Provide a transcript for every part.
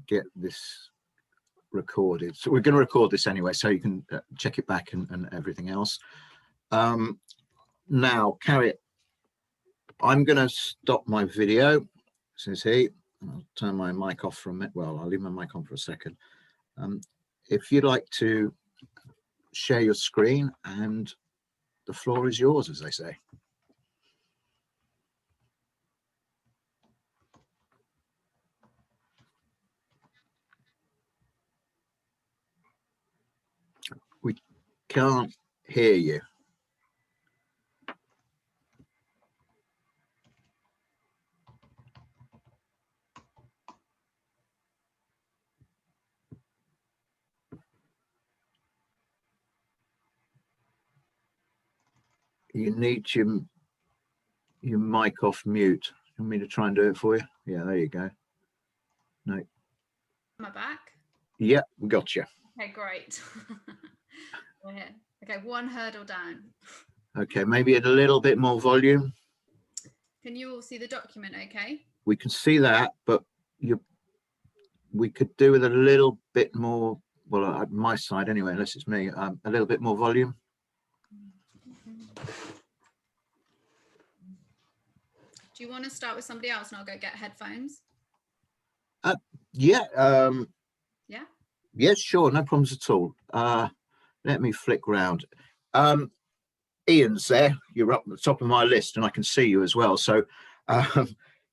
Get this recorded. So we're going to record this anyway, so you can check it back and everything else. Now, Carrie, I'm going to stop my video, says he. I'll turn my mic off for a minute. Well, I'll leave my mic on for a second. If you'd like to share your screen, and the floor is yours, as they say. We can't hear you. You need your mic off mute. You want me to try and do it for you? Yeah, there you go. No. Am I back? Yeah, we got you. Okay, great. We're here. Okay, one hurdle down. Okay, maybe a little bit more volume. Can you all see the document okay? We can see that, but we could do with a little bit more, well, at my side anyway, unless it's me, a little bit more volume. Do you want to start with somebody else and I'll go get headphones? Yeah. Yeah? Yes, sure, no problems at all. Let me flick round. Ian's there. You're up at the top of my list, and I can see you as well. So,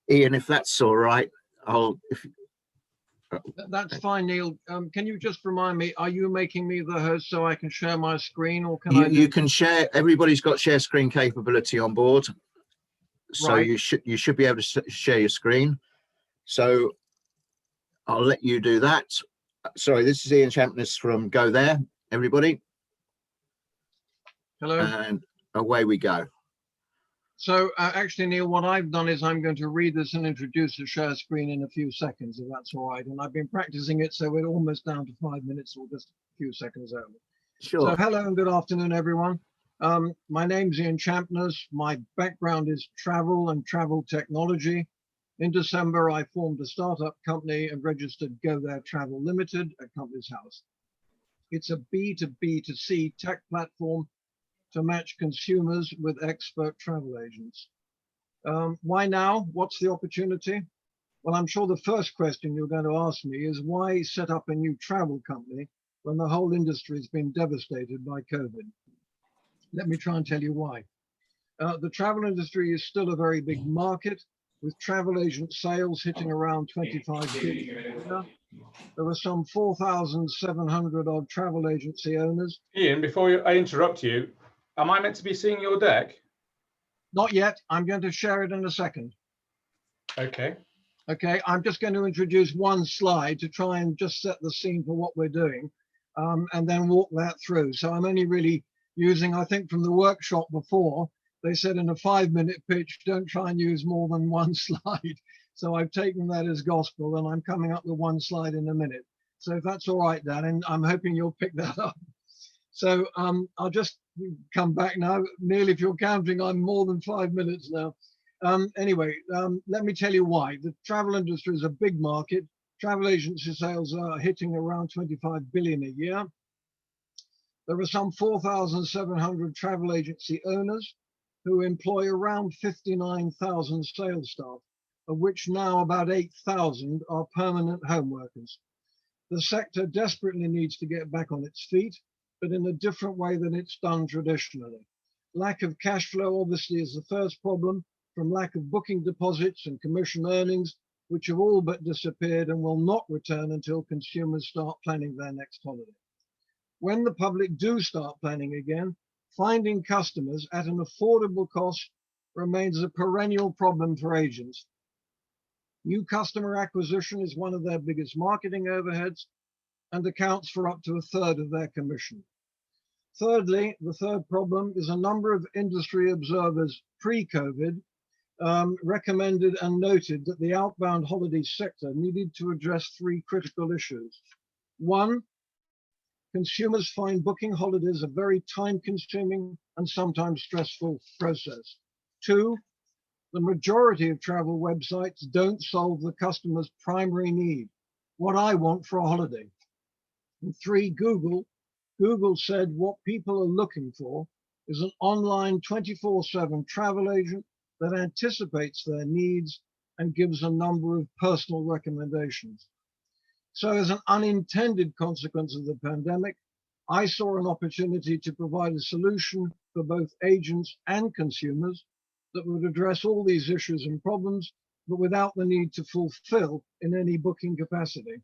Ian, if that's all right, That's fine, Neil. Can you just remind me, are you making me the host so I can share my screen, or can you can share? Everybody's got share screen capability on board, so right. you should be able to share your screen. So I'll let you do that. Sorry, this is Ian Champness from Go There, everybody. Hello. And away we go. So actually, Neil, what I've done is I'm going to read this and introduce the share screen in a few seconds, if that's all right. And I've been practicing it, so we're almost down to 5 minutes or just a few seconds over. Sure. So hello and good afternoon, everyone. My name's Ian Champness. My background is travel and travel technology. In December, I formed a startup company and registered Go There Travel Limited at Company's House. It's a B2B2C tech platform to match consumers with expert travel agents. Why now? What's the opportunity? Well, I'm sure the first question you're going to ask me is why set up a new travel company when the whole industry has been devastated by COVID? Let me try and tell you why. The travel industry is still a very big market, with travel agent sales hitting around 25 billion. There are some 4,700 odd travel agency owners. Ian, before I interrupt you, am I meant to be seeing your deck? Not yet. I'm going to share it in a second. Okay. Okay, I'm just going to introduce one slide to try and just set the scene for what we're doing, and then walk that through. So I'm only really using, I think from the workshop before, they said in a 5-minute pitch, don't try and use more than one slide. So I've taken that as gospel, and I'm coming up with one slide in a minute. So if that's all right, Dan, and I'm hoping you'll pick that up. So I'll just come back now. Neil, if you're counting, I'm more than 5 minutes now. Anyway, let me tell you why. The travel industry is a big market. Travel agency sales are hitting around 25 billion a year. There are some 4,700 travel agency owners who employ around 59,000 sales staff, of which now about 8,000 are permanent home workers. The sector desperately needs to get back on its feet, but in a different way than it's done traditionally. Lack of cash flow obviously is the first problem, from lack of booking deposits and commission earnings, which have all but disappeared and will not return until consumers start planning their next holiday. When the public do start planning again, finding customers at an affordable cost remains a perennial problem for agents. New customer acquisition is one of their biggest marketing overheads and accounts for up to 1/3 of their commission. Thirdly, the third problem is a number of industry observers pre-COVID recommended and noted that the outbound holiday sector needed to address 3 critical issues. 1, consumers find booking holidays a very time-consuming and sometimes stressful process. 2, the majority of travel websites don't solve the customer's primary need, what I want for a holiday. And 3, Google said what people are looking for is an online 24/7 travel agent that anticipates their needs and gives a number of personal recommendations. So as an unintended consequence of the pandemic, I saw an opportunity to provide a solution for both agents and consumers that would address all these issues and problems, but without the need to fulfill in any booking capacity.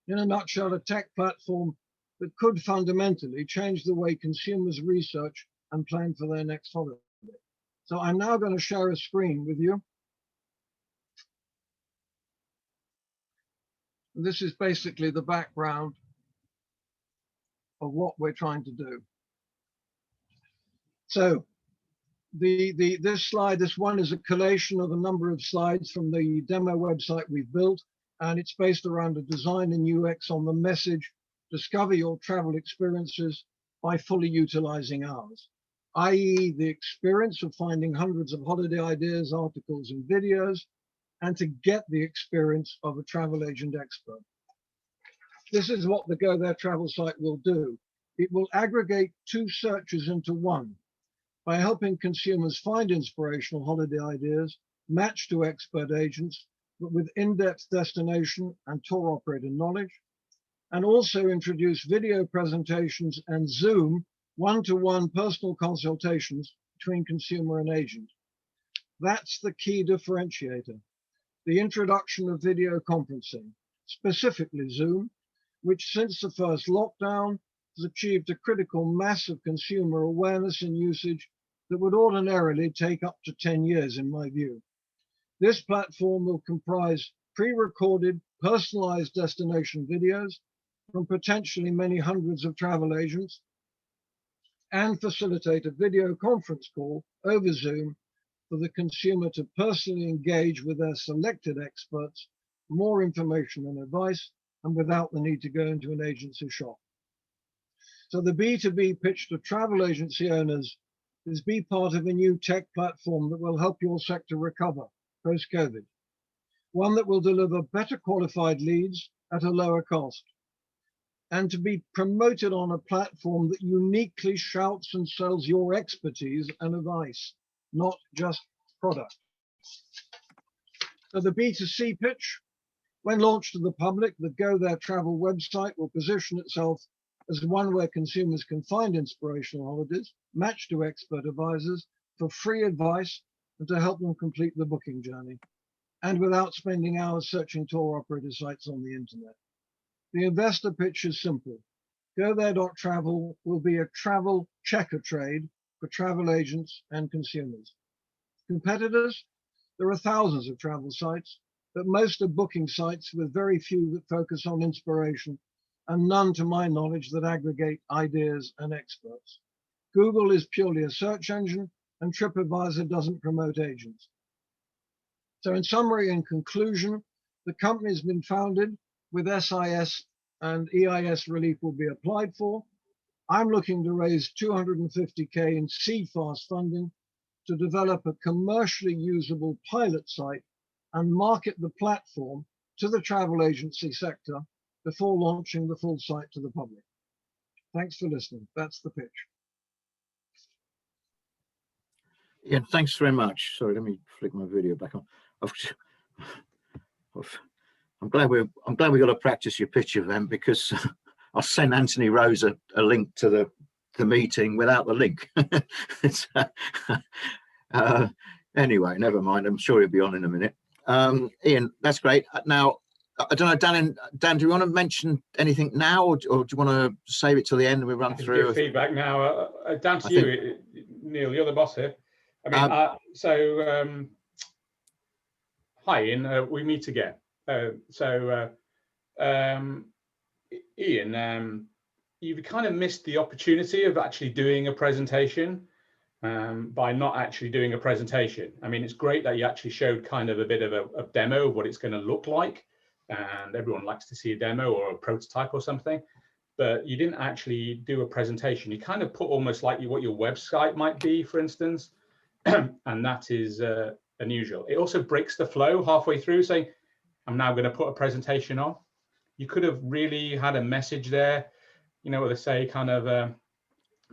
In a nutshell, a tech platform that could fundamentally change the way consumers research and plan for their next holiday. So I'm now going to share a screen with you. This is basically the background of what we're trying to do. So this slide, this one is a collation of a number of slides from the demo website we've built, and it's based around a design and UX on the message, discover your travel experiences by fully utilizing ours, i.e. the experience of finding hundreds of holiday ideas, articles, and videos, and to get the experience of a travel agent expert. This is what the Go There travel site will do. It will aggregate 2 searches into one by helping consumers find inspirational holiday ideas matched to expert agents, but with in-depth destination and tour operator knowledge, and also introduce video presentations and Zoom one-to-one personal consultations between consumer and agent. That's the key differentiator. The introduction of video conferencing, specifically Zoom, which since the first lockdown has achieved a critical mass of consumer awareness and usage that would ordinarily take up to 10 years in my view. This platform will comprise pre-recorded, personalized destination videos from potentially many hundreds of travel agents and facilitate a video conference call over Zoom for the consumer to personally engage with their selected experts, more information and advice, and without the need to go into an agency shop. So the B2B pitch to travel agency owners is be part of a new tech platform that will help your sector recover post-COVID, one that will deliver better qualified leads at a lower cost, and to be promoted on a platform that uniquely shouts and sells your expertise and advice, not just product. So the B2C pitch, when launched to the public, the Go There travel website will position itself as one where consumers can find inspirational holidays, matched to expert advisors for free advice and to help them complete the booking journey, and without spending hours searching tour operator sites on the internet. The investor pitch is simple. GoThere.travel will be a travel checker trade for travel agents and consumers. Competitors, there are thousands of travel sites, but most are booking sites with very few that focus on inspiration and none, to my knowledge, that aggregate ideas and experts. Google is purely a search engine and TripAdvisor doesn't promote agents. So in summary and conclusion, the company has been founded with SIS and EIS relief will be applied for. I'm looking to raise 250K in seed fast funding to develop a commercially usable pilot site and market the platform to the travel agency sector before launching the full site to the public. Thanks for listening. That's the pitch. Yeah, thanks very much. Sorry, let me flick my video back on. I'm glad we got to practice your pitch event, because I'll send Anthony Rose a link to the meeting without the link. Anyway, never mind. I'm sure he'll be on in a minute. Ian, that's great. Now, I don't know, Dan, do you want to mention anything now, or do you want to save it till the end and we run through? Give feedback now. Down to you, Neil. You're the boss here. I mean, hi, Ian. We meet again. Ian, you've kind of missed the opportunity of actually doing a presentation by not actually doing a presentation. I mean, it's great that you actually showed kind of a bit of a demo of what it's going to look like, and everyone likes to see a demo or a prototype or something, but you didn't actually do a presentation. You kind of put almost like what your website might be, for instance, and that is unusual. It also breaks the flow halfway through, saying, I'm now going to put a presentation on. You could have really had a message there, you know what they say, kind of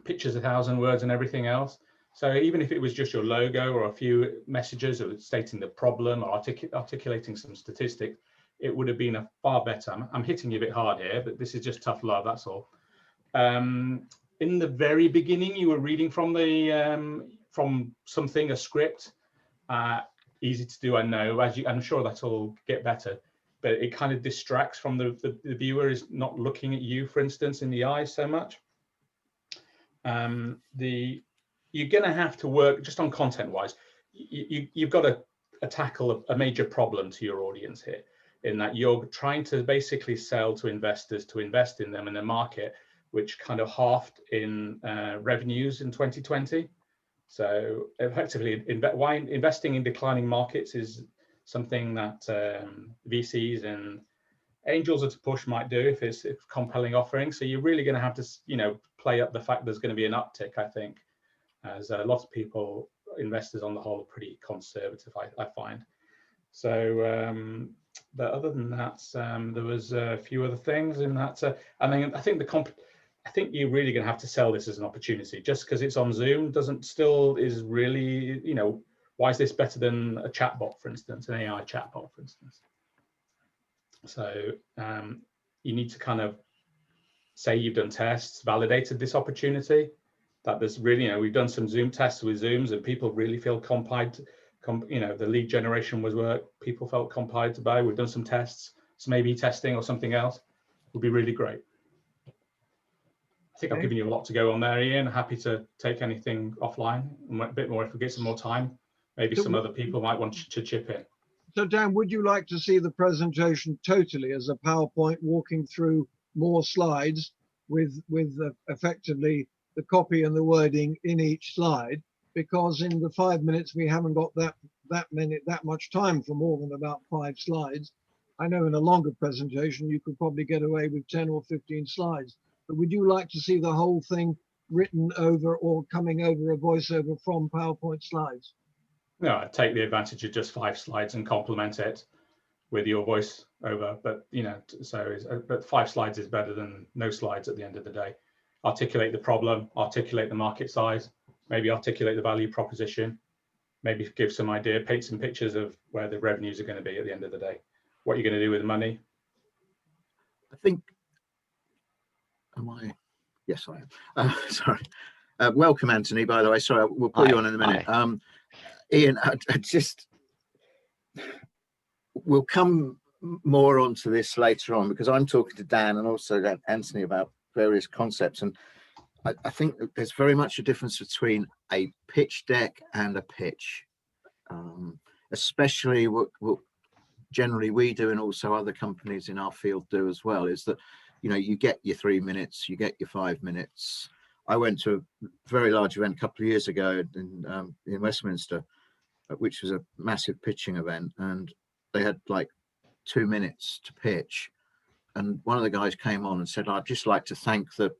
pictures 1,000 words and everything else. So even if it was just your logo or a few messages or stating the problem or articulating some statistics, it would have been a far better. I'm hitting you a bit hard here, but this is just tough love, that's all. In the very beginning, you were reading from from something, a script. Easy to do, I know. I'm sure that'll get better, but it kind of distracts from the viewer is not looking at you, for instance, in the eyes so much. You're going to have to work just on content-wise. You've got to tackle a major problem to your audience here, in that you're trying to basically sell to investors to invest in them in a market which kind of halved in revenues in 2020. So effectively, why investing in declining markets is something that VCs and angels at a push might do if it's a compelling offering. So you're really going to have to, you know, play up the fact there's going to be an uptick, I think, as a lot of people, investors on the whole, are pretty conservative, I find. So, but other than that, there was a few other things in that. I think you're really going to have to sell this as an opportunity. Just because it's on Zoom is really, you know, why is this better than a chatbot, for instance, an AI chatbot, for instance? So you need to kind of say you've done tests, validated this opportunity, that there's really, you know, we've done some Zoom tests with Zooms and people really feel compelled, you know, the lead generation was work, people felt compelled to buy. We've done some tests, some A/B testing or something else would be really great. I think I've given you a lot to go on there, Ian. Happy to take anything offline, a bit more if we get some more time. Maybe some other people might want to chip in. So Dan, would you like to see the presentation totally as a PowerPoint walking through more slides with effectively the copy and the wording in each slide? Because in the 5 minutes we haven't got that much time for more than about 5 slides. I know in a longer presentation you could probably get away with 10 or 15 slides. But would you like to see the whole thing written over or coming over a voiceover from PowerPoint slides? No, I take the advantage of just 5 slides and complement it with your voice over. But, you know, but 5 slides is better than no slides at the end of the day. Articulate the problem, articulate the market size, maybe articulate the value proposition, maybe give some idea, paint some pictures of where the revenues are going to be at the end of the day, what you're going to do with the money. I think, yes, I am. Sorry. Welcome, Anthony, by the way. Sorry, we'll put you on in a minute. Ian, we'll come more onto this later on because I'm talking to Dan and also Anthony about various concepts. And I think that there's very much a difference between a pitch deck and a pitch, especially what generally we do and also other companies in our field do as well, is that, you know, you get your 3 minutes, you get your 5 minutes. I went to a very large event a couple of years ago in Westminster, which was a massive pitching event, and they had like 2 minutes to pitch. And one of the guys came on and said, I'd just like to thank the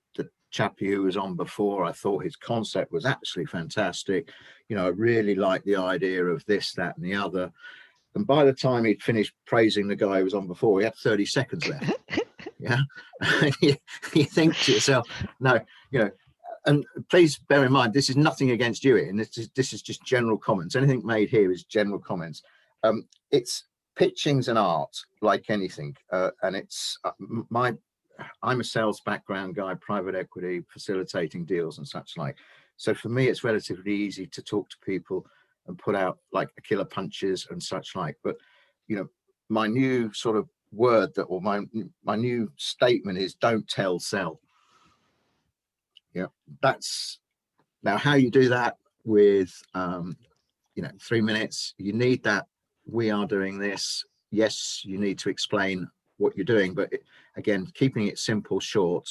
chap who was on before. I thought his concept was absolutely fantastic. You know, I really like the idea of this, that, and the other. And by the time he'd finished praising the guy who was on before, he had 30 seconds left. Yeah. You think to yourself, no, you know, and please bear in mind, this is nothing against you, Ian. This is just general comments. Anything made here is general comments. Pitching's an art, like anything, and it's I'm a sales background guy, private equity, facilitating deals and such like. So for me, it's relatively easy to talk to people and put out like a killer punches and such like. But you know, my new sort of word that, or my new statement is, don't tell, sell. Yeah, that's now how you do that with you know, 3 minutes. You need that. We are doing this. Yes, you need to explain what you're doing, but again, keeping it simple, short,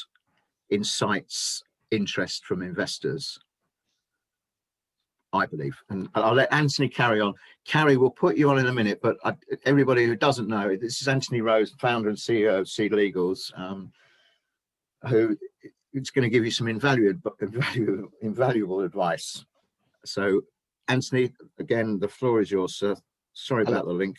incites interest from investors, I believe. And I'll let Anthony carry on. Carrie, we'll put you on in a minute, but everybody who doesn't know, this is Anthony Rose, founder and CEO of Seed Legals, who is going to give you some invaluable advice. So Anthony, again, the floor is yours, sir. Sorry Hello. about the link.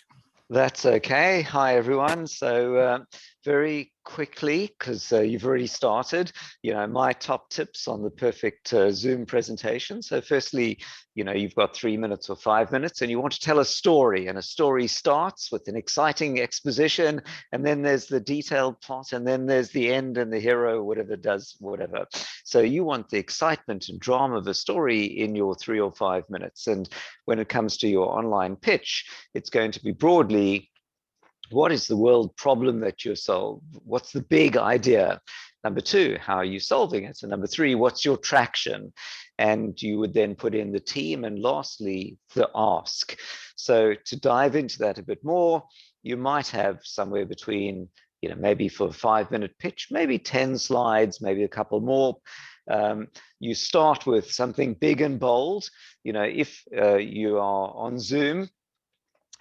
That's okay. Hi, everyone. So very quickly, because you've already started, my top tips on the perfect Zoom presentation. So firstly, you've got 3 minutes or 5 minutes and you want to tell a story, and a story starts with an exciting exposition, and then there's the detailed plot, and then there's the end and the hero, whatever does whatever. So you want the excitement and drama of a story in your 3 or 5 minutes. And when it comes to your online pitch, it's going to be broadly, what is the world problem that you solve? What's the big idea? Number 2, how are you solving it? And number 3, what's your traction? And you would then put in the team, and lastly, the ask. So to dive into that a bit more, you might have somewhere between, maybe for a 5-minute pitch, maybe 10 slides, maybe a couple more. You start with something big and bold. If you are on Zoom,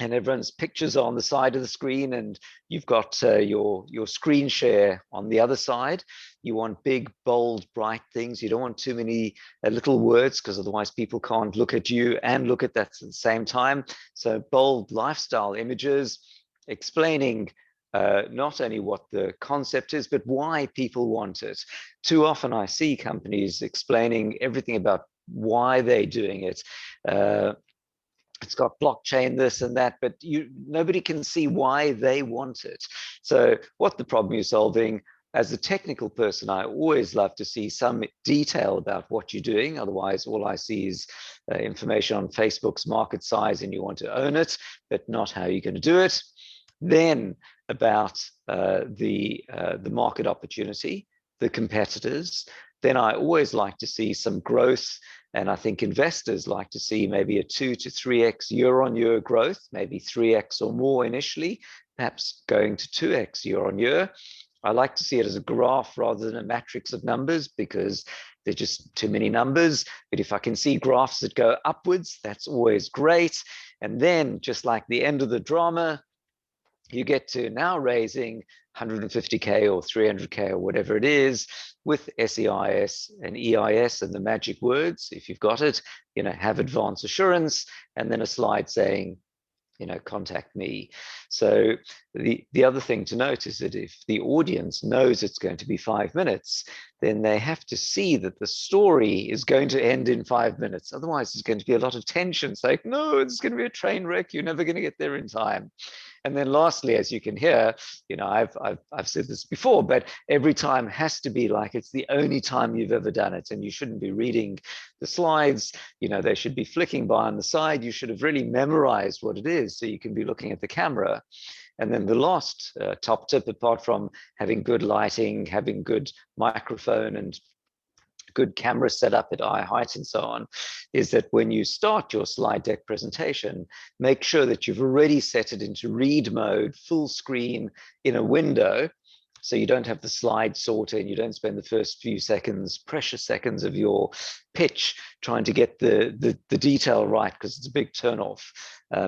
and everyone's pictures are on the side of the screen, and you've got your screen share on the other side. You want big, bold, bright things. You don't want too many little words, because otherwise people can't look at you and look at that at the same time. So bold lifestyle images explaining not only what the concept is, but why people want it. Too often I see companies explaining everything about why they're doing it. It's got blockchain, this and that, but nobody can see why they want it. So what the problem you're solving, as a technical person, I always love to see some detail about what you're doing. Otherwise, all I see is information on Facebook's market size, and you want to own it, but not how you're going to do it. Then about the market opportunity, the competitors. Then I always like to see some growth. And I think investors like to see maybe a 2 to 3x year-on-year growth, maybe 3x or more initially, perhaps going to 2x year-on-year. I like to see it as a graph rather than a matrix of numbers, because there's just too many numbers. But if I can see graphs that go upwards, that's always great. And then, just like the end of the drama, you get to now raising 150K or 300K or whatever it is, with SEIS and EIS and the magic words, if you've got it, have advance assurance, and then a slide saying, contact me. So the other thing to note is that if the audience knows it's going to be 5 minutes, then they have to see that the story is going to end in 5 minutes. Otherwise, there's going to be a lot of tension. It's like, no, it's going to be a train wreck. You're never going to get there in time. And then lastly, as you can hear, I've said this before, but every time has to be like it's the only time you've ever done it. And you shouldn't be reading the slides. They should be flicking by on the side. You should have really memorized what it is, so you can be looking at the camera. And then the last top tip, apart from having good lighting, having good microphone and good camera setup at eye height and so on, is that when you start your slide deck presentation, make sure that you've already set it into read mode, full screen in a window, so you don't have the slide sorter and you don't spend the first few seconds, precious seconds of your pitch trying to get the detail right, because it's a big turnoff.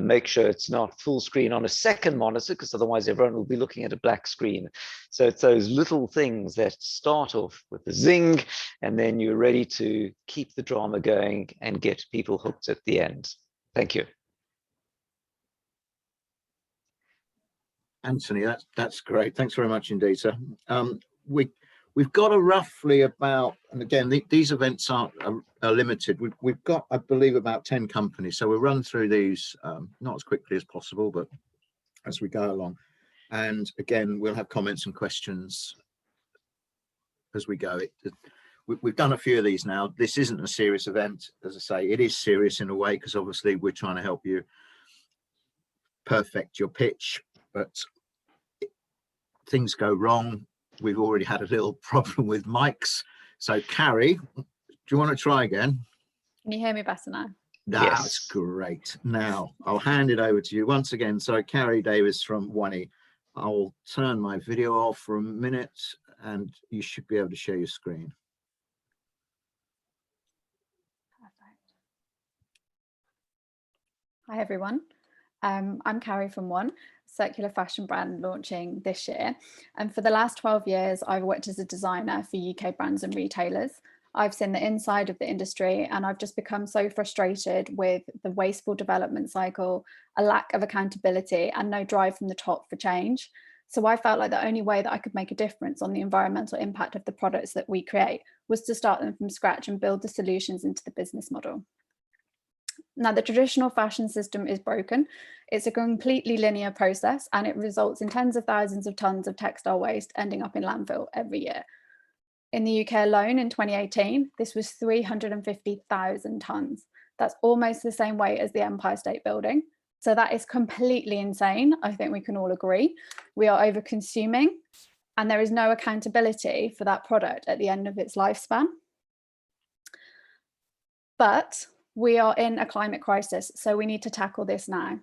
Make sure it's not full screen on a second monitor, because otherwise everyone will be looking at a black screen. So it's those little things that start off with a zing, and then you're ready to keep the drama going and get people hooked at the end. Thank you. Anthony, that's great. Thanks very much indeed, sir. We've got a roughly about, and again, these events are limited. We've got, I believe, about 10 companies. So we'll run through these not as quickly as possible, but as we go along. And again, we'll have comments and questions as we go. We've done a few of these now. This isn't a serious event. As I say, it is serious in a way, because obviously we're trying to help you perfect your pitch, but things go wrong. We've already had a little problem with mics. So Carrie, do you want to try again? Can you hear me better now? That's Yes. great. Now I'll hand it over to you once again. So Carrie Davis from One. I'll turn my video off for a minute and you should be able to share your screen. Perfect. Hi, everyone. I'm Carrie from One, circular fashion brand launching this year. And for the last 12 years, I've worked as a designer for UK brands and retailers. I've seen the inside of the industry, and I've just become so frustrated with the wasteful development cycle, a lack of accountability, and no drive from the top for change. So I felt like the only way that I could make a difference on the environmental impact of the products that we create was to start them from scratch and build the solutions into the business model. Now, the traditional fashion system is broken. It's a completely linear process, and it results in tens of thousands of tons of textile waste ending up in landfill every year. In the UK alone in 2018, this was 350,000 tons. That's almost the same weight as the Empire State Building. So that is completely insane. I think we can all agree. We are over consuming, and there is no accountability for that product at the end of its lifespan. But we are in a climate crisis, so we need to tackle this now.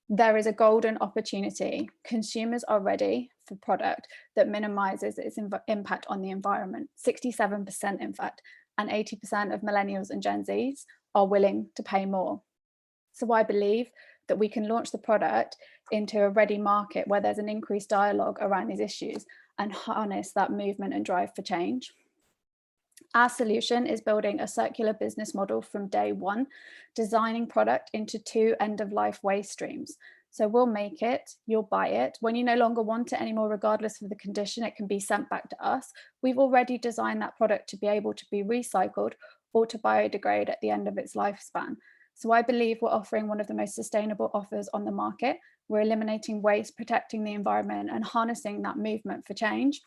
There is a golden opportunity. Consumers are ready for product that minimizes its impact on the environment. 67%, in fact, and 80% of millennials and Gen Zs are willing to pay more. So I believe that we can launch the product into a ready market where there's an increased dialogue around these issues and harness that movement and drive for change. Our solution is building a circular business model from day one, designing product into 2 end-of-life waste streams. So we'll make it, you'll buy it. When you no longer want it anymore, regardless of the condition, it can be sent back to us. We've already designed that product to be able to be recycled or to biodegrade at the end of its lifespan. So I believe we're offering one of the most sustainable offers on the market. We're eliminating waste, protecting the environment, and harnessing that movement for change.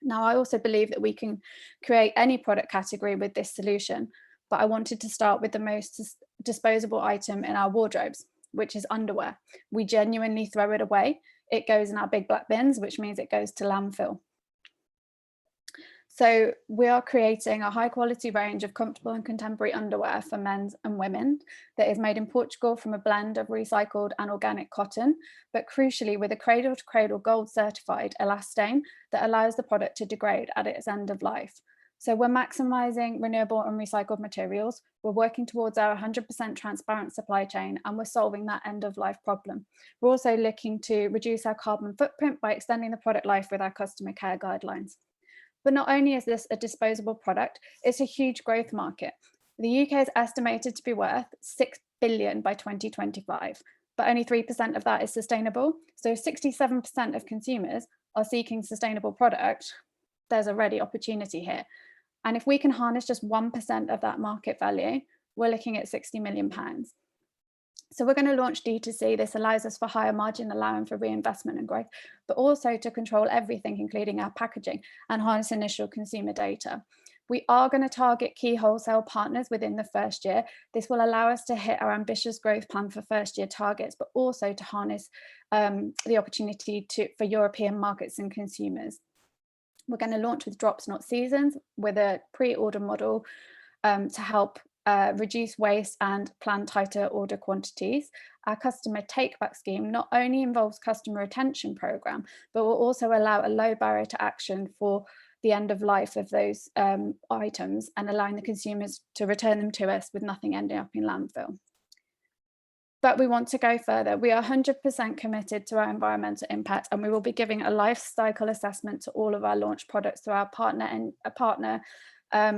Now, I also believe that we can create any product category with this solution, but I wanted to start with the most disposable item in our wardrobes, which is underwear. We genuinely throw it away. It goes in our big black bins, which means it goes to landfill. So we are creating a high quality range of comfortable and contemporary underwear for men and women that is made in Portugal from a blend of recycled and organic cotton, but crucially with a cradle to cradle gold certified elastane that allows the product to degrade at its end of life. So we're maximizing renewable and recycled materials. We're working towards our 100% transparent supply chain, and we're solving that end of life problem. We're also looking to reduce our carbon footprint by extending the product life with our customer care guidelines. But not only is this a disposable product, it's a huge growth market. The UK is estimated to be worth 6 billion by 2025, but only 3% of that is sustainable. So 67% of consumers are seeking sustainable product. There's already opportunity here. And if we can harness just 1% of that market value, we're looking at £60 million. So we're going to launch D2C. This allows us for higher margin, allowing for reinvestment and growth, but also to control everything, including our packaging, and harness initial consumer data. We are going to target key wholesale partners within the first year. This will allow us to hit our ambitious growth plan for first year targets, but also to harness the opportunity for European markets and consumers. We're going to launch with drops, not seasons, with a pre-order model to help reduce waste and plan tighter order quantities. Our customer take-back scheme not only involves customer retention program, but will also allow a low barrier to action for the end of life of those items and allowing the consumers to return them to us with nothing ending up in landfill. But we want to go further. We are 100% committed to our environmental impact, and we will be giving a life cycle assessment to all of our launch products through our partner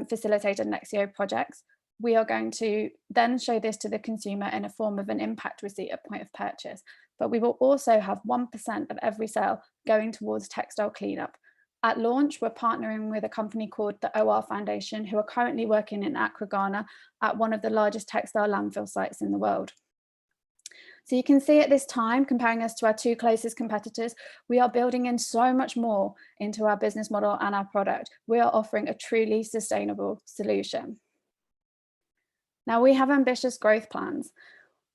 facilitated Nexio projects. We are going to then show this to the consumer in a form of an impact receipt at point of purchase, but we will also have 1% of every sale going towards textile cleanup. At launch, we're partnering with a company called the OR Foundation, who are currently working in Accra, Ghana, at one of the largest textile landfill sites in the world. So you can see at this time, comparing us to our 2 closest competitors, we are building in so much more into our business model and our product. We are offering a truly sustainable solution. Now, we have ambitious growth plans.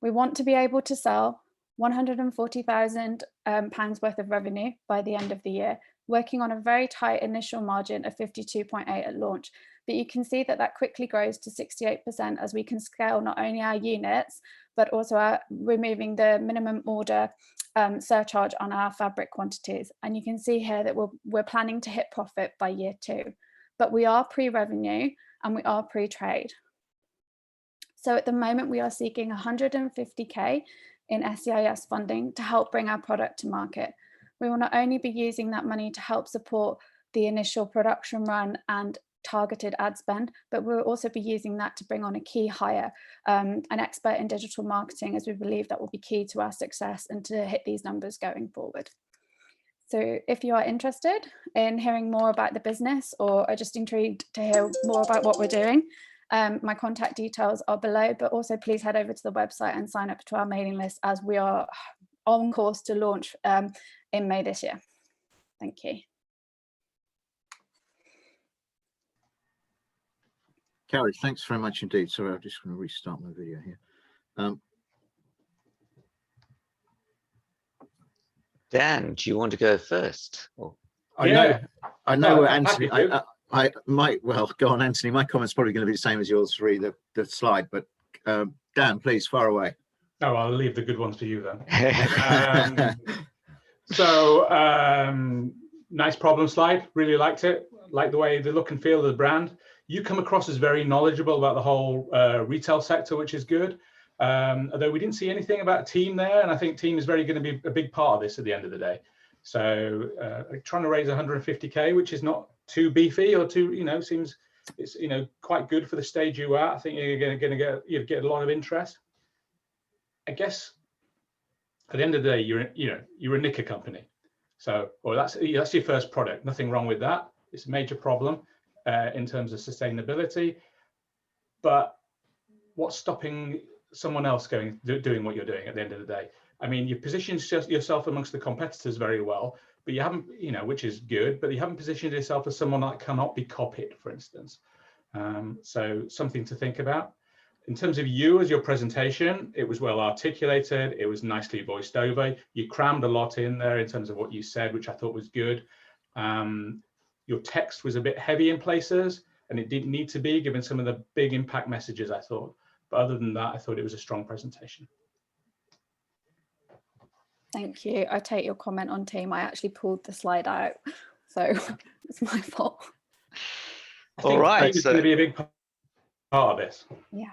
We want to be able to sell £140,000 worth of revenue by the end of the year, working on a very tight initial margin of 52.8 at launch. But you can see that that quickly grows to 68% as we can scale not only our units, but also removing the minimum order surcharge on our fabric quantities. And you can see here that we're planning to hit profit by year 2, but we are pre-revenue and we are pre-trade. So at the moment, we are seeking 150k in SEIS funding to help bring our product to market. We will not only be using that money to help support the initial production run and targeted ad spend, but we'll also be using that to bring on a key hire, an expert in digital marketing, as we believe that will be key to our success and to hit these numbers going forward. So if you are interested in hearing more about the business or are just intrigued to hear more about what we're doing, my contact details are below, but also please head over to the website and sign up to our mailing list, as we are on course to launch in May this year. Thank you. Carrie, thanks very much indeed. Sorry, I'm just going to restart my video here. Dan, do you want to go first? Or... I know, Anthony. I might, well, go on, Anthony. My comment's probably going to be the same as yours, the slide, but Dan, please, far away. Oh, I'll leave the good ones for you then. Nice problem slide. Really liked it. Like the way the look and feel of the brand. You come across as very knowledgeable about the whole retail sector, which is good. Although we didn't see anything about team there, and I think team is very going to be a big part of this at the end of the day. So trying to raise 150k, which is not too beefy or too, seems it's quite good for the stage you are. I think you're going to get a lot of interest. I guess at the end of the day, you're a knicker company. So, or that's your first product. Nothing wrong with that. It's a major problem in terms of sustainability. But what's stopping someone else doing what you're doing at the end of the day? I mean, you position yourself amongst the competitors very well, but you haven't, which is good, but you haven't positioned yourself as someone that cannot be copied, for instance. So something to think about. In terms of you as your presentation, it was well articulated. It was nicely voiced over. You crammed a lot in there in terms of what you said, which I thought was good. Your text was a bit heavy in places, and it didn't need to be, given some of the big impact messages, I thought. But other than that, I thought it was a strong presentation. Thank you. I take your comment on team. I actually pulled the slide out, so it's my fault. All right. It's going to be a big part of this. Yeah.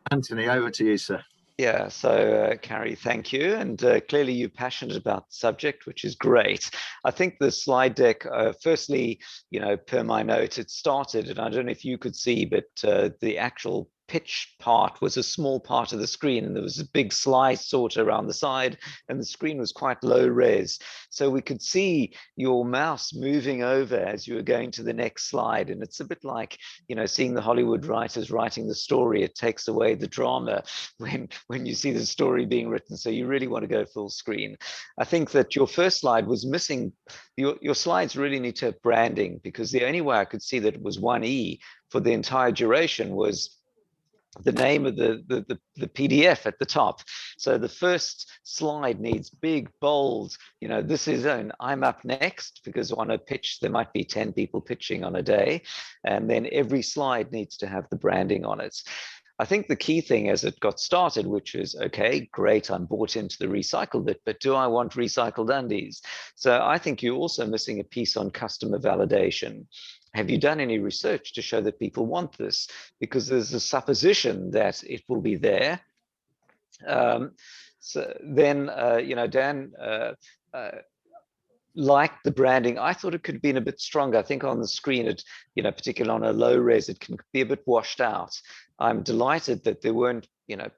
Anthony, over to you, sir. Yeah, so Carrie, thank you. And clearly you're passionate about the subject, which is great. I think the slide deck, firstly, per my note, it started, and I don't know if you could see, but the actual pitch part was a small part of the screen, and there was a big slide sorter around the side, and the screen was quite low res. So we could see your mouse moving over as you were going to the next slide. And it's a bit like, seeing the Hollywood writers writing the story. It takes away the drama when you see the story being written. So you really want to go full screen. I think that your first slide was missing. Your slides really need to have branding, because the only way I could see that it was 1E for the entire duration was the name of the PDF at the top. So the first slide needs big, bold, this is I'm up next, because on a pitch, there might be 10 people pitching on a day. And then every slide needs to have the branding on it. I think the key thing as it got started, which is, okay, great, I'm bought into the recycle bit, but do I want recycled undies? So I think you're also missing a piece on customer validation. Have you done any research to show that people want this? Because there's a supposition that it will be there. So then, Dan liked the branding. I thought it could have been a bit stronger. I think on the screen, it, particularly on a low res, it can be a bit washed out. I'm delighted that there weren't,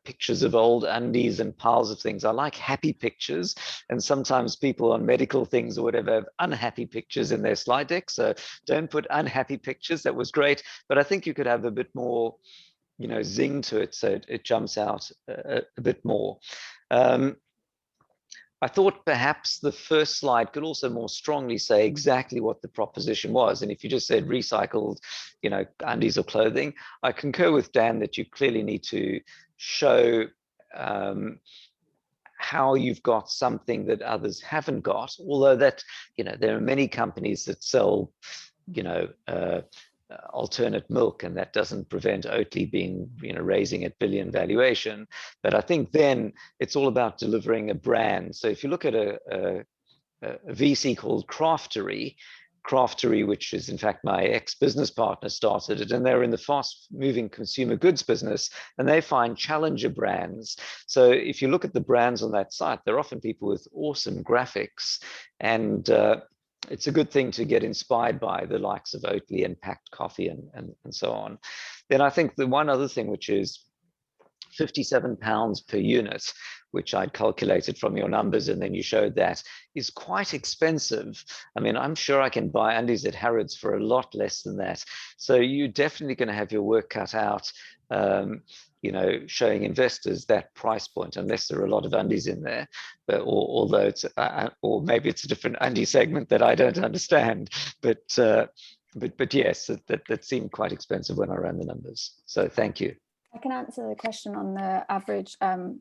pictures of old undies and piles of things. I like happy pictures, and sometimes people on medical things or whatever have unhappy pictures in their slide deck. So don't put unhappy pictures. That was great, but I think you could have a bit more, zing to it, so it jumps out a bit more. I thought perhaps the first slide could also more strongly say exactly what the proposition was. And if you just said recycled, undies or clothing, I concur with Dan that you clearly need to show how you've got something that others haven't got. Although that, there are many companies that sell, alternate milk, and that doesn't prevent Oatly being, raising at billion valuation. But I think then it's all about delivering a brand. So if you look at a VC called Craftery, which is in fact my ex-business partner started it, and they're in the fast-moving consumer goods business, and they find challenger brands. So if you look at the brands on that site, they're often people with awesome graphics, and it's a good thing to get inspired by the likes of Oatly and packed coffee and so on. Then I think the one other thing, which is £57 per unit, which I'd calculated from your numbers, and then you showed that, is quite expensive. I mean, I'm sure I can buy undies at Harrods for a lot less than that. So you're definitely going to have your work cut out, you know, showing investors that price point, unless there are a lot of undies in there. But although it's, or maybe it's a different undie segment that I don't understand. But yes, that seemed quite expensive when I ran the numbers. So thank you. I can answer the question on the average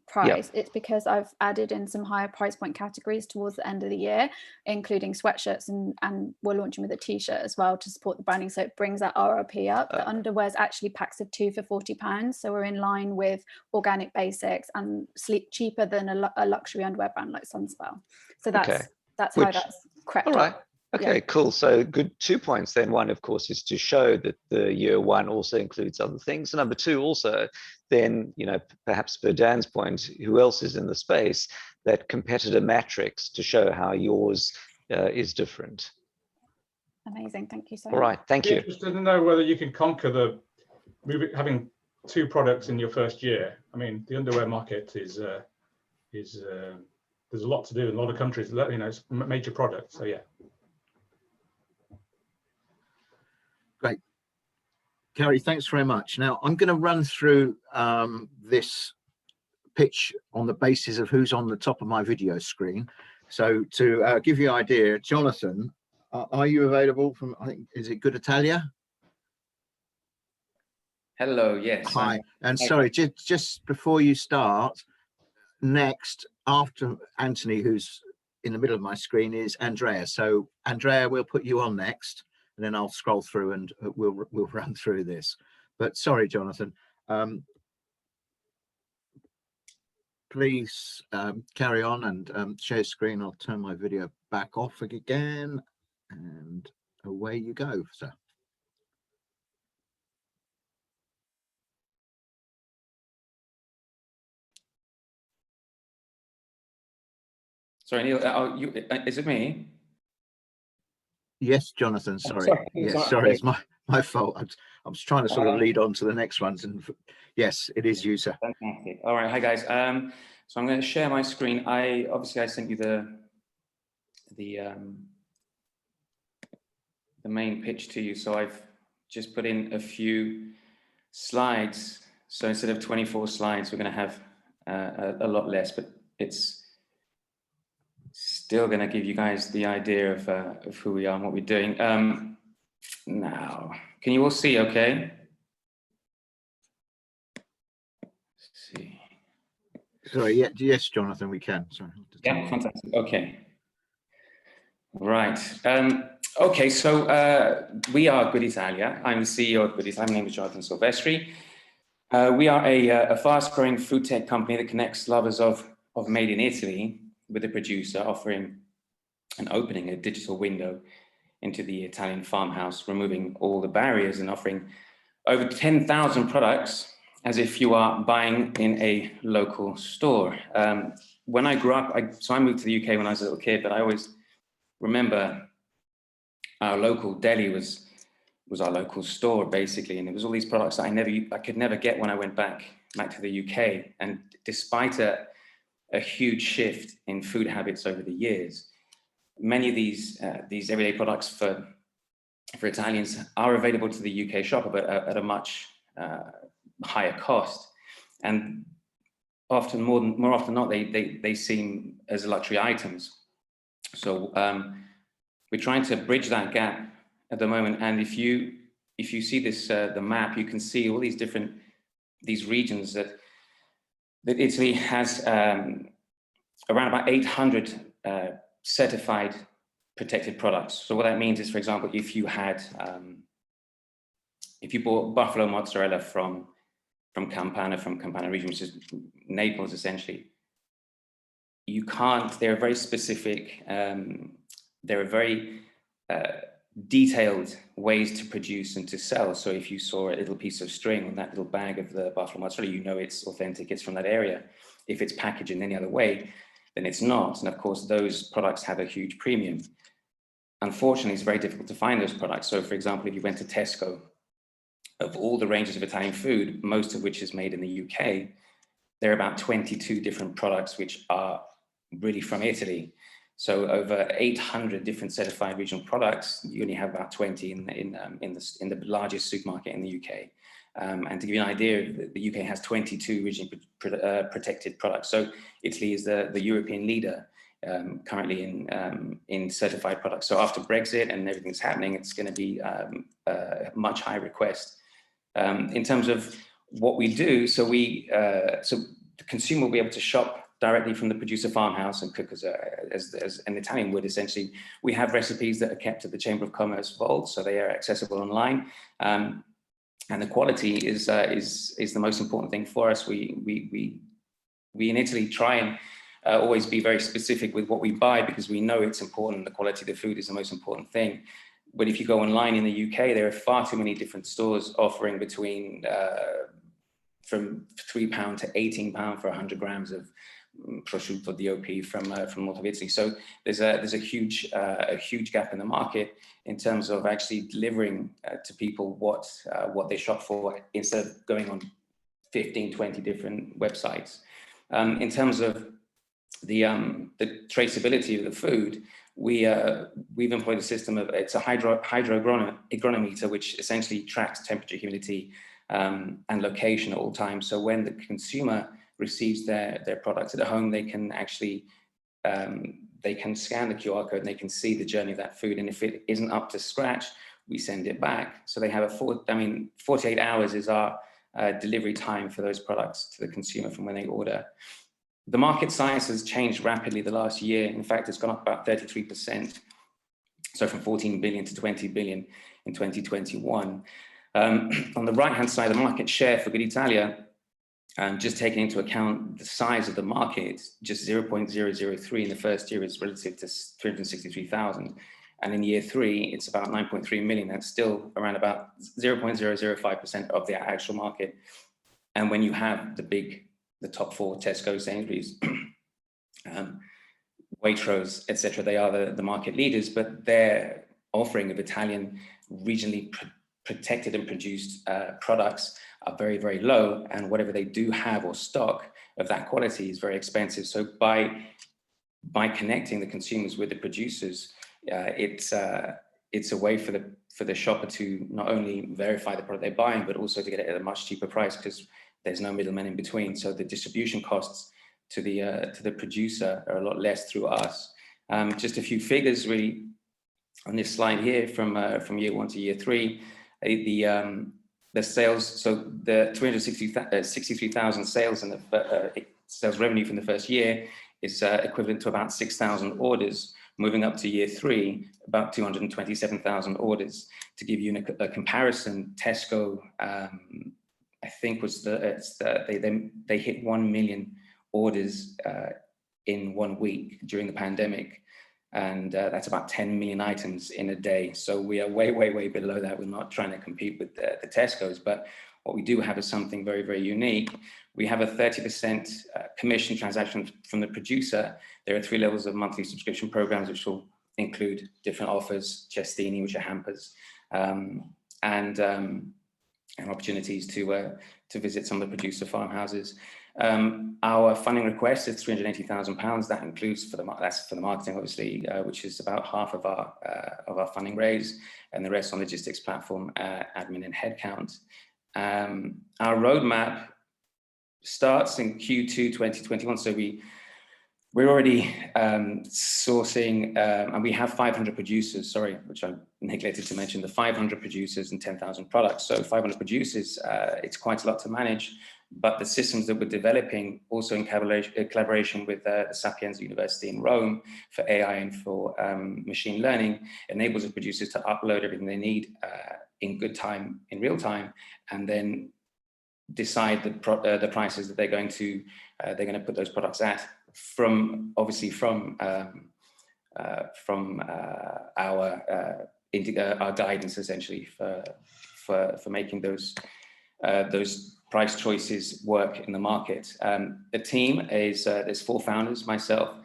price. It's because I've added in some higher price point categories towards the end of the year, including sweatshirts, and we're launching with a t-shirt as well to support the branding. So it brings that RRP up. The underwear is actually packs of 2 for £40. So we're in line with Organic Basics and cheaper than a luxury underwear brand like Sunspell. So that's how that's crept up. Okay, cool. So good 2 points then. One, of course, is to show that the year one also includes other things. And number two, also, then, you know, perhaps per Dan's point, who else is in the space, that competitor matrix to show how yours is different. Amazing. Thank you so much. All right. Thank you. I'm interested to know whether you can conquer having 2 products in your first year. I mean, the underwear market is there's a lot to do in a lot of countries. You know, it's a major product. So yeah. Great. Carrie, thanks very much. Now, I'm going to run through this pitch on the basis of who's on the top of my video screen. So to give you an idea, Jonathan, are you available from, I think, is it Good Italia? Hello, yes. Hi, and sorry, just before you start, next, after Anthony, who's in the middle of my screen, is Andrea. So Andrea, we'll put you on next. And then I'll scroll through and we'll run through this. But sorry, Jonathan. Please carry on and share screen. I'll turn my video back off again, and away you go, sir. Sorry, Neil. Is it me? Yes, Jonathan. Sorry. Yes, sorry. It's my fault. I was trying to sort of lead on to the next ones, and yes, it is you, sir. Fantastic. All right. Hi, guys. So I'm going to share my screen. I sent you the main pitch to you. So I've just put in a few slides. So instead of 24 slides, we're going to have a lot less, but it's still going to give you guys the idea of who we are and what we're doing. Now, can you all see okay? Let's see. Sorry, yes, Jonathan, we can. Sorry. Yeah, fantastic. Okay. Right. Okay, so we are Good Italia. I'm the CEO of Good Italia. My name is Jonathan Silvestri. We are a fast-growing food tech company that connects lovers of made in Italy with a producer, offering and opening a digital window into the Italian farmhouse, removing all the barriers and offering over 10,000 products as if you are buying in a local store. When I grew up, I moved to the UK when I was a little kid, but I always remember our local deli was our local store, basically, and it was all these products that I could never get when I went back to the UK. And despite a huge shift in food habits over the years, many of these everyday products for Italians are available to the UK shopper, but at a much higher cost. And often, more often than not, they seem as luxury items. So we're trying to bridge that gap at the moment. And if you see this the map, you can see all these regions that Italy has around about 800 certified protected products. So what that means is, for example, if you bought buffalo mozzarella from Campania region, which is Naples, essentially, you can't. They're very specific. There are very detailed ways to produce and to sell. So if you saw a little piece of string on that little bag of the buffalo mozzarella, you know it's authentic, it's from that area. If it's packaged in any other way, then it's not. And of course, those products have a huge premium. unfortunately, it's very difficult to find those products. So for example, if you went to Tesco, of all the ranges of Italian food, most of which is made in the UK, there are about 22 different products which are really from Italy. So over 800 different certified regional products, you only have about 20 in the largest supermarket in the UK. And to give you an idea, the UK has 22 regionally protected products. So Italy is the European leader currently in certified products. So after Brexit and everything's happening, it's going to be a much higher request. In terms of what we do, so the consumer will be able to shop directly from the producer farmhouse and cook as an Italian would. Essentially, we have recipes that are kept at the Chamber of Commerce vault, so they are accessible online. And the quality is the most important thing for us. We in Italy try and always be very specific with what we buy, because we know it's important. The quality of the food is the most important thing. But if you go online in the UK, there are far too many different stores offering between from £3 to £18 for 100 grams of prosciutto DOP from north of Italy. So there's a huge gap in the market in terms of actually delivering to people what they shop for, instead of going on 15, 20 different websites. In terms of the traceability of the food, we've employed a system of, it's a hygrometer, which essentially tracks temperature, humidity, and location at all times. So when the consumer receives their products at home, they can actually they can scan the QR code and they can see the journey of that food. And if it isn't up to scratch, we send it back. So they have 48 hours is our delivery time for those products to the consumer from when they order. The market size has changed rapidly the last year. In fact, it's gone up about 33%. So from 14 billion to 20 billion in 2021. On the right-hand side, the market share for Good Italia, just taking into account the size of the market, just 0.003 in the first year is relative to 363,000. And in year 3, it's about 9.3 million. That's still around about 0.005% of the actual market. And when you have the top 4, Tesco, Sainsbury's, Waitrose, etc., they are the market leaders, but their offering of Italian regionally protected and produced products are very, very low, and whatever they do have or stock of that quality is very expensive. So by connecting the consumers with the producers, it's a way for the shopper to not only verify the product they're buying, but also to get it at a much cheaper price, because there's no middlemen in between. So the distribution costs to the producer are a lot less through us. Just a few figures really on this slide here from year 1 to year 3. The sales, so the 63,000 sales and the sales revenue from the first year is equivalent to about 6,000 orders. Moving up to year 3, about 227,000 orders. To give you a comparison, Tesco, I think they hit 1 million orders in 1 week during the pandemic. And that's about 10 million items in a day. So we are way, way, way below that. We're not trying to compete with the Tesco's, but what we do have is something very, very unique. We have a 30% commission transaction from the producer. There are 3 levels of monthly subscription programs, which will include different offers, cestini, which are hampers, and opportunities to visit some of the producer farmhouses. Our funding request is £380,000. That includes that's for the marketing, obviously, which is about half of our funding raise, and the rest on logistics, platform, admin, and headcount. Our roadmap starts in Q2 2021. So we're already sourcing, and we have 500 producers, sorry, which I neglected to mention, the 500 producers and 10,000 products. So 500 producers, it's quite a lot to manage, but the systems that we're developing, also in collaboration with the Sapienza University in Rome for AI and for machine learning, enables the producers to upload everything they need in good time, in real time, and then decide the prices that they're going to put those products at, obviously from our guidance, essentially, for making those price choices work in the market. The team is there's 4 founders: myself,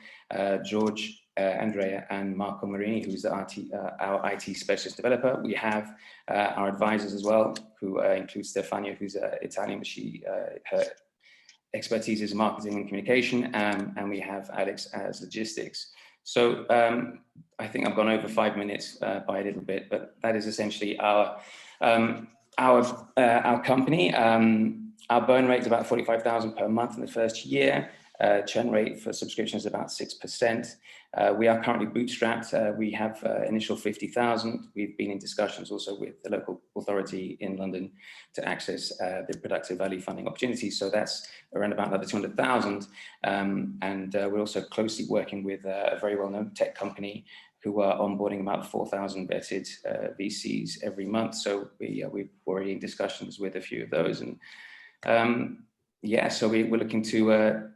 George, Andrea and Marco Marini, who's our IT specialist developer. We have our advisors as well, who include Stefania, who's Italian, but her expertise is marketing and communication, and we have Alex as logistics. So I think I've gone over 5 minutes by a little bit, but that is essentially our company. Our burn rate is about 45,000 per month in the first year. Churn rate for subscription is about 6%. We are currently bootstrapped. We have initial 50,000. We've been in discussions also with the local authority in London to access the productive value funding opportunities. So that's around about another 200,000. And we're also closely working with a very well-known tech company who are onboarding about 4,000 vetted VCs every month. So we're already in discussions with a few of those. And yeah, so we're looking to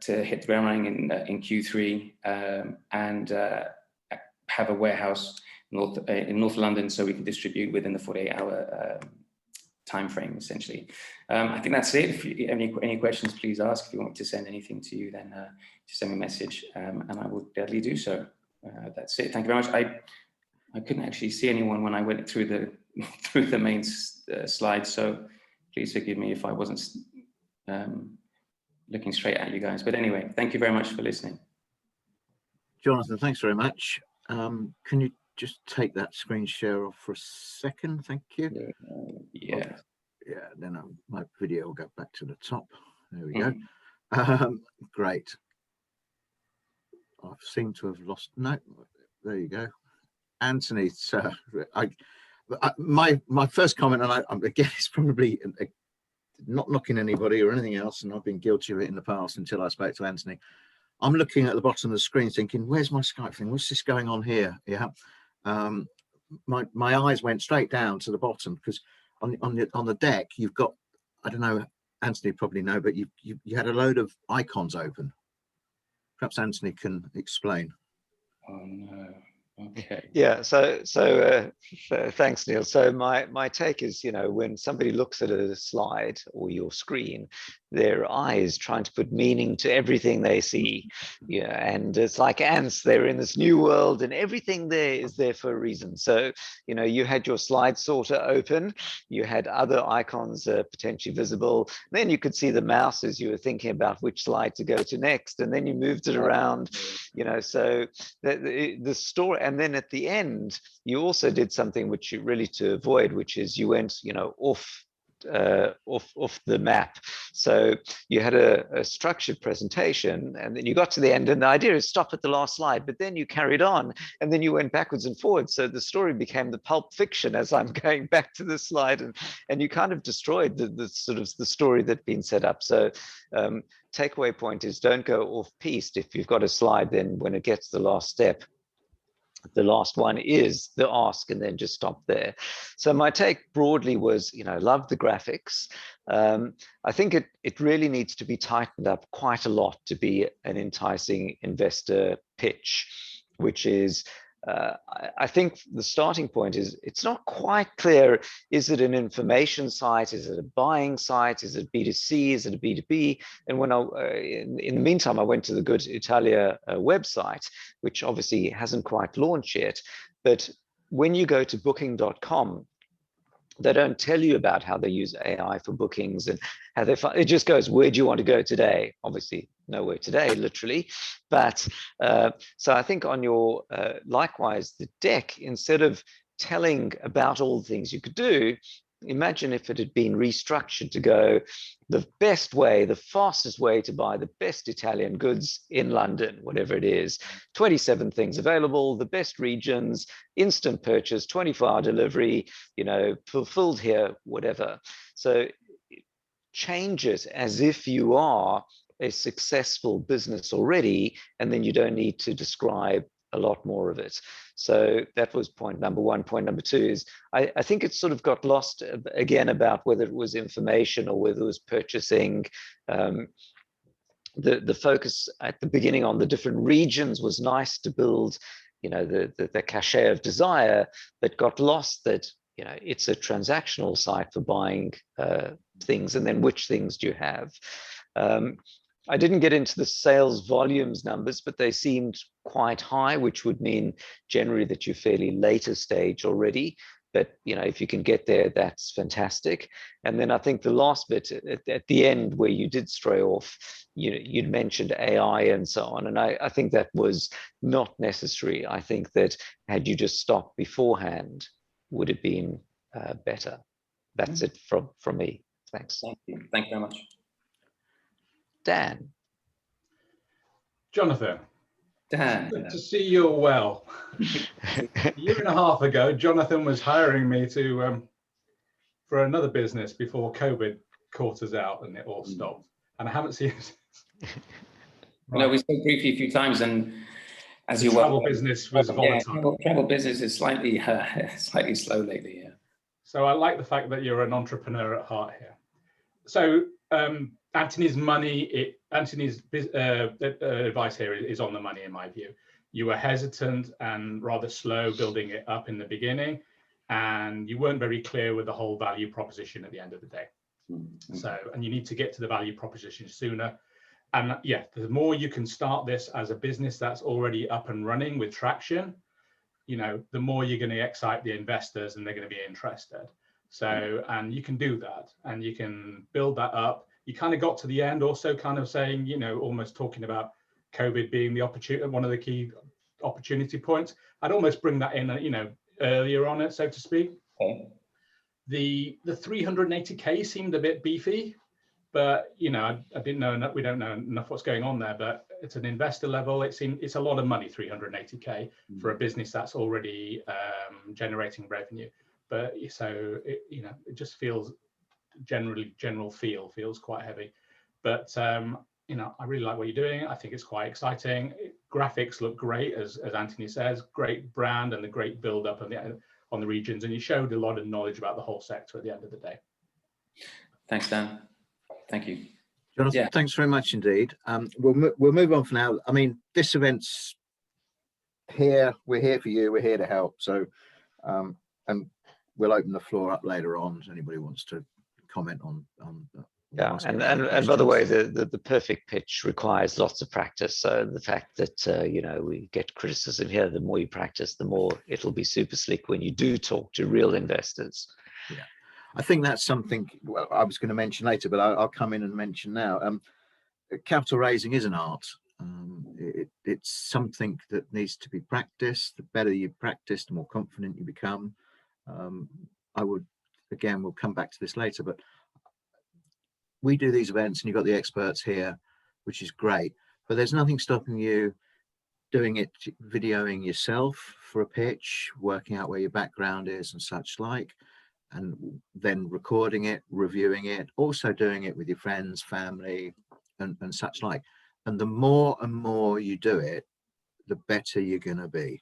hit the ground running in Q3 and have a warehouse in North London so we can distribute within the 48-hour time frame, essentially. I think that's it. If you have any questions, please ask. If you want me to send anything to you, then just send me a message and I will gladly do so. That's it. Thank you very much. I couldn't actually see anyone when I went through the main slides, so please forgive me if I wasn't looking straight at you guys. But anyway, thank you very much for listening. Jonathan, thanks very much. Can you just take that screen share off for a second? Thank you. Yeah. Yeah, then my video will go back to the top. There we go. Great. I seem to have lost. No, there you go. Anthony, sir, my first comment, and again, it's probably not knocking anybody or anything else, and I've been guilty of it in the past until I spoke to Anthony. I'm looking at the bottom of the screen thinking, where's my Skype thing? What's this going on here? Yeah. My eyes went straight down to the bottom because on the deck, you've got, I don't know, Anthony probably know, but you had a load of icons open. Perhaps Anthony can explain. Oh no. Okay. Yeah, so thanks, Neil. So my take is, you know, when somebody looks at a slide or your screen, their eyes trying to put meaning to everything they see. Yeah, and it's like ants, they're in this new world and everything there is there for a reason. So, you know, you had your slide sorter open, you had other icons potentially visible, then you could see the mouse as you were thinking about which slide to go to next, and then you moved it around, you know, so the story. And then at the end, you also did something which you really to avoid, which is you went, you know, off the map. So you had a structured presentation, and then you got to the end, and the idea is stop at the last slide, but then you carried on, and then you went backwards and forwards. So the story became the pulp fiction as I'm going back to the slide, and you kind of destroyed the sort of the story that'd been set up. So takeaway point is don't go off piste. If you've got a slide, then when it gets to the last step, the last one is the ask, and then just stop there. So my take broadly was, you know, love the graphics. I think it really needs to be tightened up quite a lot to be an enticing investor pitch, which is, I think the starting point is it's not quite clear. Is it an information site? Is it a buying site? Is it B2C? Is it a B2B? And when in the meantime, I went to the Good Italia website, which obviously hasn't quite launched yet. But when you go to booking.com, they don't tell you about how they use AI for bookings and how they find, it just goes, where do you want to go today? Obviously nowhere today, literally. But so I think on your, likewise, the deck, instead of telling about all the things you could do, imagine if it had been restructured to go the best way, the fastest way to buy the best Italian goods in London, whatever it is, 27 things available, the best regions, instant purchase, 24-hour delivery, you know, fulfilled here, whatever. So change it as if you are a successful business already, and then you don't need to describe a lot more of it. So that was point number one. Point number two is I think it sort of got lost again about whether it was information or whether it was purchasing. The focus at the beginning on the different regions was nice to build, you know, the cachet of desire, but got lost that, you know, it's a transactional site for buying things, and then which things do you have? I didn't get into the sales volumes numbers, but they seemed quite high, which would mean generally that you're fairly later stage already. But if you can get there, that's fantastic. And then I think the last bit at the end where you did stray off, you'd mentioned AI and so on. And I think that was not necessary. I think that had you just stopped beforehand, would have been better. That's it from me. Thanks. Thank you. Thank you very much. Dan. Jonathan, Dan. good to see you're well. A year and a half ago, Jonathan was hiring me to for another business before COVID caught us out and it all stopped. And I haven't seen it. No, we spoke briefly a few times, and as The you travel business was volatile. Travel business is slightly slightly slow lately. Yeah. So I like the fact that you're an entrepreneur at heart here. So Anthony's advice here is on the money, in my view. You were hesitant and rather slow building it up in the beginning, and you weren't very clear with the whole value proposition at the end of the day. So, and you need to get to the value proposition sooner. And yeah, the more you can start this as a business that's already up and running with traction, the more you're going to excite the investors and they're going to be interested. So, and you can do that and you can build that up. You kind of got to the end also kind of saying, almost talking about COVID being the opportunity, one of the key opportunity points. I'd almost bring that in, earlier on it, so to speak. Okay. The 380K seemed a bit beefy, but I didn't know enough. We don't know enough what's going on there, but it's an investor level. It's a lot of money, 380K for a business that's already generating revenue. But so it just feels general feel feels quite heavy. But I really like what you're doing. I think it's quite exciting. Graphics look great, as Anthony says. Great brand and the great build up on the regions, and you showed a lot of knowledge about the whole sector at the end of the day. Thanks, Dan. Thank you. Jonathan, thanks very much indeed. We'll move on for now. I mean, this event's here. We're here for you. We're here to help. So, and we'll open the floor up later on if anybody wants to comment on. Yeah, and by the way, the perfect pitch requires lots of practice. So the fact that we get criticism here, the more you practice, the more it'll be super slick when you do talk to real investors. Yeah, I think that's something. Well, I was going to mention later, but I'll come in and mention now. Capital raising is an art. It's something that needs to be practiced. The better you practice, the more confident you become. We'll come back to this later, but we do these events and you've got the experts here, which is great, but there's nothing stopping you doing it, videoing yourself for a pitch, working out where your background is and such like, and then recording it, reviewing it, also doing it with your friends, family, and such like. And the more and more you do it, the better you're going to be.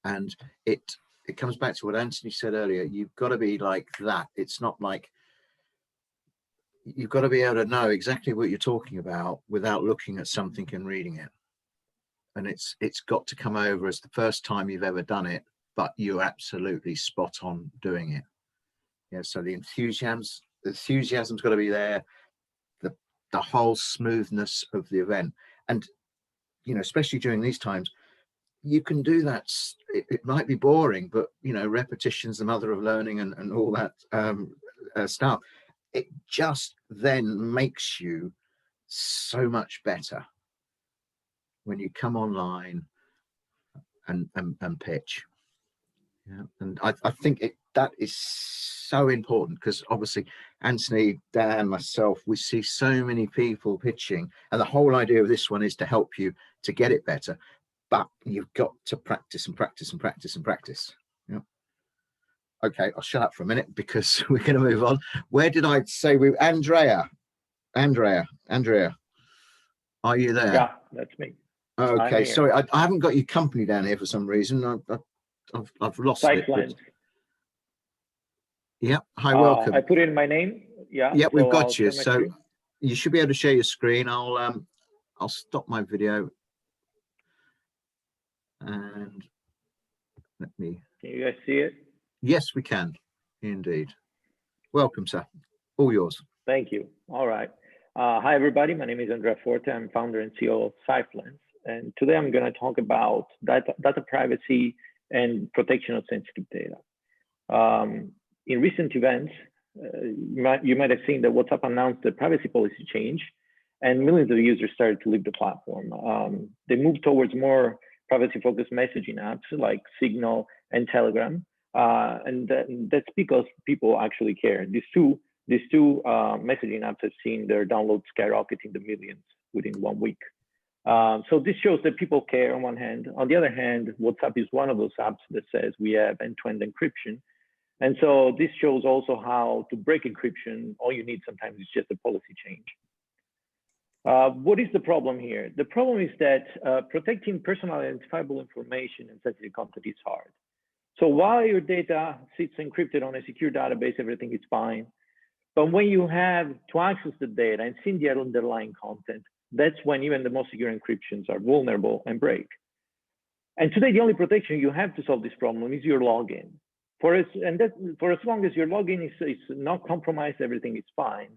And it comes back to what Anthony said earlier. You've got to be like that. It's not like, you've got to be able to know exactly what you're talking about without looking at something and reading it. And it's got to come over as the first time you've ever done it, but you're absolutely spot on doing it. Yeah. So the enthusiasm's got to be there. The whole smoothness of the event, and especially during these times, you can do that. It might be boring, but repetition's the mother of learning, and all that stuff. It just then makes you so much better when you come online and pitch. Yeah, and I think that is so important, because obviously Anthony, Dan, myself, we see so many people pitching, and the whole idea of this one is to help you to get it better, but you've got to practice and practice and practice and practice. Yeah. Okay, I'll shut up for a minute because we're going to move on. Where did I say we? Andrea, are you there? Yeah, that's me. Okay, sorry, I haven't got your company down here for some reason. I've lost it. But... Yeah, hi, welcome. I put in my name. Yeah. Yeah, we've got you. So you should be able to share your screen. I'll stop my video and let me. Can you guys see it? Yes, we can. Indeed. Welcome, sir. All yours. Thank you. All right. Hi, everybody. My name is Andrea Forte. I'm founder and CEO of Cyflens. And today I'm going to talk about data privacy and protection of sensitive data. In recent events, you might have seen that WhatsApp announced the privacy policy change, and millions of users started to leave the platform. They moved towards more privacy-focused messaging apps like Signal and Telegram, and that's because people actually care. These two messaging apps have seen their downloads skyrocket in the millions within 1 week. So this shows that people care on one hand. On the other hand, WhatsApp is one of those apps that says we have end-to-end encryption. And so this shows also how to break encryption. All you need sometimes is just a policy change. What is the problem here? The problem is that protecting personal identifiable information and sensitive content is hard. So while your data sits encrypted on a secure database, everything is fine. But when you have to access the data and see the underlying content, that's when even the most secure encryptions are vulnerable and break. And today, the only protection you have to solve this problem is your login. For as long as your login is not compromised, everything is fine.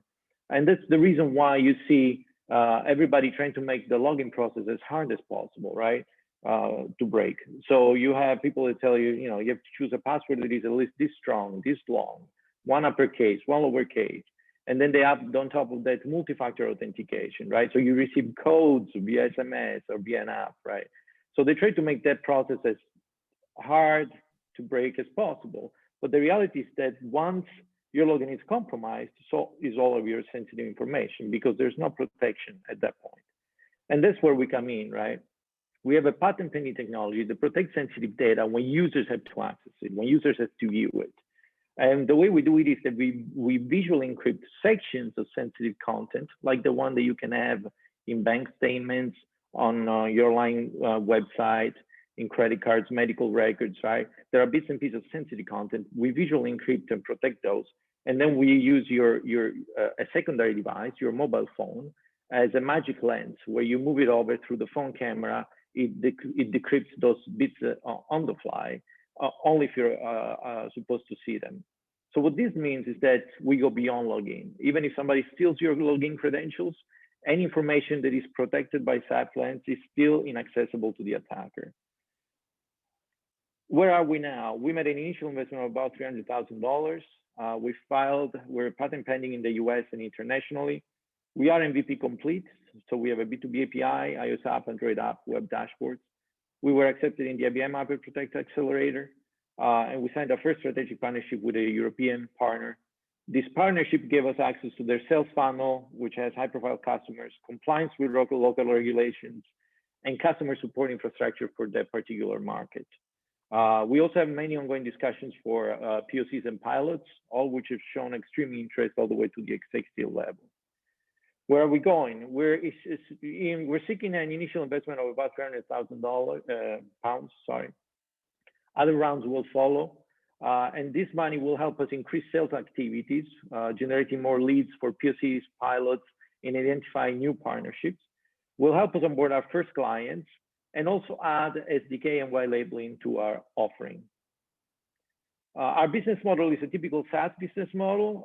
And that's the reason why you see everybody trying to make the login process as hard as possible, right? To break. So you have people that tell you, you have to choose a password that is at least this strong, this long, one uppercase, one lowercase. And then they have on top of that multi-factor authentication, right? So you receive codes via SMS or via an app, right? So they try to make that process as hard to break as possible. But the reality is that once your login is compromised, so is all of your sensitive information, because there's no protection at that point. And that's where we come in, right? We have a patent pending technology that protects sensitive data when users have to access it, when users have to view it. And the way we do it is that we visually encrypt sections of sensitive content, like the one that you can have in bank statements, on your online website, in credit cards, medical records, right? There are bits and pieces of sensitive content. We visually encrypt and protect those. And then we use a secondary device, your mobile phone, as a magic lens, where you move it over through the phone camera. It decrypts those bits on the fly, only if you're supposed to see them. So what this means is that we go beyond login. Even if somebody steals your login credentials, any information that is protected by Cyflens is still inaccessible to the attacker. Where are we now? We made an initial investment of about $300,000. We're patent pending in the US and internationally. We are MVP complete. So we have a B2B API, iOS app, Android app, web dashboards. We were accepted in the IBM App Protect Accelerator. And we signed our first strategic partnership with a European partner. This partnership gave us access to their sales funnel, which has high-profile customers, compliance with local regulations, and customer support infrastructure for that particular market. We also have many ongoing discussions for POCs and pilots, all which have shown extreme interest all the way to the executive level. Where are we going? We're seeking an initial investment of about £300,000 pounds. Other rounds will follow, and this money will help us increase sales activities, generating more leads for POCs, pilots, and identifying new partnerships. Will help us onboard our first clients, and also add SDK and white labeling to our offering. Our business model is a typical SaaS business model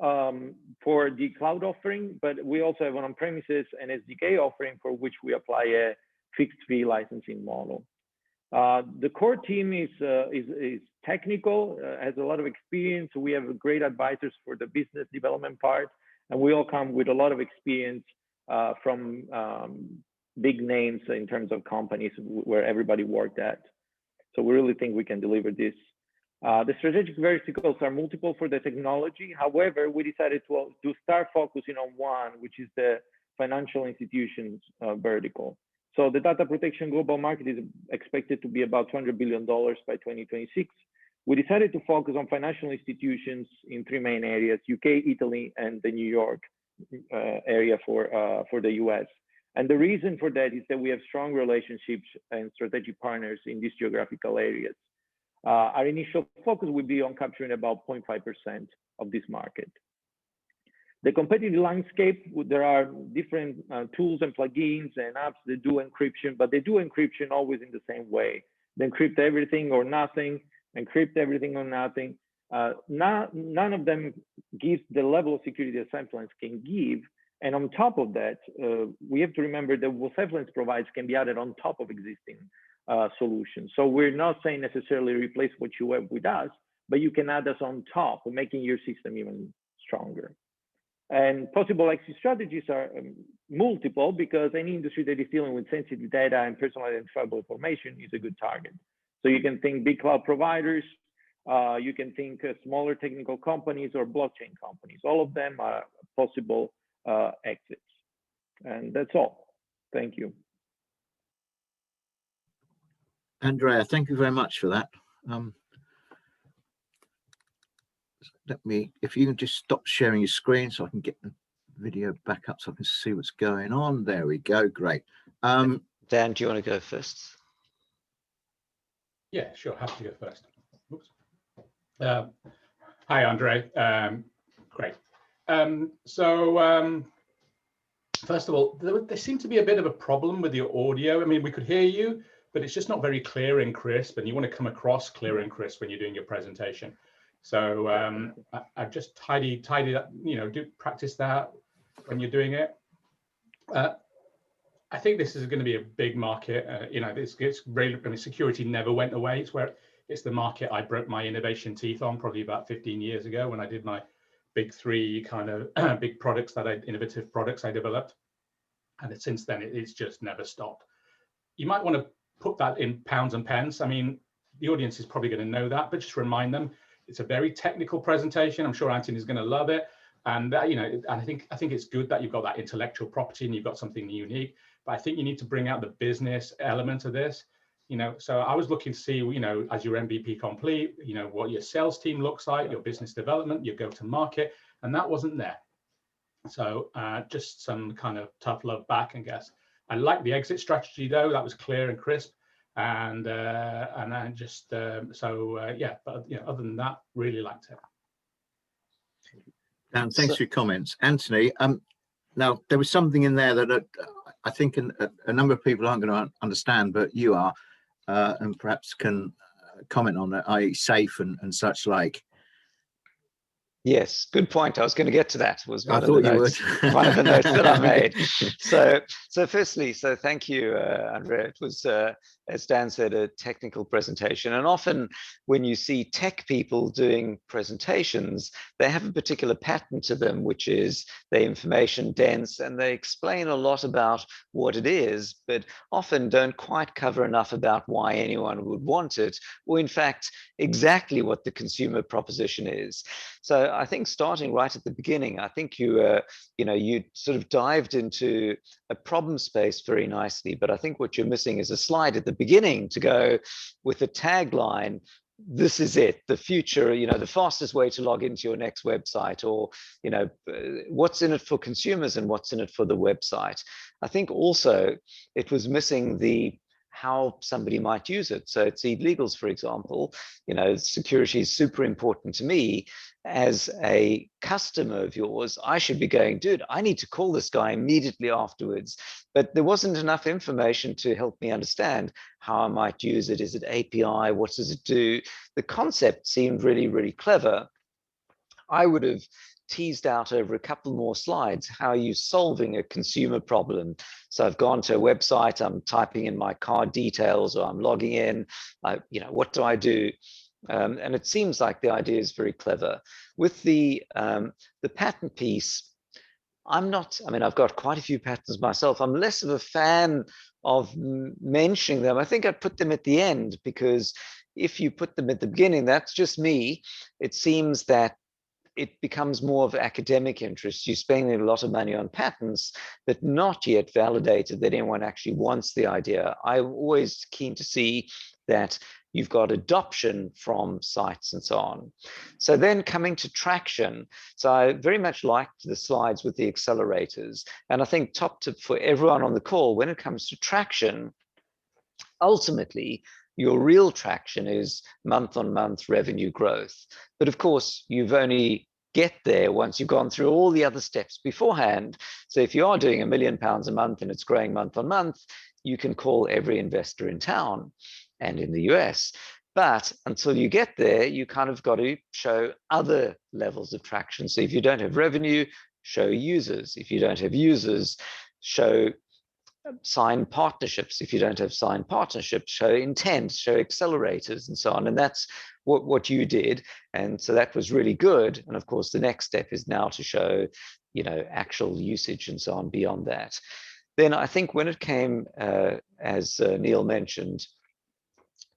for the cloud offering, but we also have an on-premises and SDK offering for which we apply a fixed fee licensing model. The core team is technical, has a lot of experience. We have great advisors for the business development part, and we all come with a lot of experience from big names in terms of companies where everybody worked at. So we really think we can deliver this. The strategic verticals are multiple for the technology. However, we decided to start focusing on one, which is the financial institutions vertical. So the data protection global market is expected to be about $200 billion by 2026. We decided to focus on financial institutions in three main areas: UK, Italy, and the New York area for the US. And the reason for that is that we have strong relationships and strategic partners in these geographical areas. Our initial focus would be on capturing about 0.5% of this market. The competitive landscape, there are different tools and plugins and apps that do encryption, but they do encryption always in the same way. They encrypt everything or nothing, encrypt everything or nothing. None of them gives the level of security that Cyflens can give, And on top of that, we have to remember that what Cyflens provides can be added on top of existing solutions. So we're not saying necessarily replace what you have with us, but you can add us on top, making your system even stronger. And possible exit strategies are multiple, because any industry that is dealing with sensitive data and personal identifiable information is a good target. So you can think big cloud providers, you can think smaller technical companies or blockchain companies. All of them are possible exits. And that's all. Thank you. Andrea, thank you very much for that. Let me, if you can just stop sharing your screen so I can get the video back up so I can see what's going on. There we go. Great. Dan, do you want to go first? Yeah, sure. Happy to go first. Oops. Hi, Andre. Great. First of all, there seemed to be a bit of a problem with your audio. I mean, we could hear you, but it's just not very clear and crisp, and you want to come across clear and crisp when you're doing your presentation. So I've just tidy that, do practice that when you're doing it. I think this is going to be a big market. It's really, I mean, security never went away. It's the market I broke my innovation teeth on probably about 15 years ago when I did my big three kind of big products innovative products I developed. And since then, it's just never stopped. You might want to put that in pounds and pence. I mean, the audience is probably going to know that, but just remind them, it's a very technical presentation. I'm sure Anthony is going to love it. And I think it's good that you've got that intellectual property and you've got something unique. But I think you need to bring out the business element of this. So I was looking to see, as your MVP complete, what your sales team looks like, your business development, your go-to-market, and that wasn't there. So just some kind of tough love back, I guess. I like the exit strategy though; that was clear and crisp. And then just yeah, but other than that, really liked it. And thanks for your comments, Anthony. Now there was something in there that I think a number of people aren't going to understand, but you are, and perhaps can comment on it, i.e., safe and such like. Yes, good point. I was going to get to that. Was I thought you would. One of the notes that I made. So firstly, thank you, Andrea. It was, as Dan said, a technical presentation. And often when you see tech people doing presentations, they have a particular pattern to them, which is they're information dense and they explain a lot about what it is, but often don't quite cover enough about why anyone would want it, or in fact, exactly what the consumer proposition is. So I think starting right at the beginning, I think you sort of dived into a problem space very nicely, but I think what you're missing is a slide at the beginning to go with the tagline, this is it, the future, the fastest way to log into your next website, or, what's in it for consumers and what's in it for the website. I think also it was missing the how somebody might use it. So at Seed Legals, for example, security is super important to me. As a customer of yours, I should be going, dude, I need to call this guy immediately afterwards. But there wasn't enough information to help me understand how I might use it. Is it API? What does it do? The concept seemed really, really clever. I would have teased out over a couple more slides how are you solving a consumer problem. So I've gone to a website, I'm typing in my card details, or I'm logging in, what do I do? And it seems like the idea is very clever. With the patent piece, I've got quite a few patents myself. I'm less of a fan of mentioning them. I think I'd put them at the end, because if you put them at the beginning, that's just me. It seems that it becomes more of academic interest. You're spending a lot of money on patents, but not yet validated that anyone actually wants the idea. I'm always keen to see that you've got adoption from sites and so on. So then coming to traction. So I very much liked the slides with the accelerators. And I think top tip for everyone on the call, when it comes to traction, ultimately, your real traction is month-on-month revenue growth. But of course, you've only get there once you've gone through all the other steps beforehand. So if you are doing £1 million a month and it's growing month-on-month, you can call every investor in town and in the US. But until you get there, you kind of got to show other levels of traction. So if you don't have revenue, show users. If you don't have users, show sign partnerships. If you don't have signed partnerships, show intent, show accelerators, and so on. And that's what you did. And so that was really good. And of course, the next step is now to show, actual usage and so on beyond that. Then I think when it came, as Neil mentioned,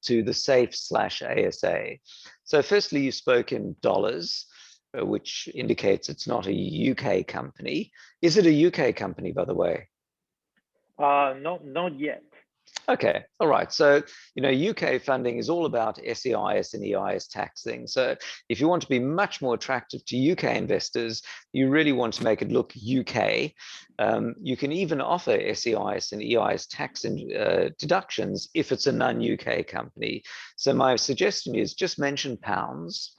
to the SAFE/ASA. So firstly, you spoke in dollars, which indicates it's not a UK company. Is it a UK company, by the way? Not yet. Okay, all right. So, UK funding is all about SEIS and EIS taxing. So if you want to be much more attractive to UK investors, you really want to make it look UK. You can even offer SEIS and EIS tax deductions if it's a non-UK company. So my suggestion is just mention pounds,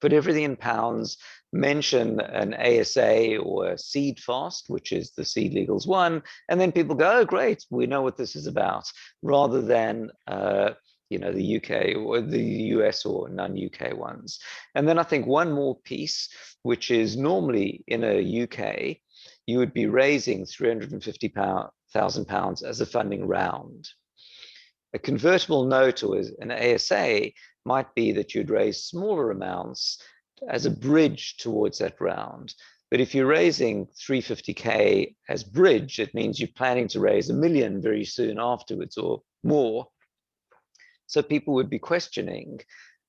put everything in pounds, mention an ASA or a seed fast, which is the seed legals one, and then people go, oh, great, we know what this is about, rather than the UK or the US or non-UK ones. And then I think one more piece, which is normally in a UK, you would be raising £350,000 as a funding round. A convertible note or an ASA might be that you'd raise smaller amounts as a bridge towards that round. But if you're raising 350K as bridge, it means you're planning to raise $1 million very soon afterwards or more. So people would be questioning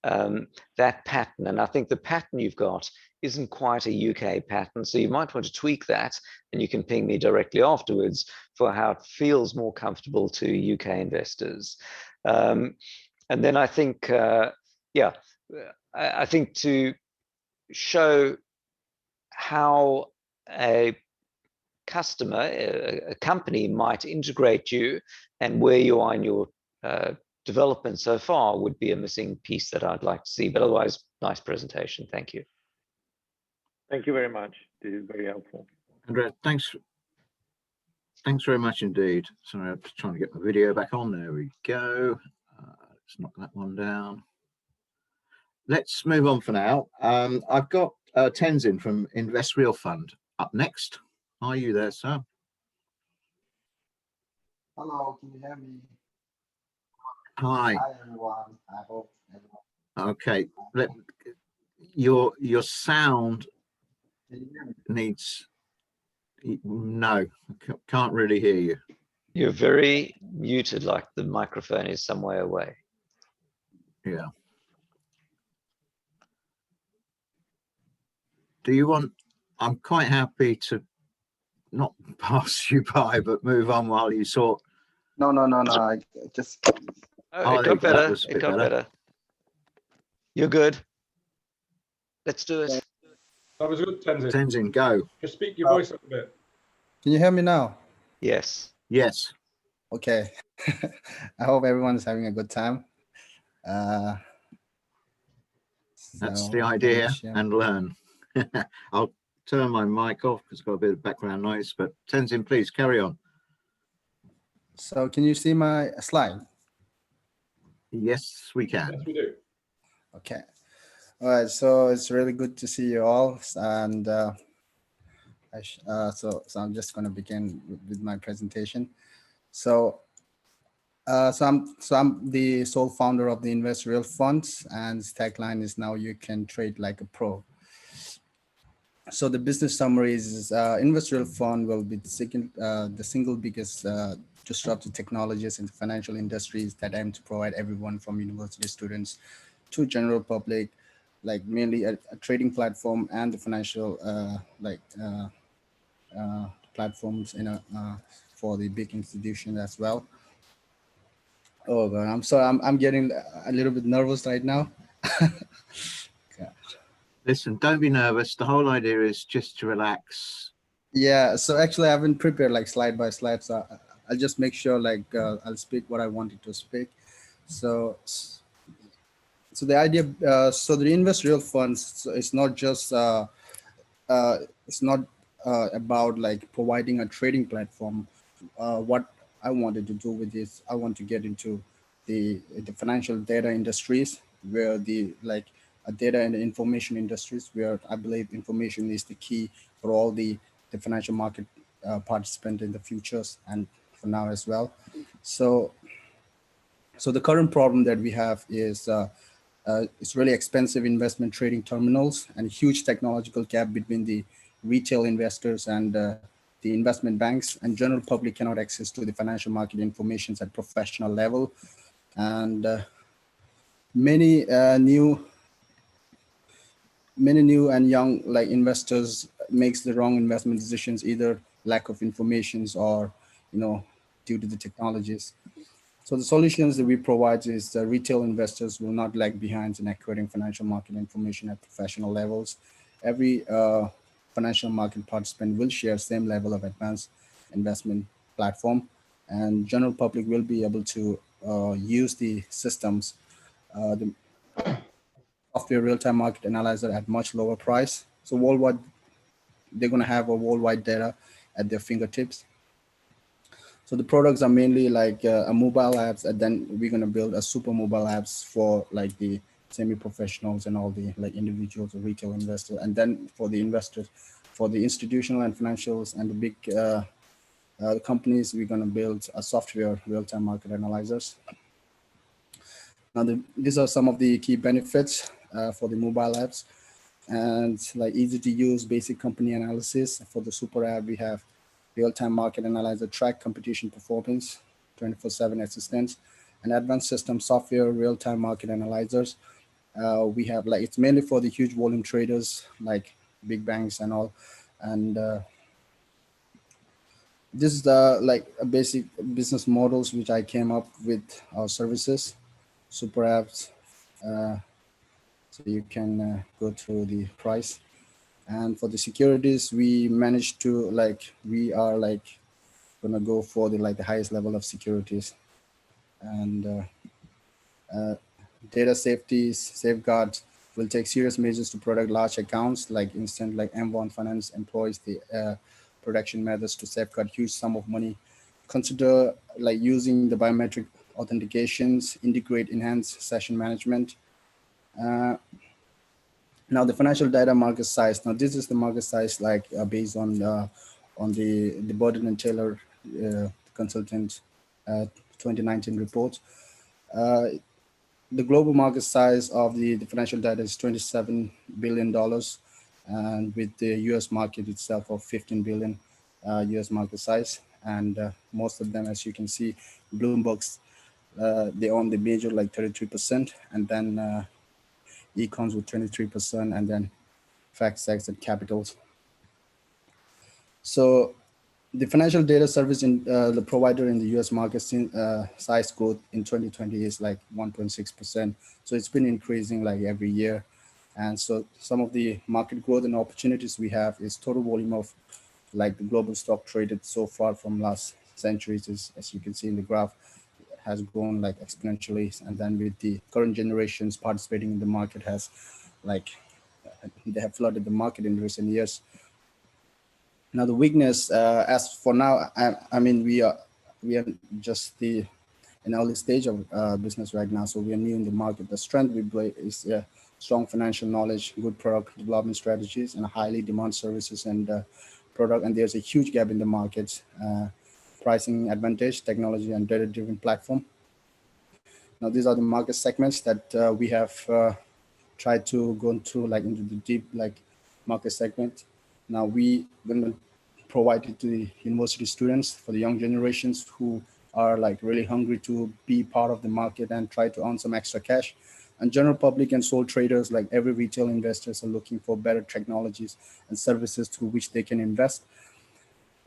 that pattern. And I think the pattern you've got isn't quite a UK pattern. So you might want to tweak that, and you can ping me directly afterwards for how it feels more comfortable to UK investors. And then I think, I think to show how a customer, a company might integrate you and where you are in your development so far would be a missing piece that I'd like to see. But otherwise, nice presentation. Thank you. Thank you very much. This is very helpful. Andrea, thanks very much indeed. Sorry, I'm just trying to get my video back on. There we go. Let's knock that one down. Let's move on for now. I've got Tenzin from Invest Real Fund up next. Are you there, sir? Hello, can you hear me? Hi. Hi, everyone. I hope everyone. Okay. Your sound Can you hear me? needs. No, can't really hear you. You're very muted, like the microphone is some way away. Yeah. Do you want? I'm quite happy to not pass you by, but move on while you sort. No. I just. Oh, it got better. It got better. You're good. Let's do it. That was good, Tenzin. Tenzin, go. Just speak your voice up a bit. Can you hear me now? Yes. Yes. Okay. I hope everyone's having a good time. That's the idea, and learn. I'll turn my mic off because it's got a bit of background noise, but Tenzin, please carry on. So can you see my slide? Yes, we can. Yes, we do. Okay. All right. So it's really good to see you all. And so I'm just going to begin with my presentation. So I'm the sole founder of the Invest Real Funds, and its tagline is now you can trade like a pro. So the business summary is Invest Real Fund will be the single biggest disruptive technologies in the financial industries that aim to provide everyone from university students to general public, like mainly a trading platform and the financial platforms for the big institutions as well. Oh God, I'm sorry, I'm getting a little bit nervous right now. Listen, don't be nervous. The whole idea is just to relax. Yeah, so actually I haven't prepared like slide by slide, so I'll just make sure like I'll speak what I wanted to speak. So the idea, so the Invest Real Funds, so it's not just about like providing a trading platform. What I wanted to do with this, I want to get into the financial data industries, where the data and information industries, where I believe information is the key for all the financial market participant in the futures and for now as well. So the current problem that we have is it's really expensive investment trading terminals and huge technological gap between the retail investors and the investment banks, and general public cannot access to the financial market information at professional level. And many new and young like investors makes the wrong investment decisions, either lack of informations or due to the technologies. So the solutions that we provide is retail investors will not lag behind in acquiring financial market information at professional levels. Every financial market participant will share same level of advanced investment platform, and general public will be able to use the systems, the software real-time market analyzer at much lower price. So worldwide, they're going to have a worldwide data at their fingertips. So the products are mainly like a mobile apps, and then we're going to build a super mobile apps for like the semi-professionals and all the like individuals or retail investors. And then for the investors, for the institutional and financials and the big companies, we're going to build a software real-time market analyzers. Now, these are some of the key benefits for the mobile apps, and like easy to use basic company analysis. For the super app, we have real-time market analyzer, track competition performance, 24/7 assistance, and advanced system software, real-time market analyzers. We have like, it's mainly for the huge volume traders like big banks and all. And this is the like a basic business models which I came up with our services, super apps. So you can go through the price. And for the securities, we managed to like, we are like gonna go for the like the highest level of securities. And data safeguards will take serious measures to protect large accounts, like instant like M1 Finance employs the protection methods to safeguard huge sum of money. Consider like using the biometric authentications, integrate enhanced session management. Now the financial data market size. Now this is the market size like based on the Burden and Taylor consultant 2019 report. The global market size of the financial data is $27 billion, and with the US market itself of 15 billion US market size. And most of them, as you can see, Bloomberg's, they own the major like 33%, and then Econs with 23%, and then FactSet and Capitals. So the financial data service in the provider in the US market size growth in 2020 is like 1.6%. So it's been increasing like every year. And so some of the market growth and opportunities we have is total volume of like the global stock traded so far from last centuries is, as you can see in the graph, has grown like exponentially. And then with the current generations participating in the market has like, they have flooded the market in recent years. Now the weakness, as for now, I mean, we are just in early stage of business right now. So we are new in the market. The strength we play is strong financial knowledge, good product development strategies, and highly demand services and product. And there's a huge gap in the market. Pricing advantage, technology, and data-driven platform. Now these are the market segments that we have tried to go into like into the deep like market segment. Now we going to provide it to the university students, for the young generations who are like really hungry to be part of the market and try to earn some extra cash. And general public and sole traders, like every retail investors, are looking for better technologies and services through which they can invest.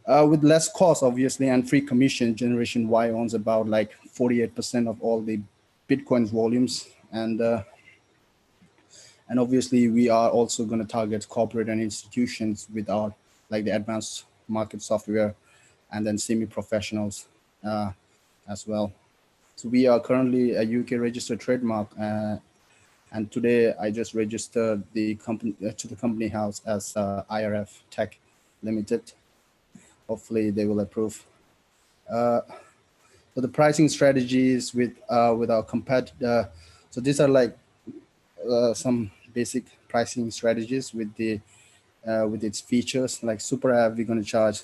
With less cost, obviously, and free commission, Generation Y owns about like 48% of all the Bitcoin's volumes. And obviously, we are also going to target corporate and institutions with our like the advanced market software, and then semi-professionals as well. So we are currently a UK registered trademark, and today I just registered the company to the company house as IRF Tech Limited. Hopefully they will approve. So the pricing strategies with our competitor. So these are like some basic pricing strategies with the with its features. Like Super App, we're going to charge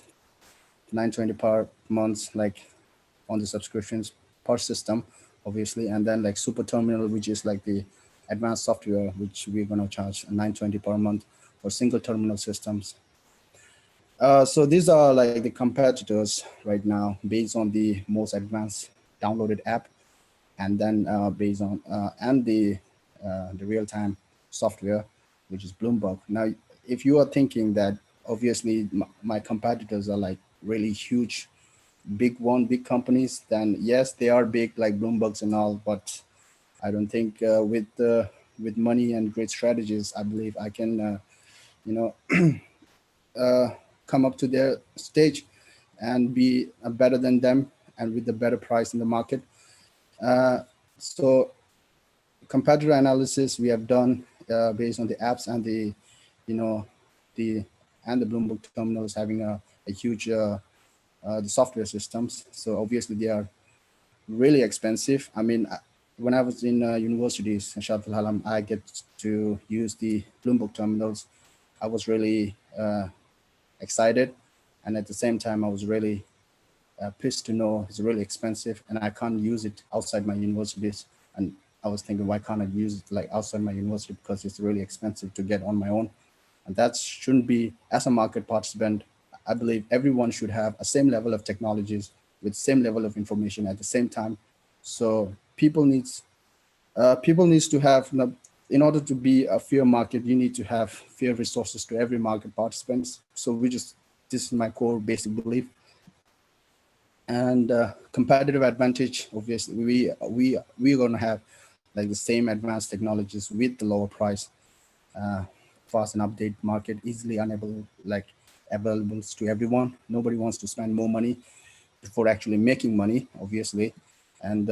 $9.20 per month, like on the subscriptions per system, obviously. And then like Super Terminal, which is like the advanced software, which we're going to charge $9.20 per month for single terminal systems. So these are like the competitors right now based on the most advanced downloaded app, and then based on and the real-time software, which is Bloomberg. Now, if you are thinking that obviously my competitors are like really huge, big companies, then yes, they are big like Bloomberg's and all, but I don't think with money and great strategies, I believe I can you know come up to their stage and be better than them and with a better price in the market. So competitor analysis we have done based on the apps and the, the Bloomberg terminals having a huge the software systems. So obviously they are really expensive. I mean, when I was in universities in Shah Alam, I get to use the Bloomberg terminals. I was really excited, and at the same time I was really pissed to know it's really expensive and I can't use it outside my universities. And I was thinking, why can't I use it like outside my university? Because it's really expensive to get on my own. And that shouldn't be. As a market participant, I believe everyone should have a same level of technologies with same level of information at the same time. So people needs to have, in order to be a fair market, you need to have fair resources to every market participants. So this is my core basic belief. And competitive advantage, obviously we're going to have like the same advanced technologies with the lower price, fast and update market, easily available to everyone. Nobody wants to spend more money before actually making money, obviously. And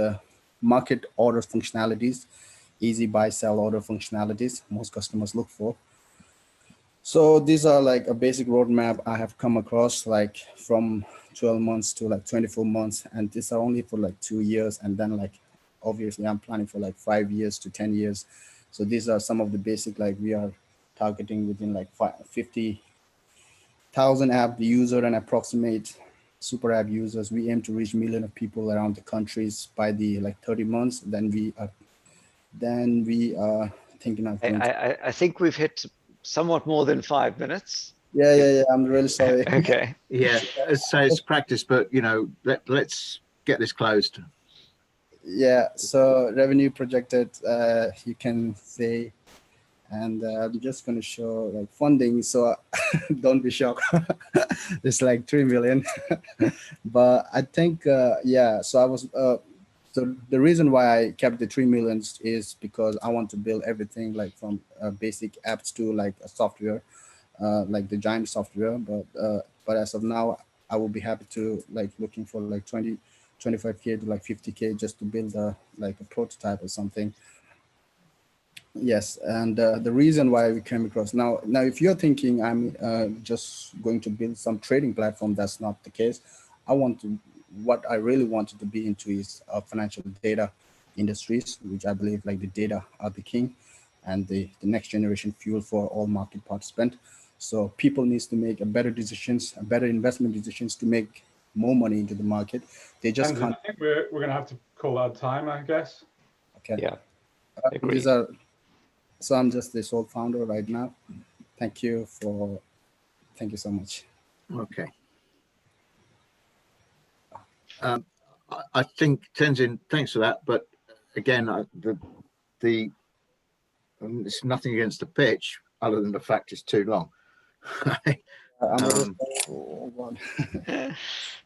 market order functionalities, easy buy sell order functionalities most customers look for. So these are like a basic roadmap I have come across, like from 12 months to like 24 months. And these are only for like 2 years. And then like, obviously I'm planning for like 5 years to 10 years. So these are some of the basic, like we are targeting within like 50,000 app user and approximate super app users. We aim to reach million of people around the countries by the like 30 months. Then we are thinking of I think we've hit somewhat more than 5 minutes. Yeah. I'm really sorry. Okay. Yeah, so it's practice, but let's get this closed. Yeah, so revenue projected, you can say, and I'm just going to show like funding. So don't be shocked. It's like 3 million. But I think, yeah, so I was, so the reason why I kept the 3 million is because I want to build everything like from basic apps to like a software, like the giant software. But as of now, I will be happy to like looking for like 25K to like 50K just to build like a prototype or something. Yes, and the reason why we came across now if you're thinking I'm just going to build some trading platform, that's not the case. What I really wanted to be into is financial data industries, which I believe like the data are the king and the next generation fuel for all market participants. So people needs to make better investment decisions to make more money into the market. They just can't. I think we're going to have to call out time, I guess. Okay. Yeah. So I'm just the sole founder right now. Thank you so much. Okay. I think Tenzin, thanks for that. But again, it's nothing against the pitch other than the fact it's too long.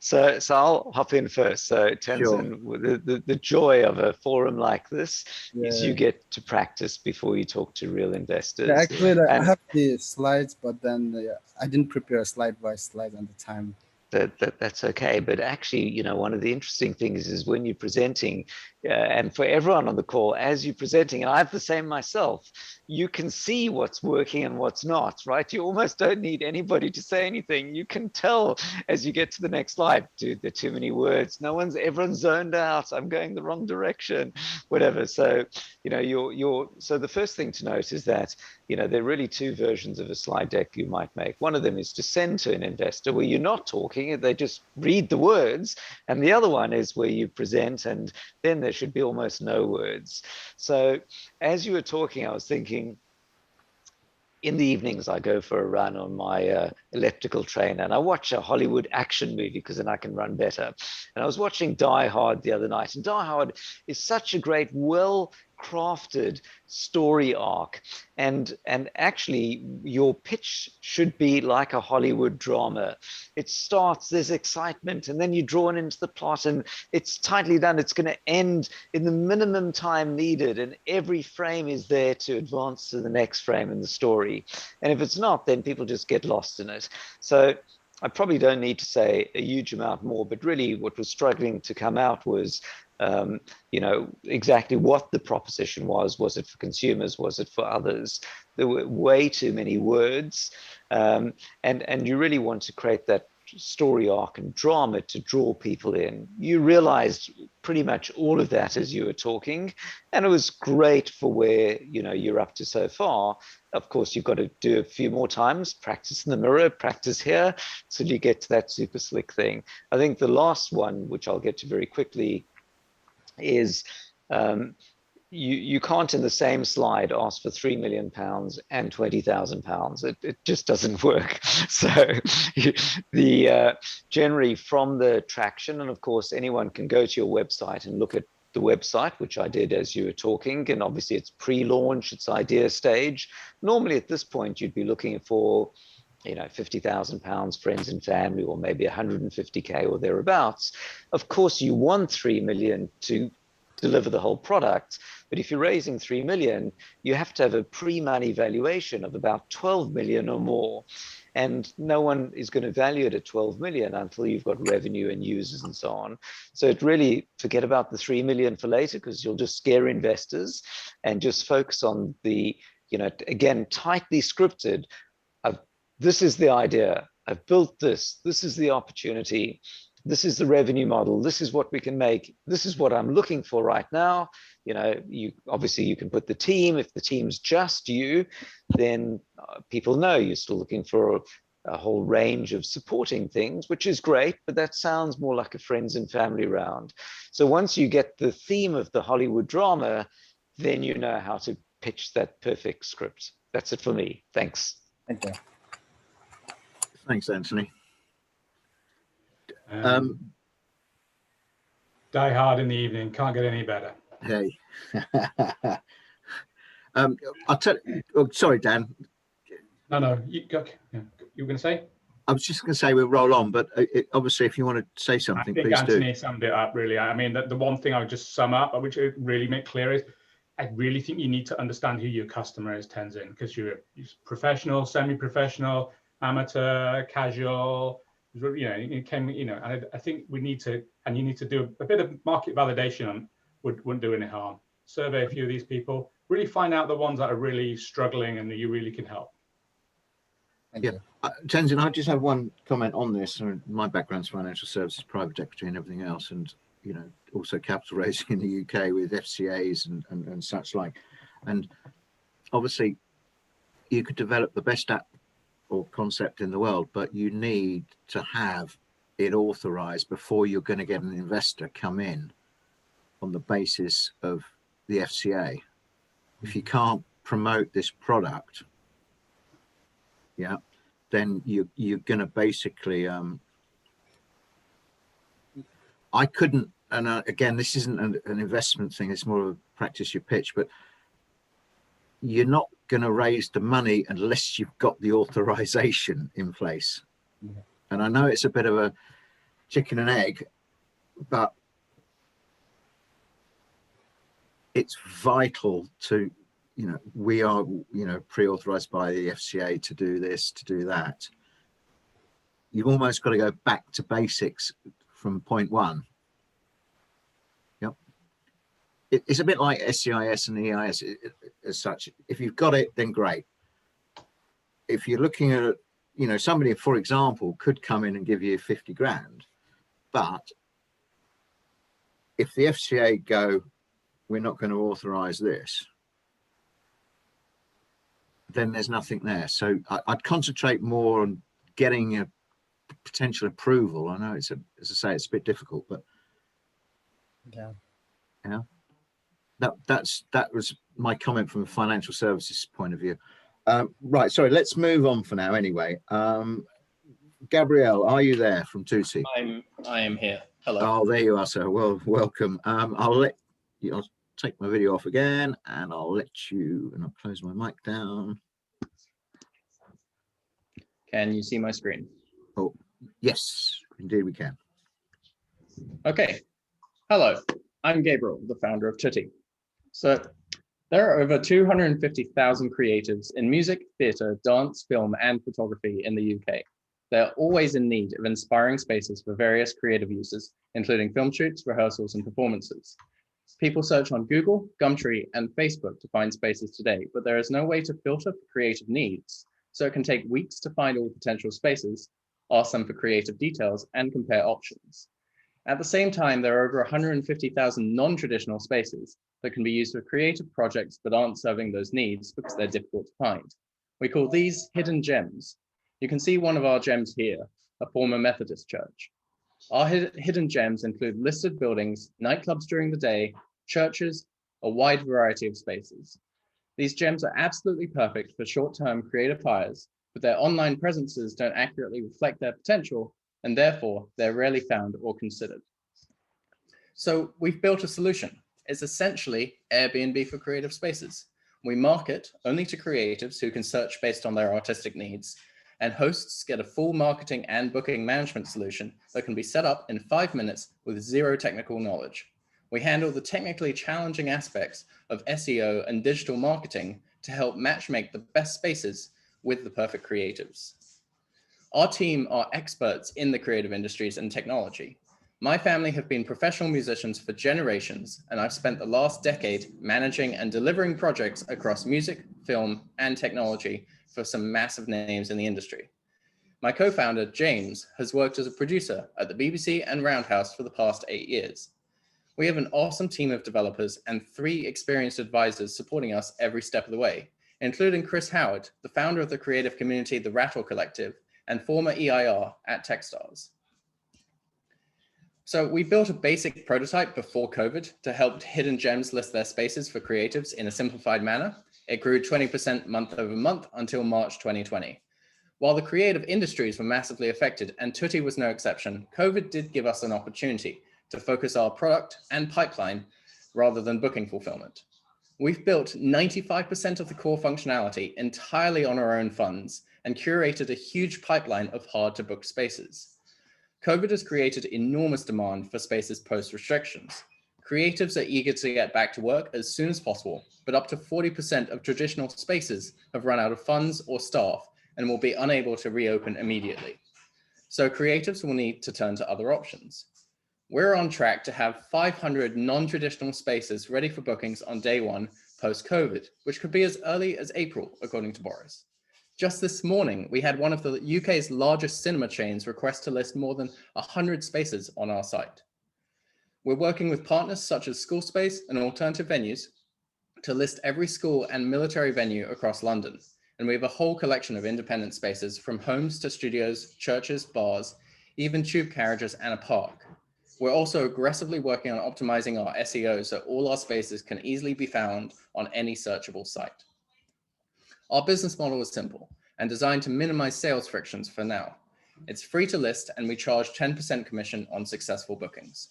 So I'll hop in first. So Tenzin, sure. the joy of a forum like this is you get to practice before you talk to real investors. Yeah, actually, I have the slides, but then I didn't prepare a slide by slide at the time. that's okay. But actually, you know, one of the interesting things is when you're presenting, and for everyone on the call, as you're presenting, and I have the same myself, you can see what's working and what's not, right? You almost don't need anybody to say anything. You can tell as you get to the next slide, dude, there are too many words. Everyone's zoned out. I'm going the wrong direction, whatever. So, you know, so the first thing to note is that, you know, there are really two versions of a slide deck you might make. One of them is to send to an investor where you're not talking, they just read the words. And the other one is where you present and then there should be almost no words. So as you were talking, I was thinking, in the evenings, I go for a run on my elliptical trainer and I watch a Hollywood action movie because then I can run better. And I was watching Die Hard the other night, and Die Hard is such a great, well-crafted story arc. And actually, your pitch should be like a Hollywood drama. It starts, there's excitement, and then you're drawn into the plot, and it's tightly done. It's going to end in the minimum time needed, and every frame is there to advance to the next frame in the story. And if it's not, then people just get lost in it. So I probably don't need to say a huge amount more, but really what was struggling to come out was, you know, exactly what the proposition was. Was it for consumers? Was it for others? There were way too many words. And you really want to create that story arc and drama to draw people in. You realized pretty much all of that as you were talking, and it was great for where, you know, you're up to so far. Of course, you've got to do a few more times, practice in the mirror, practice here, so you get to that super slick thing. I think the last one, which I'll get to very quickly, is you can't in the same slide ask for £3 million and £20,000. It just doesn't work. So generally from the traction, and of course anyone can go to your website and look at the website, which I did as you were talking, and obviously it's pre-launch, it's idea stage. Normally at this point you'd be looking for, you know, £50,000 friends and family, or maybe 150K or thereabouts. Of course you want 3 million to deliver the whole product, but if you're raising 3 million, you have to have a pre-money valuation of about 12 million or more, and no one is going to value it at 12 million until you've got revenue and users and so on. So it really, forget about the 3 million for later, because you'll just scare investors, and just focus on the, you know, again, tightly scripted. This is the idea, I've built this is the opportunity, this is the revenue model, this is what we can make, this is what I'm looking for right now. You know, obviously you can put the team. If the team's just you, then people know you're still looking for a whole range of supporting things, which is great, but that sounds more like a friends and family round. So once you get the theme of the Hollywood drama, then you know how to pitch that perfect script. That's it for me. Thanks. Thank you. Thanks, Anthony. Die Hard in the evening, can't get any better. Hey. I'll tell you, oh, sorry, Dan. No, you were going to say? I was just going to say we'll roll on, but obviously if you want to say something, I think please Anthony do. summed it up really. I mean, the one thing I would just sum up, which I really make clear, is I really think you need to understand who your customer is, Tenzin, because you're professional, semi-professional, amateur, casual. You know, I think we need to, and you need to do a bit of market validation. Wouldn't do any harm. Survey a few of these people, really find out the ones that are really struggling and that you really can help. Thank Yeah, you. Tenzin, I just have one comment on this. My background's financial services, private equity, and everything else, and you know, also capital raising in the UK with FCAs and such like. And obviously, you could develop the best app or concept in the world, but you need to have it authorized before you're going to get an investor come in on the basis of the FCA. If you can't promote this product, yeah, then you're going to basically I couldn't, and again, this isn't an investment thing, it's more of a practice your pitch, but you're not going to raise the money unless you've got the authorization in place. Yeah. And I know it's a bit of a chicken and egg, but it's vital to, you know, we are, you know, pre-authorized by the FCA to do this, to do that. you've almost got to go back to basics from point one. Yep. It's a bit like SCIS and EIS as such. If you've got it, then great. If you're looking at, you know, somebody, for example, could come in and give you 50 grand, but if the FCA go, we're not going to authorize this, then there's nothing there. So I'd concentrate more on getting a potential approval. I know it's as I say, it's a bit difficult, but Yeah. yeah, that was my comment from a financial services point of view. Right, sorry, let's move on for now anyway. Gabrielle, are you there from Tusi? I am here. Hello. Oh, there you are, sir. Well, welcome. I'll take my video off again, and I'll let you, and I'll close my mic down. Can you see my screen? Oh, yes, indeed we can. Okay. Hello, I'm Gabriel, the founder of Tutti. So there are over 250,000 creatives in music, theatre, dance, film, and photography in the UK. They're always in need of inspiring spaces for various creative uses, including film shoots, rehearsals, and performances. People search on Google, Gumtree, and Facebook to find spaces today, but there is no way to filter for creative needs, so it can take weeks to find all potential spaces, ask them for creative details, and compare options. At the same time, there are over 150,000 non-traditional spaces that can be used for creative projects but aren't serving those needs because they're difficult to find. We call these hidden gems. You can see one of our gems here, a former Methodist church. Our hidden gems include listed buildings, nightclubs during the day, churches, a wide variety of spaces. These gems are absolutely perfect for short-term creative hires, but their online presences don't accurately reflect their potential, and therefore they're rarely found or considered. So we've built a solution. It's essentially Airbnb for creative spaces. We market only to creatives who can search based on their artistic needs, and hosts get a full marketing and booking management solution that can be set up in 5 minutes with zero technical knowledge. We handle the technically challenging aspects of SEO and digital marketing to help matchmake the best spaces with the perfect creatives. Our team are experts in the creative industries and technology. My family have been professional musicians for generations, and I've spent the last decade managing and delivering projects across music, film, and technology for some massive names in the industry. My co-founder, James, has worked as a producer at the BBC and Roundhouse for the past 8 years. We have an awesome team of developers and 3 experienced advisors supporting us every step of the way, including Chris Howard, the founder of the creative community, The Rattle Collective, and former EIR at Techstars. So we built a basic prototype before COVID to help hidden gems list their spaces for creatives in a simplified manner. It grew 20% month over month until March 2020. While the creative industries were massively affected, and Tutti was no exception, COVID did give us an opportunity to focus our product and pipeline rather than booking fulfillment. We've built 95% of the core functionality entirely on our own funds and curated a huge pipeline of hard to book spaces. COVID has created enormous demand for spaces post restrictions. Creatives are eager to get back to work as soon as possible, but up to 40% of traditional spaces have run out of funds or staff and will be unable to reopen immediately. So creatives will need to turn to other options. We're on track to have 500 non-traditional spaces ready for bookings on day 1 post-COVID, which could be as early as April, according to Boris. Just this morning, we had one of the UK's largest cinema chains request to list more than 100 spaces on our site. We're working with partners such as School Space and alternative venues to list every school and military venue across London. And we have a whole collection of independent spaces from homes to studios, churches, bars, even tube carriages and a park. We're also aggressively working on optimizing our SEO so all our spaces can easily be found on any searchable site. Our business model is simple and designed to minimize sales frictions for now. It's free to list and we charge 10% commission on successful bookings.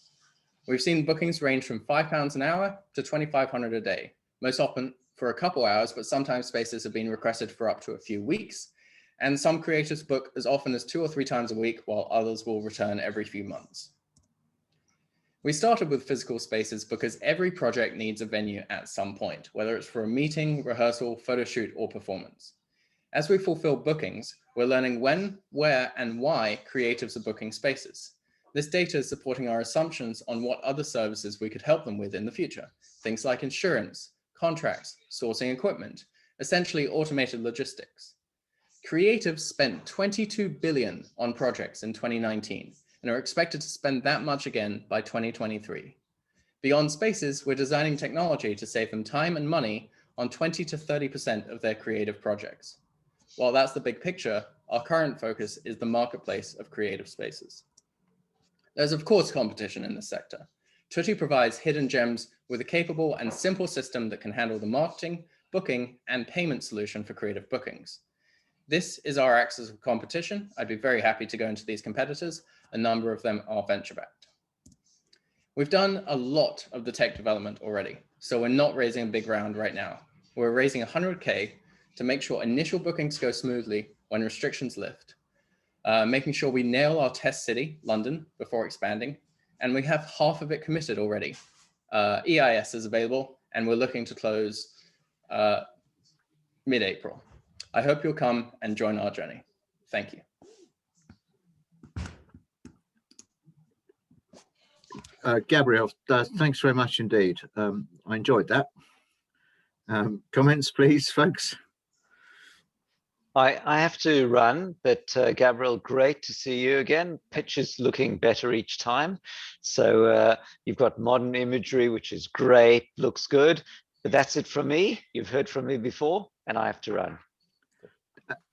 We've seen bookings range from £5 an hour to £2,500 a day, most often for a couple hours, but sometimes spaces have been requested for up to a few weeks. And some creators book as often as 2 or 3 times a week, while others will return every few months. We started with physical spaces because every project needs a venue at some point, whether it's for a meeting, rehearsal, photo shoot, or performance. As we fulfill bookings, we're learning when, where, and why creatives are booking spaces. This data is supporting our assumptions on what other services we could help them with in the future. Things like insurance, contracts, sourcing equipment, essentially automated logistics. Creatives spent 22 billion on projects in 2019 and are expected to spend that much again by 2023. Beyond spaces, we're designing technology to save them time and money on 20 to 30% of their creative projects. While that's the big picture, our current focus is the marketplace of creative spaces. There's of course competition in this sector. Tutti provides hidden gems with a capable and simple system that can handle the marketing, booking, and payment solution for creative bookings. This is our axis of competition. I'd be very happy to go into these competitors. A number of them are venture-backed. We've done a lot of the tech development already, so we're not raising a big round right now. We're raising 100K to make sure initial bookings go smoothly when restrictions lift, making sure we nail our test city, London, before expanding, and we have half of it committed already. EIS is available, and we're looking to close mid-April. I hope you'll come and join our journey. Thank you. Gabriel, thanks very much indeed. I enjoyed that. Comments, please, folks. I have to run, but Gabriel, great to see you again. Pitch is looking better each time. So you've got modern imagery, which is great, looks good. But that's it from me. You've heard from me before, and I have to run.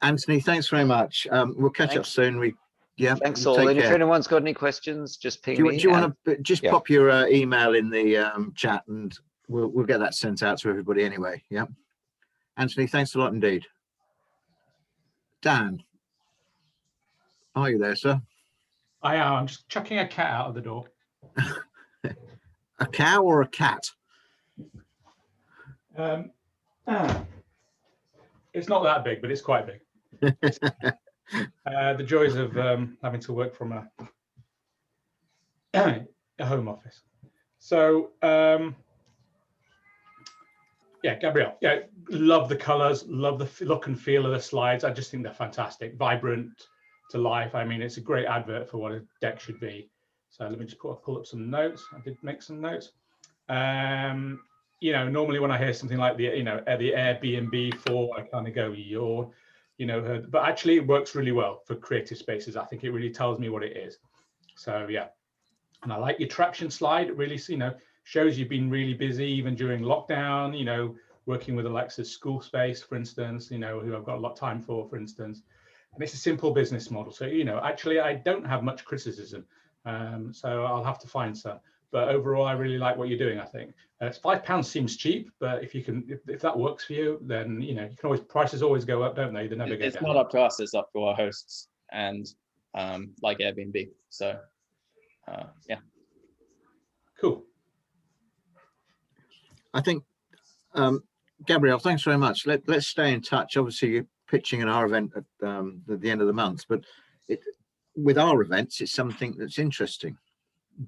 Anthony, thanks very much. We'll catch up soon. Thanks all. And if anyone's got any questions, just ping me. Do you want to just pop your email in the chat, and we'll get that sent out to everybody anyway. Yeah. Anthony, thanks a lot indeed. Dan, are you there, sir? I am. I'm just chucking a cat out of the door. A cow or a cat? It's not that big, but it's quite big. The joys of having to work from a home office. So yeah, Gabriel, yeah, love the colors, love the look and feel of the slides. I just think they're fantastic, vibrant to life. I mean, it's a great advert for what a deck should be. So let me just pull up some notes. I did make some notes. You know, normally when I hear something like the Airbnb 4, I kind of go, yawn, you know, but actually it works really well for creative spaces. I think it really tells me what it is. So yeah, and I like your traction slide. It really, you know, shows you've been really busy even during lockdown, you know, working with Alexa's school space, for instance, you know, who I've got a lot of time for instance. And it's a simple business model. So, you know, actually I don't have much criticism. So I'll have to find some. But overall, I really like what you're doing, I think. £5 seems cheap, but if you can, if that works for you, then, you know, you can always, prices always go up, don't they? They never go down. It's not up to us, it's up to our hosts and like Airbnb. So yeah. Cool. I think, Gabriel, thanks very much. Let's stay in touch. Obviously, you're pitching at our event at the end of the month, but with our events, it's something that's interesting.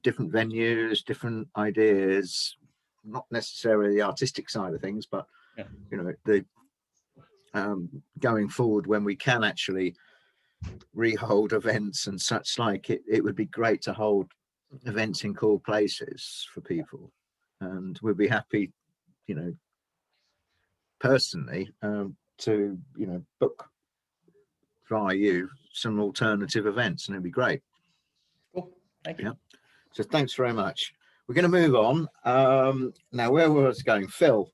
Different venues, different ideas, not necessarily the artistic side of things, but yeah, you know, the going forward when we can actually rehold events and such like, it would be great to hold events in cool places for people, and we'd be happy, you know, personally to, you know, book via you some alternative events, and it'd be great. Cool, thank you. Yeah. So thanks very much. We're going to move on. Now, where was going? Phil.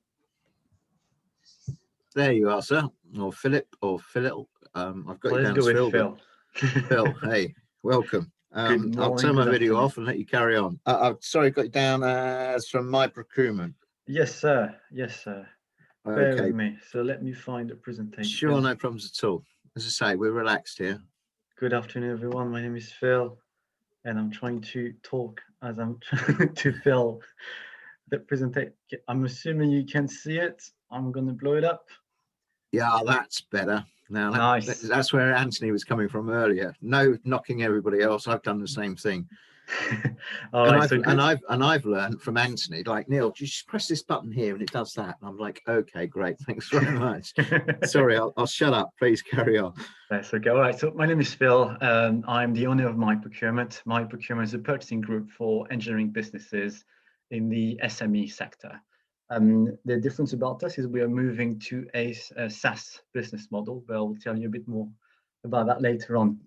There you are, sir. Or Philip, or Phil. I've got you down as Phil. Phil. Phil, hey, welcome. I'll turn my video off and let you carry on. I'm sorry, got you down as from My Procurement. Yes, sir. Yes, sir. Bear Okay. with me. So let me find the presentation. Sure, no problems at all. As I say, we're relaxed here. Good afternoon, everyone. My name is Phil, and I'm trying to talk as I'm trying to fill the presentation. I'm assuming you can see it. I'm going to blow it up. Yeah, that's better. Now, Nice. that's where Anthony was coming from earlier. No knocking everybody else. I've done the same thing. All And right, so good. I've learned from Anthony, like, Neil, just press this button here and it does that. And I'm like, okay, great, thanks very much. Sorry, I'll shut up. Please carry on. That's okay. All right. So my name is Phil. I'm the owner of My Procurement. My Procurement is a purchasing group for engineering businesses in the SME sector. The difference about us is we are moving to a SaaS business model, but I'll tell you a bit more about that later on.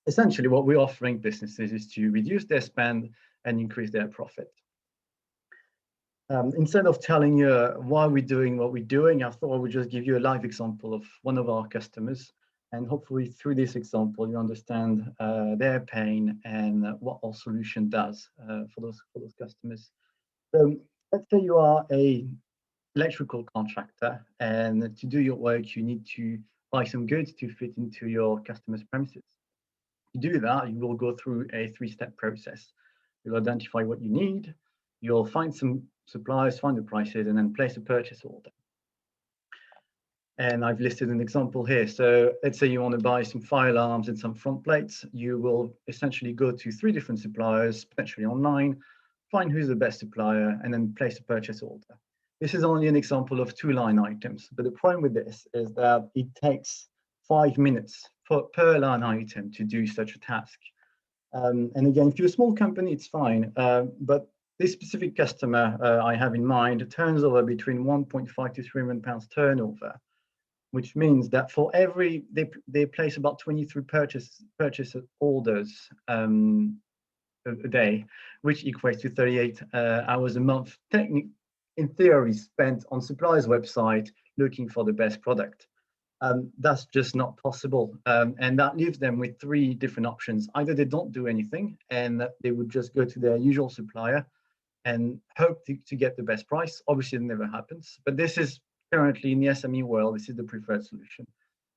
Essentially, what we're offering businesses is to reduce their spend and increase their profit. Instead of telling you why we're doing what we're doing, I thought I would just give you a live example of one of our customers. And hopefully through this example, you understand their pain and what our solution does for those customers. So let's say you are an electrical contractor, and to do your work, you need to buy some goods to fit into your customer's premises. To do that, you will go through a three-step process. You'll identify what you need, you'll find some suppliers, find the prices, and then place a purchase order. And I've listed an example here. So let's say you want to buy some fire alarms and some front plates. You will essentially go to 3 different suppliers, potentially online, find who's the best supplier, and then place a purchase order. This is only an example of 2 line items, but the problem with this is that it takes 5 minutes per line item to do such a task. And again, if you're a small company, it's fine. But this specific customer I have in mind turns over between 1.5 to 3 million pounds turnover, which means that for every, they place about 23 purchase orders a day, which equates to 38 hours a month, in theory, spent on suppliers' website looking for the best product. That's just not possible. And that leaves them with 3 different options. Either they don't do anything and they would just go to their usual supplier and hope to get the best price. Obviously, it never happens, but this is currently in the SME world, this is the preferred solution.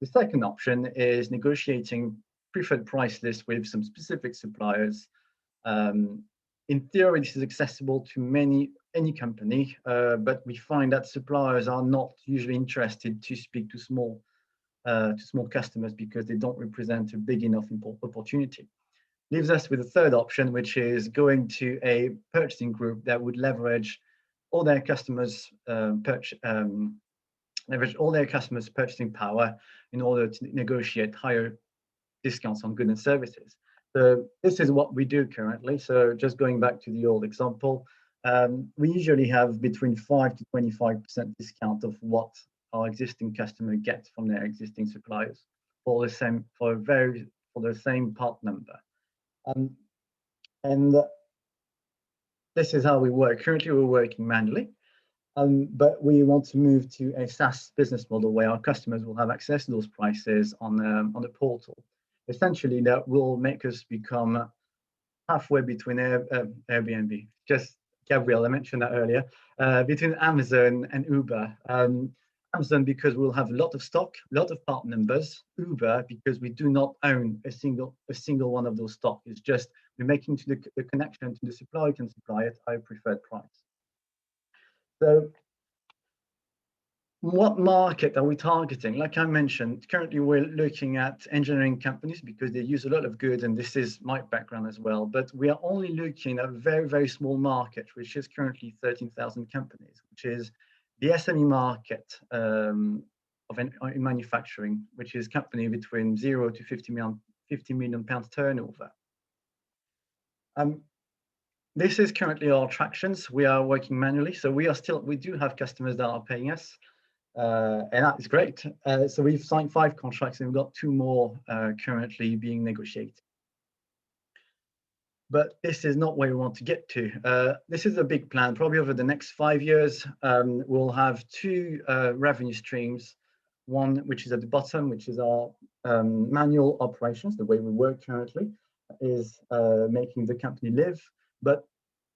The second option is negotiating preferred price lists with some specific suppliers. In theory, this is accessible to any company, but we find that suppliers are not usually interested to speak to small customers because they don't represent a big enough opportunity. Leaves us with a third option, which is going to a purchasing group that would leverage all their customers' purchasing power in order to negotiate higher discounts on goods and services. So this is what we do currently. So just going back to the old example, we usually have between 5 to 25% discount of what our existing customer gets from their existing suppliers for the same part number. And this is how we work. Currently, we're working manually, but we want to move to a SaaS business model where our customers will have access to those prices on the portal. Essentially, that will make us become halfway between Airbnb. Just Gabriel, I mentioned that earlier, between Amazon and Uber. Amazon because we'll have a lot of stock, a lot of part numbers. Uber because we do not own a single one of those stock. It's just we're making the connection to the supplier can supply it at a preferred price. So what market are we targeting? Like I mentioned, currently we're looking at engineering companies because they use a lot of goods, and this is my background as well. But we are only looking at a very, very small market, which is currently 13,000 companies, which is the SME market in manufacturing, which is company between 0 to 50 million pounds turnover. This is currently our attractions. We are working manually, so we do have customers that are paying us, and that is great. So we've signed 5 contracts, and we've got 2 more currently being negotiated. But this is not where we want to get to. This is a big plan. Probably over the next 5 years, we'll have 2 revenue streams. One, which is at the bottom, which is our manual operations, the way we work currently, is making the company live. But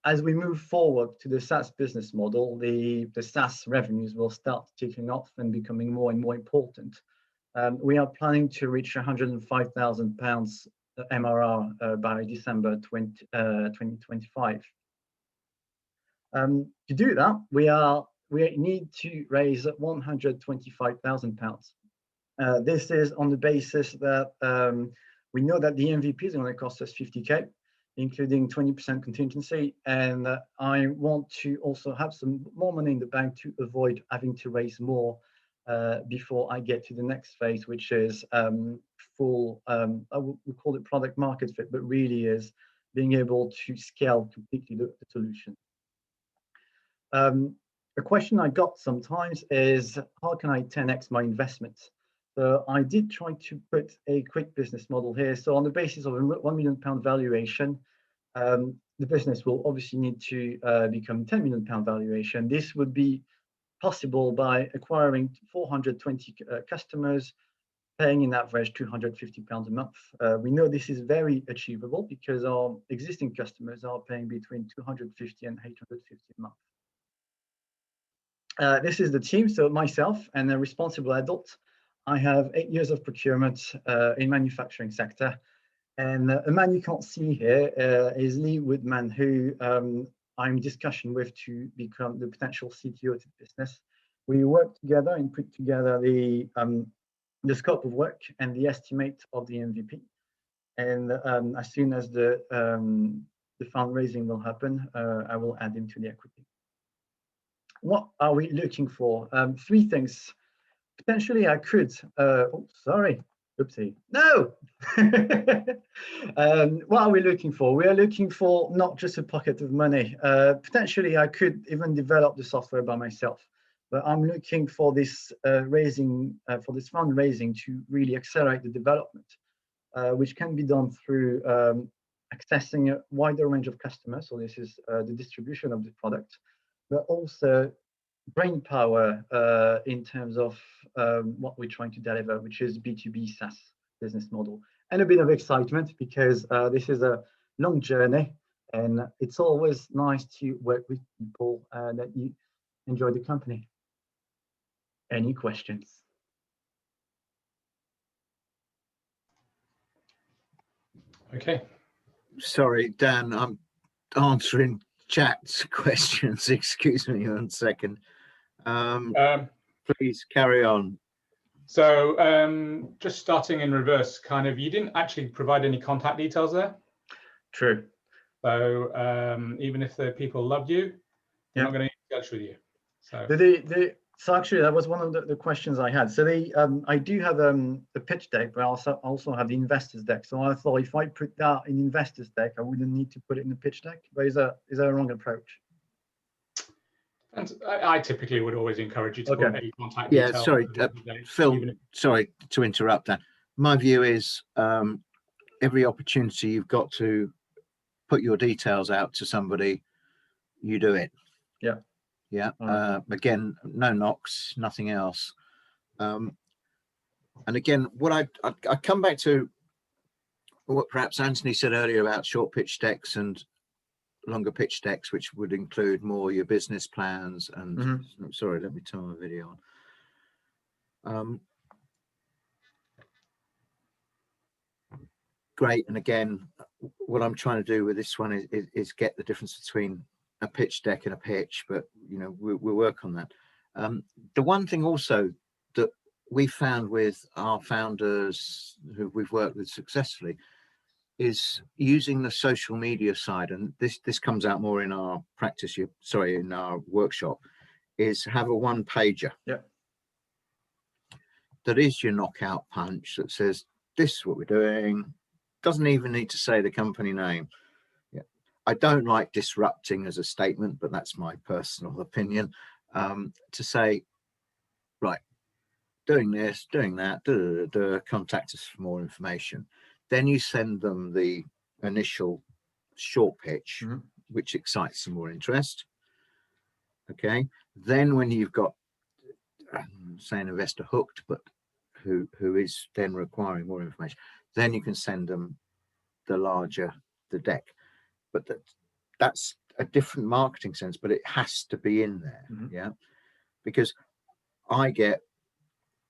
as we move forward to the SaaS business model, the SaaS revenues will start taking off and becoming more and more important. We are planning to reach £105,000 MRR by December 2025. To do that, we need to raise £125,000. This is on the basis that we know that the MVP is going to cost us 50K. including 20% contingency. And I want to also have some more money in the bank to avoid having to raise more before I get to the next phase, which is full, we call it product market fit, but really is being able to scale completely the solution. A question I got sometimes is, how can I 10x my investments? So I did try to put a quick business model here. So on the basis of a £1 million valuation, the business will obviously need to become £10 million valuation. This would be possible by acquiring 420 customers, paying in average £250 a month. We know this is very achievable because our existing customers are paying between 250 and 850 a month. This is the team, so myself and a responsible adult. I have 8 years of procurement in manufacturing sector. And a man you can't see here is Lee Woodman, who I'm in discussion with to become the potential CTO of the business. We work together and put together the scope of work and the estimate of the MVP. And as soon as the fundraising will happen, I will add him to the equity. What are we looking for? 3 things. Potentially, I could. Oh, sorry. Oopsie. No. What are we looking for? We are looking for not just a pocket of money. Potentially, I could even develop the software by myself. But I'm looking for this fundraising to really accelerate the development, which can be done through accessing a wider range of customers. So this is the distribution of the product, but also brain power in terms of what we're trying to deliver, which is B2B SaaS business model, and a bit of excitement because this is a long journey, and it's always nice to work with people that you enjoy the company. Any questions? Okay. Sorry, Dan, I'm answering chat's questions. Excuse me 1 second. Please carry on. So just starting in reverse, kind of, you didn't actually provide any contact details there. True. So even if the people loved you, they're not going to get in touch with you. So so actually, that was one of the questions I had. So I do have a pitch deck, but I also have the investors deck. So I thought if I put that in investors deck, I wouldn't need to put it in the pitch deck. But is that a wrong approach? And I typically would always encourage you to put any contact Yeah, details. sorry, Phil, sorry to interrupt that. My view is every opportunity you've got to put your details out to somebody, you do it. Yeah. Yeah. Again, no knocks, nothing else. And again, what I come back to what perhaps Anthony said earlier about short pitch decks and longer pitch decks, which would include more your business plans and sorry, let me turn my video on. Great. And again, what I'm trying to do with this one is get the difference between a pitch deck and a pitch, but you know, we'll work on that. The one thing also that we found with our founders who we've worked with successfully is using the social media side, and this comes out more in our practice, in our workshop, is have a one pager. Yeah. That is your knockout punch that says this is what we're doing. Doesn't even need to say the company name. Yeah. I don't like disrupting as a statement, but that's my personal opinion. To say, right, doing this, doing that, contact us for more information. Then you send them the initial short pitch, which excites some more interest. Okay. Then when you've got, say, an investor hooked, but who is then requiring more information, then you can send them the deck. But that's a different marketing sense, but it has to be in there. Yeah. Because I get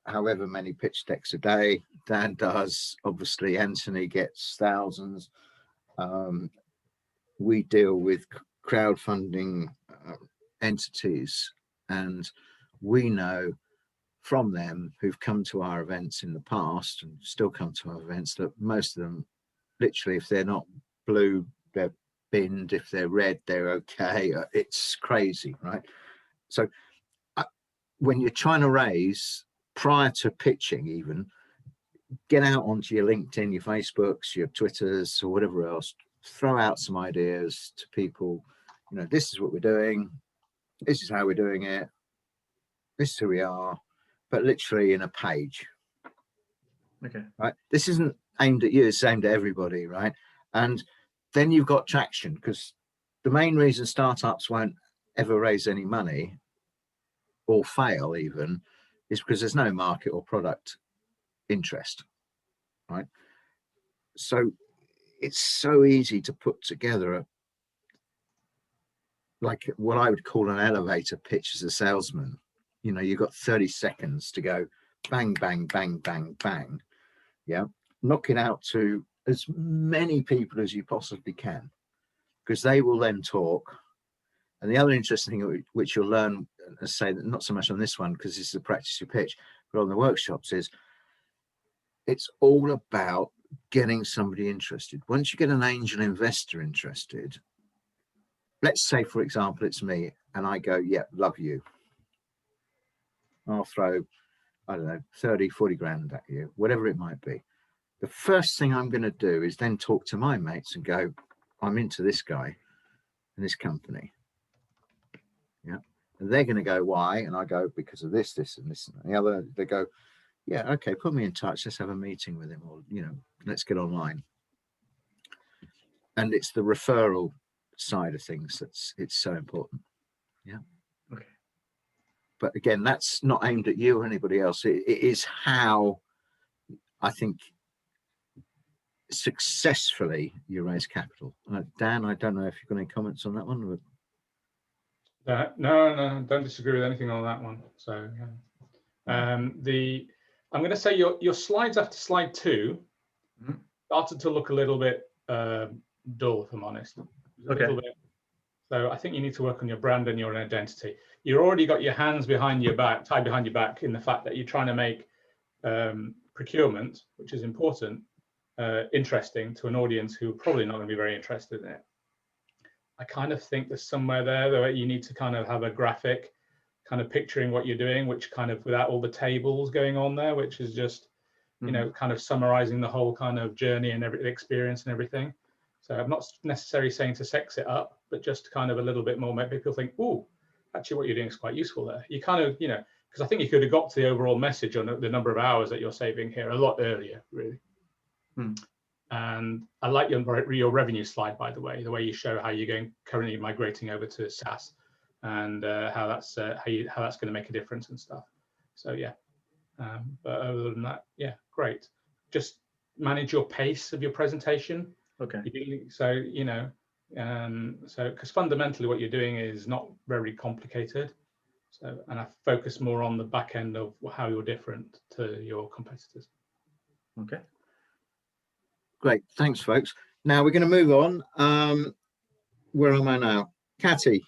however many pitch decks a day. Dan does, obviously Anthony gets thousands. We deal with crowdfunding entities, and we know from them who've come to our events in the past and still come to our events that most of them, literally, if they're not blue they're binned. If they're red, they're okay. It's crazy, right? So when you're trying to raise, prior to pitching even, get out onto your LinkedIn, your Facebooks, your Twitters, or whatever else, throw out some ideas to people. You know, this is what we're doing, this is how we're doing it, this is who we are, but literally in a page. Okay. Right, this isn't aimed at you, it's aimed at everybody, right? And then you've got traction, because the main reason startups won't ever raise any money or fail even is because there's no market or product interest, right? So it's so easy to put together like what I would call an elevator pitch as a salesman. You know, you've got 30 seconds to go bang, bang, bang, bang, bang. Yeah, knock it out to as many people as you possibly can, because they will then talk. And the other interesting thing which you'll learn, say that not so much on this one because this is a practice you pitch, but on the workshops, is it's all about getting somebody interested. Once you get an angel investor interested, let's say, for example, it's me and I go, yeah, love you. I'll throw, I don't know, 30, 40 grand at you, whatever it might be. The first thing I'm going to do is then talk to my mates and go, I'm into this guy and this company. Yeah. And they're going to go, why? And I go, because of this, this, and this, and the other. They go, yeah, okay, put me in touch. Let's have a meeting with him, or, you know, let's get online. And it's the referral side of things it's so important. Yeah. Okay. But again, that's not aimed at you or anybody else. It is how I think successfully you raise capital. Dan, I don't know if you've got any comments on that one. No, don't disagree with anything on that one. So yeah. I'm going to say your slides after slide 2 started to look a little bit dull, if I'm honest. Okay. So I think you need to work on your brand and your identity. You've already got your hands behind your back, tied behind your back, in the fact that you're trying to make procurement, which is important, interesting to an audience who are probably not going to be very interested in it. I kind of think there's somewhere there that you need to kind of have a graphic kind of picturing what you're doing, which kind of, without all the tables going on there, which is just, you know, kind of summarizing the whole kind of journey and every experience and everything. So I'm not necessarily saying to sex it up, but just kind of a little bit more, make people think, oh, actually what you're doing is quite useful there. You kind of, you know, because I think you could have got to the overall message on the number of hours that you're saving here a lot earlier, really. And I like your revenue slide, by the way you show how you're currently migrating over to SaaS, and how that's going to make a difference and stuff. So yeah, but other than that, yeah, great. Just manage your pace of your presentation. Okay. So you know, so because fundamentally what you're doing is not very complicated. So, and I focus more on the back end of how you're different to your competitors. Okay. Great, thanks, folks. Now we're going to move on. Where am I now? Catty.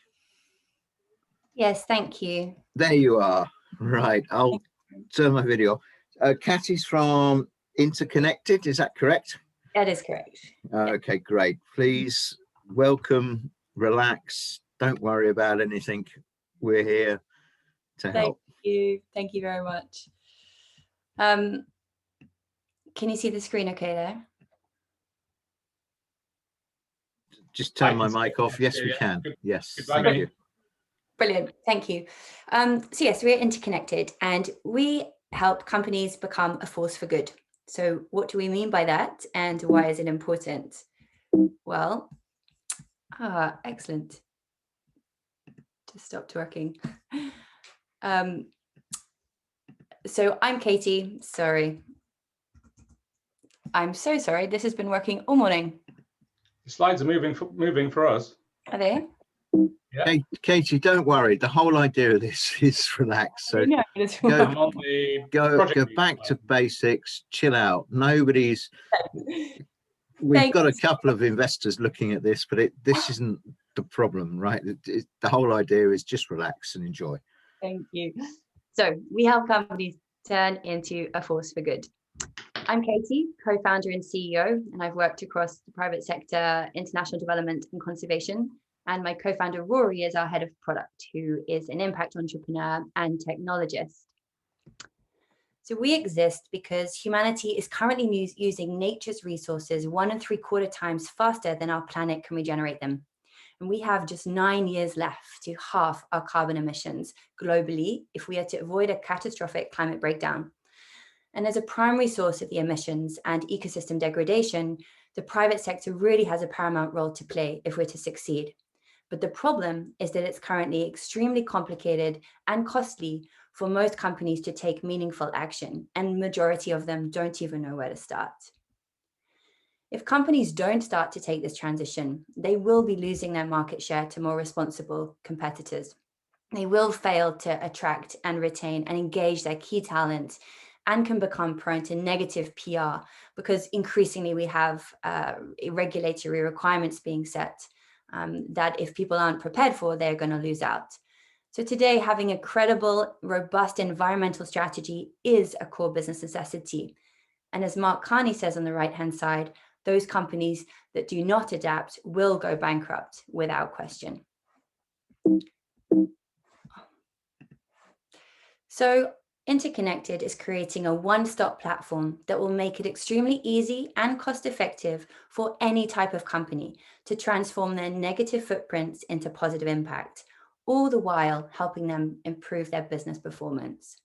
Yes, thank you. There you are. Right, I'll turn my video off. Catty's from Interconnected, is that correct? That is correct. Okay, great. Please welcome, relax, don't worry about anything. We're here to help. Thank you very much. Can you see the screen okay there? Just turn my mic off. Yes, we can. Yes, thank you. Brilliant, thank you. So yes, we're Interconnected, and we help companies become a force for good. So what do we mean by that, and why is it important? Well, excellent. Just stopped working. So I'm Katie. Sorry. I'm so sorry. This has been working all morning. The slides are moving for us. Are they? Yeah. Hey, Katie, don't worry. The whole idea of this is relax. So go back to basics, chill out. We've got a couple of investors looking at this, but this isn't the problem, right? The whole idea is just relax and enjoy. Thank you. So we help companies turn into a force for good. I'm Katie, co-founder and CEO, and I've worked across the private sector, international development and conservation. And my co-founder Rory is our head of product, who is an impact entrepreneur and technologist. So we exist because humanity is currently using nature's resources 1.75 times faster than our planet can regenerate them. And we have just 9 years left to halve our carbon emissions globally if we are to avoid a catastrophic climate breakdown. And as a primary source of the emissions and ecosystem degradation, the private sector really has a paramount role to play if we're to succeed. But the problem is that it's currently extremely complicated and costly for most companies to take meaningful action, and majority of them don't even know where to start. If companies don't start to take this transition, they will be losing their market share to more responsible competitors. They will fail to attract and retain and engage their key talent, and can become prone to negative PR because increasingly we have regulatory requirements being set that if people aren't prepared for, they're going to lose out. So today, having a credible, robust environmental strategy is a core business necessity. And as Mark Carney says on the right-hand side, those companies that do not adapt will go bankrupt without question. So Interconnected is creating a one-stop platform that will make it extremely easy and cost-effective for any type of company to transform their negative footprints into positive impact, all the while helping them improve their business performance.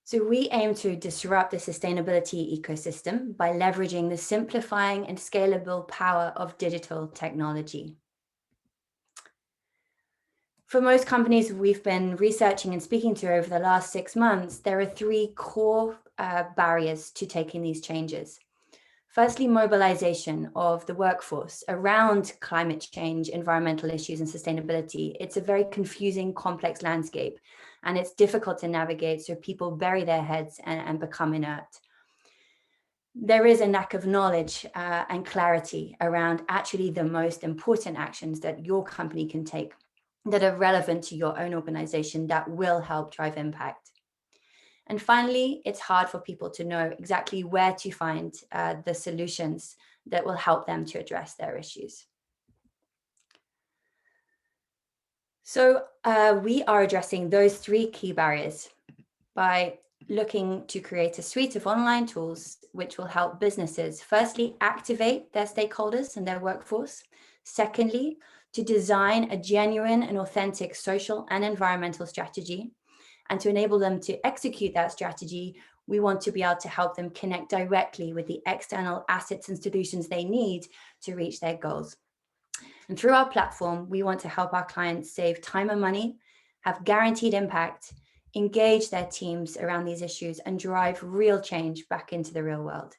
So we aim to disrupt the sustainability ecosystem by leveraging the simplifying and scalable power of digital technology. For most companies we've been researching and speaking to over the last 6 months, there are 3 core barriers to taking these changes. Firstly, mobilization of the workforce around climate change, environmental issues, and sustainability. It's a very confusing, complex landscape, and it's difficult to navigate, so people bury their heads and become inert. There is a lack of knowledge and clarity around actually the most important actions that your company can take that are relevant to your own organization that will help drive impact. And finally, it's hard for people to know exactly where to find the solutions that will help them to address their issues. So we are addressing those 3 key barriers by looking to create a suite of online tools which will help businesses firstly activate their stakeholders and their workforce. Secondly, to design a genuine and authentic social and environmental strategy. And to enable them to execute that strategy, we want to be able to help them connect directly with the external assets and solutions they need to reach their goals. And through our platform, we want to help our clients save time and money, have guaranteed impact, engage their teams around these issues, and drive real change back into the real world.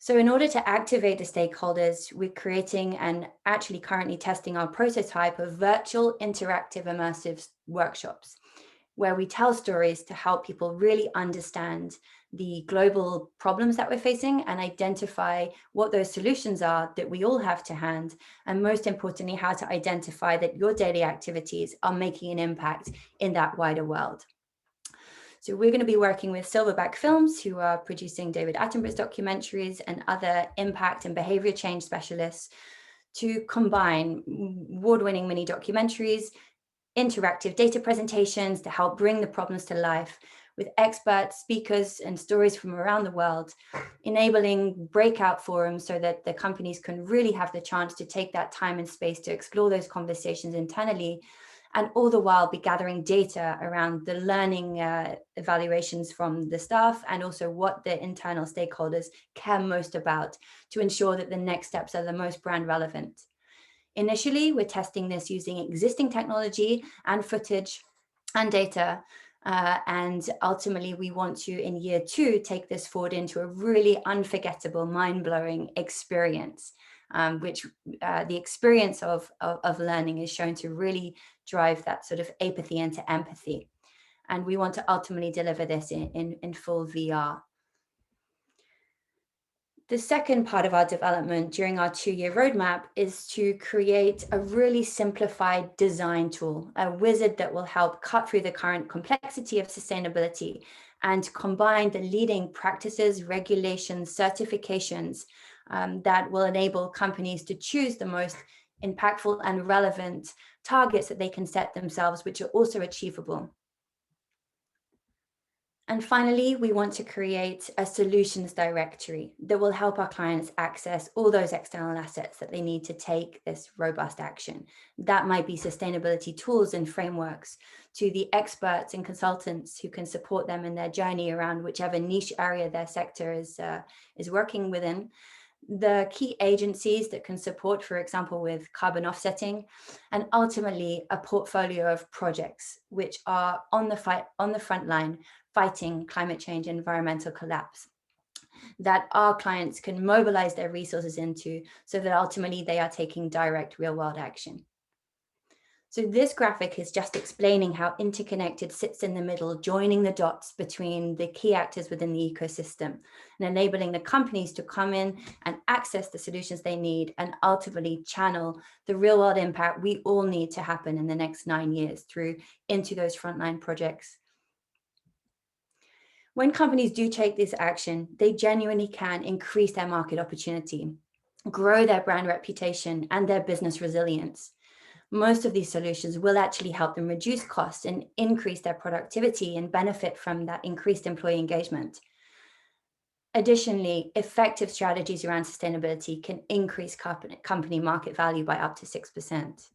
So in order to activate the stakeholders, we're creating and actually currently testing our prototype of virtual interactive immersive workshops, where we tell stories to help people really understand the global problems that we're facing and identify what those solutions are that we all have to hand. And most importantly, how to identify that your daily activities are making an impact in that wider world. So we're going to be working with Silverback Films, who are producing David Attenborough's documentaries and other impact and behavior change specialists to combine award-winning mini documentaries, interactive data presentations to help bring the problems to life with expert speakers and stories from around the world, enabling breakout forums so that the companies can really have the chance to take that time and space to explore those conversations internally, and all the while be gathering data around the learning evaluations from the staff and also what the internal stakeholders care most about to ensure that the next steps are the most brand relevant. Initially, we're testing this using existing technology and footage and data. And ultimately, we want to, in year 2, take this forward into a really unforgettable, mind-blowing experience, which the experience of learning is shown to really drive that sort of apathy into empathy. And we want to ultimately deliver this in full VR. The second part of our development during our 2-year roadmap is to create a really simplified design tool, a wizard that will help cut through the current complexity of sustainability and combine the leading practices, regulations, certifications that will enable companies to choose the most impactful and relevant targets that they can set themselves, which are also achievable. And finally, we want to create a solutions directory that will help our clients access all those external assets that they need to take this robust action. That might be sustainability tools and frameworks, to the experts and consultants who can support them in their journey around whichever niche area their sector is working within, the key agencies that can support, for example, with carbon offsetting, and ultimately a portfolio of projects which are on the front line fighting climate change and environmental collapse, that our clients can mobilize their resources into, so that ultimately they are taking direct real-world action. So this graphic is just explaining how Interconnected sits in the middle, joining the dots between the key actors within the ecosystem and enabling the companies to come in and access the solutions they need and ultimately channel the real world impact we all need to happen in the next 9 years into those frontline projects. When companies do take this action, they genuinely can increase their market opportunity, grow their brand reputation and their business resilience. Most of these solutions will actually help them reduce costs and increase their productivity and benefit from that increased employee engagement. Additionally, effective strategies around sustainability can increase company market value by up to 6%.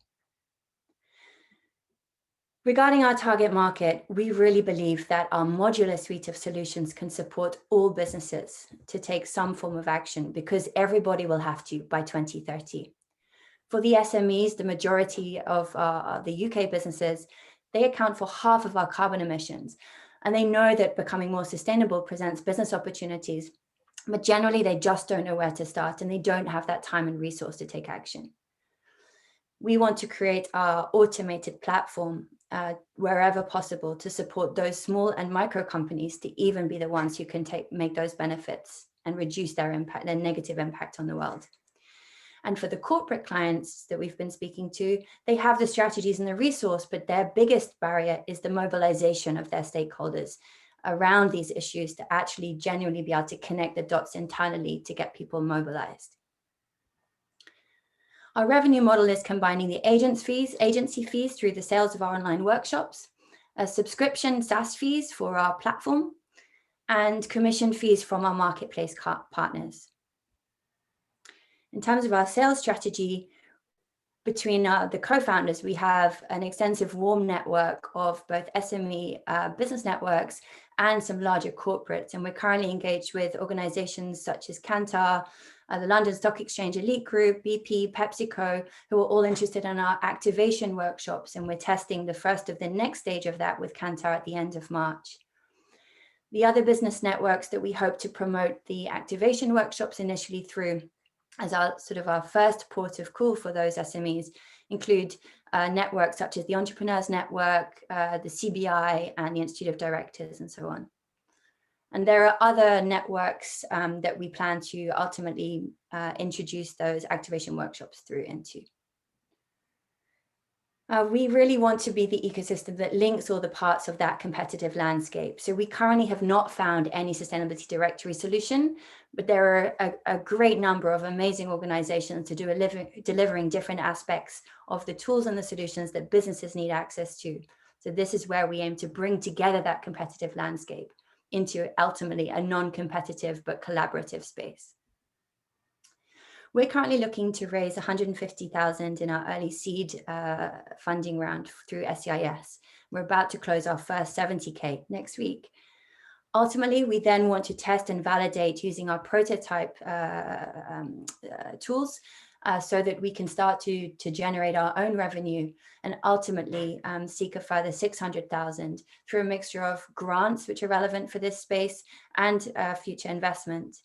Regarding our target market, we really believe that our modular suite of solutions can support all businesses to take some form of action, because everybody will have to by 2030. For the SMEs, the majority of the UK businesses, they account for half of our carbon emissions. And they know that becoming more sustainable presents business opportunities, but generally they just don't know where to start and they don't have that time and resource to take action. We want to create our automated platform wherever possible to support those small and micro companies to even be the ones who can make those benefits and reduce their impact, their negative impact on the world. And for the corporate clients that we've been speaking to, they have the strategies and the resource, but their biggest barrier is the mobilization of their stakeholders around these issues to actually genuinely be able to connect the dots internally to get people mobilized. Our revenue model is combining the agency fees through the sales of our online workshops, a subscription SaaS fees for our platform, and commission fees from our marketplace partners. In terms of our sales strategy, between the co-founders, we have an extensive warm network of both SME business networks and some larger corporates. And we're currently engaged with organizations such as Kantar, the London Stock Exchange Elite Group, BP, PepsiCo, who are all interested in our activation workshops. And we're testing the first of the next stage of that with Kantar at the end of March. The other business networks that we hope to promote the activation workshops initially through as our first port of call for those SMEs include networks such as the Entrepreneurs Network, the CBI, and the Institute of Directors, and so on. And there are other networks that we plan to ultimately introduce those activation workshops through into. We really want to be the ecosystem that links all the parts of that competitive landscape. So we currently have not found any sustainability directory solution, but there are a great number of amazing organizations to delivering different aspects of the tools and the solutions that businesses need access to. So this is where we aim to bring together that competitive landscape into ultimately a non-competitive but collaborative space. We're currently looking to raise 150,000 in our early seed funding round through SEIS. We're about to close our first 70K next week. Ultimately, we then want to test and validate using our prototype tools so that we can start to generate our own revenue and ultimately seek a further 600,000 through a mixture of grants, which are relevant for this space, and future investment.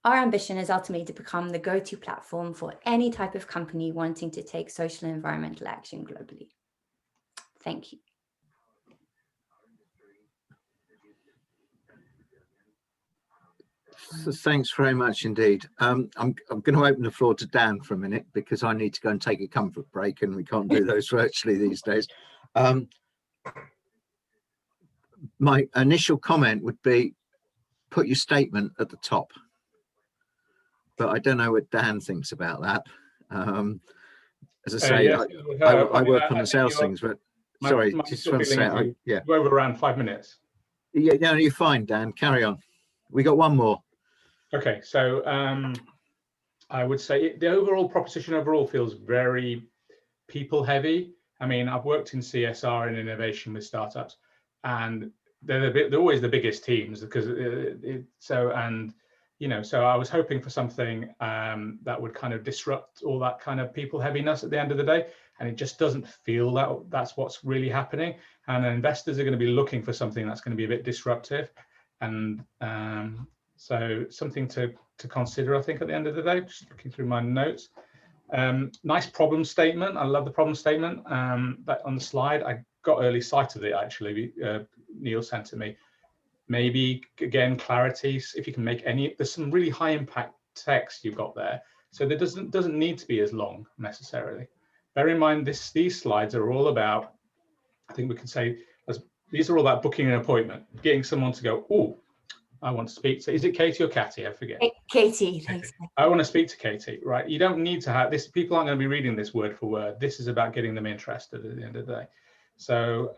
Our ambition is ultimately to become the go-to platform for any type of company wanting to take social and environmental action globally. Thank you. So thanks very much indeed. I'm going to open the floor to Dan for a minute because I need to go and take a comfort break and we can't do those virtually these days. my initial comment would be put your statement at the top. But I don't know what Dan thinks about that. As I say, Yes, I mean, work on the think sales things, but sorry, just want to say, yeah. You're over around 5 minutes. Yeah, no, you're fine, Dan. Carry on. We got one more. Okay, so I would say the overall proposition overall feels very people heavy. I mean, I've worked in CSR and innovation with startups, and they're always the biggest teams because so I was hoping for something that would kind of disrupt all that kind of people heaviness at the end of the day, and it just doesn't feel that that's what's really happening. And investors are going to be looking for something that's going to be a bit disruptive, and so something to consider, I think, at the end of the day. Just looking through my notes. Nice problem statement. I love the problem statement that on the slide. I got early sight of it actually. Neil sent to me. Maybe again clarity. If you can make any. There's some really high impact text you've got there, so there doesn't need to be as long necessarily. Bear in mind these slides are all about. I think we can say these are all about booking an appointment, getting someone to go. Oh, I want to speak to. Is it Katie or Catty? I forget. Katie. Thanks. I want to speak to Katie, right? You don't need to have this. People aren't going to be reading this word for word. This is about getting them interested at the end of the day. So,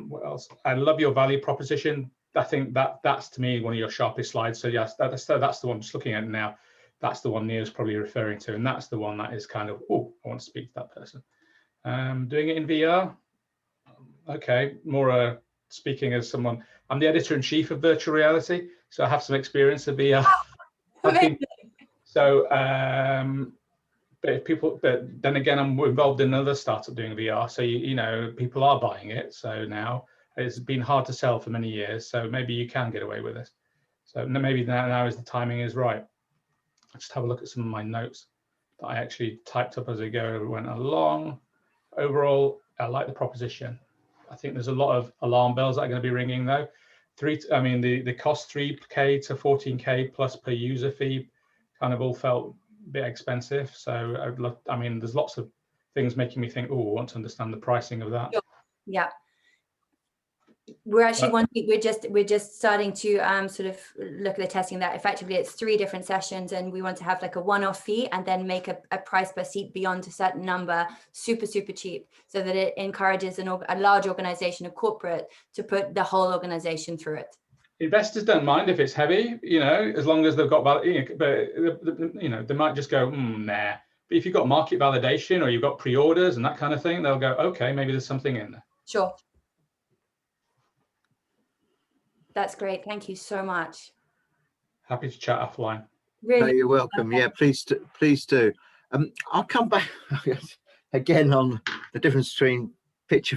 what else? I love your value proposition. I think that's to me one of your sharpest slides. So yes, that's the one I'm just looking at now. That's the one Neil's probably referring to, and that's the one that is kind of, oh, I want to speak to that person. Doing it in VR. Okay, more speaking as someone. I'm the editor-in-chief of virtual reality, so I have some experience of VR. But then again, I'm involved in another startup doing VR, so you know people are buying it. So now it's been hard to sell for many years, so maybe you can get away with it. So maybe now is the timing is right. I'll just have a look at some of my notes that I actually typed up as I went along. Overall, I like the proposition. I think there's a lot of alarm bells that are going to be ringing though. The cost 3K to 14K plus per user fee kind of all felt a bit expensive. So there's lots of things making me think, oh, I want to understand the pricing of that. Sure. Yeah. We're actually we're just starting to sort of look at the testing that effectively it's 3 different sessions, and we want to have like a one-off fee and then make a price per seat beyond a certain number super cheap, so that it encourages a large organization, a corporate, to put the whole organization through it. Investors don't mind if it's heavy, as long as they've got but they might just go nah. But if you've got market validation or you've got pre-orders and that kind of thing, they'll go, okay, maybe there's something in there. Sure. That's great. Thank you so much. Happy to chat offline. Really? No, you're welcome. Yeah, please do. I'll come back again on the difference between pitch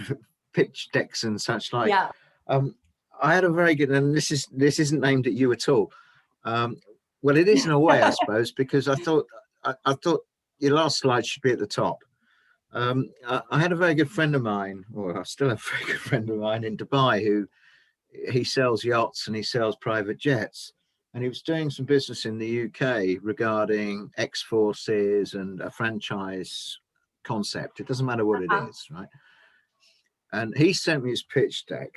decks and such like. Yeah. I had a very good, and this isn't aimed at you at all. Well, it is in a way, I suppose, because I thought your last slide should be at the top. I had a very good friend of mine, or I still have a very good friend of mine in Dubai who. He sells yachts and he sells private jets, and he was doing some business in the UK regarding X-Forces and a franchise concept. It doesn't matter what it is, right? And he sent me his pitch deck,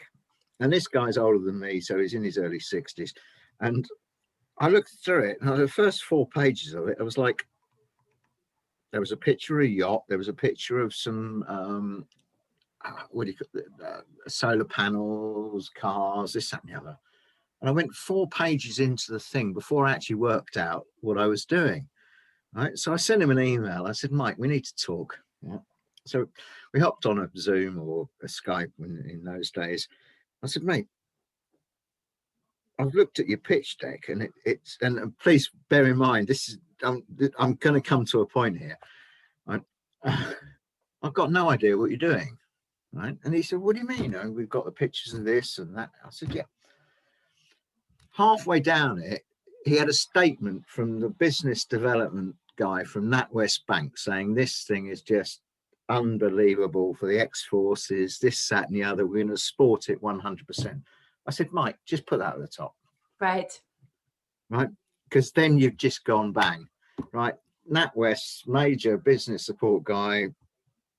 and this guy's older than me, so he's in his early 60s. And I looked through it, and the first 4 pages of it, I was like, there was a picture of a yacht, there was a picture of some what do you call it? Solar panels, cars, this, that, and the other. And I went 4 pages into the thing before I actually worked out what I was doing. Right. So I sent him an email. I said, Mike, we need to talk. Yeah. So we hopped on a Zoom or a Skype in those days. I said, mate, I've looked at your pitch deck, and and please bear in mind, this is I'm going to come to a point here. I've got no idea what you're doing. Right. And he said, what do you mean? We've got the pictures of this and that. I said, yeah. Halfway down it, he had a statement from the business development guy from NatWest Bank saying this thing is just unbelievable for the X-Forces, this, that, and the other. We're going to support it 100%. I said, Mike, just put that at the top. Right. Right. Because then you've just gone bang. Right. NatWest, major business support guy,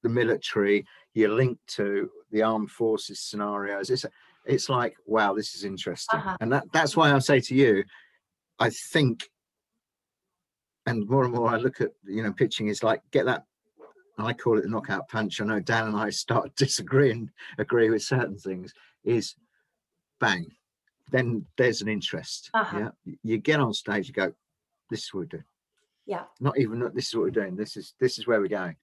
the military, you link to the armed forces scenarios. It's like, wow, this is interesting. And that's why I say to you, I think, and more I look at, you know, pitching is like, get that, I call it the knockout punch. I know Dan and I start disagreeing, agree with certain things, is bang, then there's an interest. Yeah, you get on stage, you go, this is what we do. Yeah. Not even this is what we're doing. This is where we're going.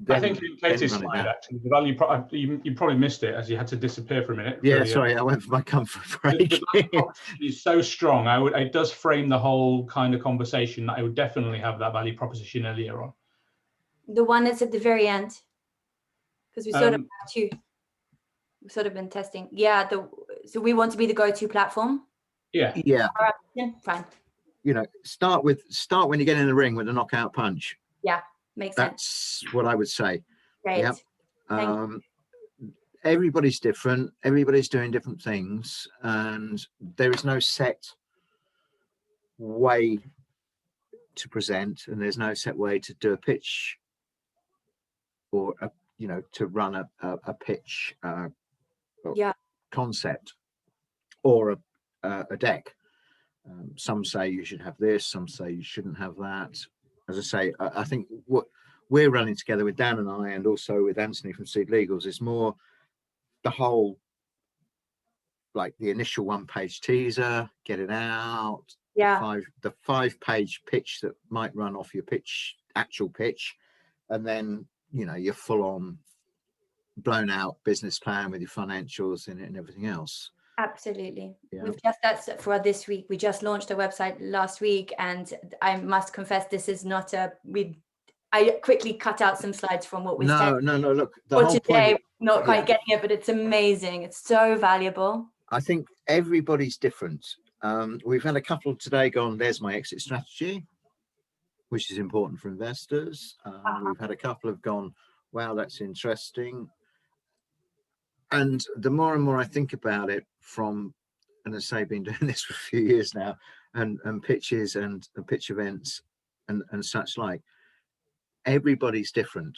I think in Katie's slide, actually, the value you probably missed it as you had to disappear for a minute. Yeah, sorry, I went for my comfort break. The value proposition is so strong. It does frame the whole kind of conversation. I would definitely have that value proposition earlier on. The one that's at the very end, because we sort of have two. We've sort of been testing. Yeah. So we want to be the go-to platform. Yeah. All right, fine. You know, start when you get in the ring with a knockout punch. Yeah, makes sense. That's what I would say. Great. Yeah. Everybody's different. Everybody's doing different things, and there is no set way to present, and there's no set way to do a pitch or to run a pitch concept or a deck. Some say you should have this, some say you shouldn't have that. As I say, I think what we're running together with Dan and I, and also with Anthony from Seed Legals, is more the whole, like the initial 1-page teaser, get it out. Yeah. The 5-page pitch that might run off your actual pitch, and then your full-on blown out business plan with your financials in it and everything else. Absolutely. Yeah. That's for this week. We just launched a website last week, and I must confess, this is not I quickly cut out some slides from what we said. No, look, the for whole today, point, not quite getting it, but it's amazing. It's so valuable. I think everybody's different. We've had a couple today gone, there's my exit strategy, which is important for investors. We've had a couple have gone, wow, that's interesting. And the more and more I think about it and as I say, been doing this for a few years now, and pitches and pitch events and such like, everybody's different.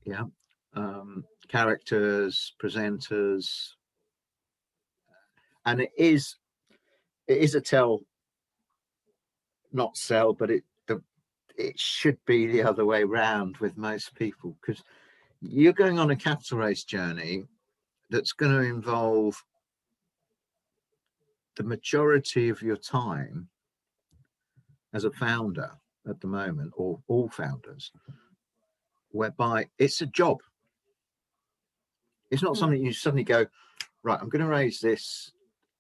Yeah. Characters, presenters, and it is a tell, not sell, but it should be the other way round with most people, because you're going on a capital raise journey that's going to involve the majority of your time as a founder at the moment, or all founders, whereby it's a job. It's not something you suddenly go, right, I'm going to raise this.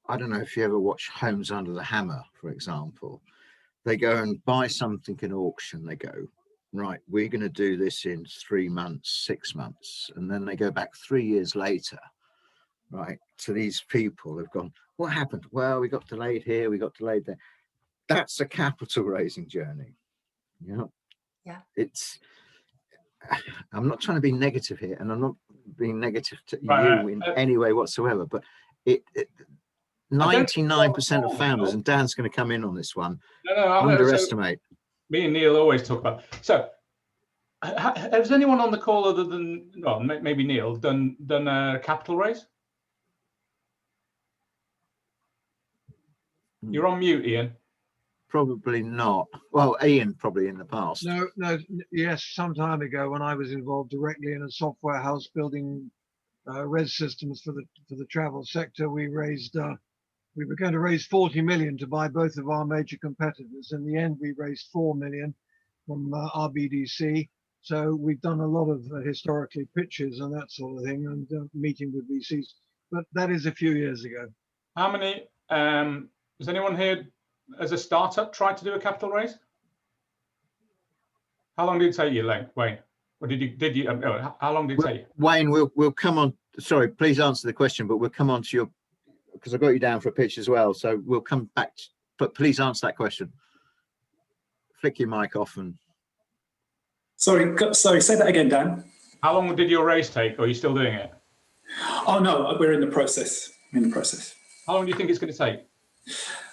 I don't know if you ever watch Homes Under the Hammer, for example. They go and buy something in auction. They go, right, we're going to do this in 3 months, 6 months. And then they go back 3 years later, right, to these people who've gone, what happened? Well, we got delayed here, we got delayed there. That's a capital raising journey. Yeah. I'm not trying to be negative here, and I'm not being negative to you in any way whatsoever, but 99% of founders, and Dan's going to come in on this one, underestimate. Me and Neil always talk about. So, has anyone on the call other than, well, maybe Neil, done a capital raise? You're on mute, Ian. Probably not. Well, Ian probably in the past. No, yes, some time ago when I was involved directly in a software house building res systems for the travel sector, we were going to raise 40 million to buy both of our major competitors. In the end, we raised 4 million from RBDC. So we've done a lot of historically pitches and that sort of thing, and meeting with VCs. But that is a few years ago. How many? Has anyone here, as a startup, tried to do a capital raise? How long did it take you, Wayne? Or did you? How long did it take you? Wayne, we'll come on. Sorry, please answer the question, but we'll come on to your, because I got you down for a pitch as well. So we'll come back, but please answer that question. Flick your mic off and. Sorry, say that again, Dan. How long did your raise take, or are you still doing it? Oh no, we're in the process. How long do you think it's going to take?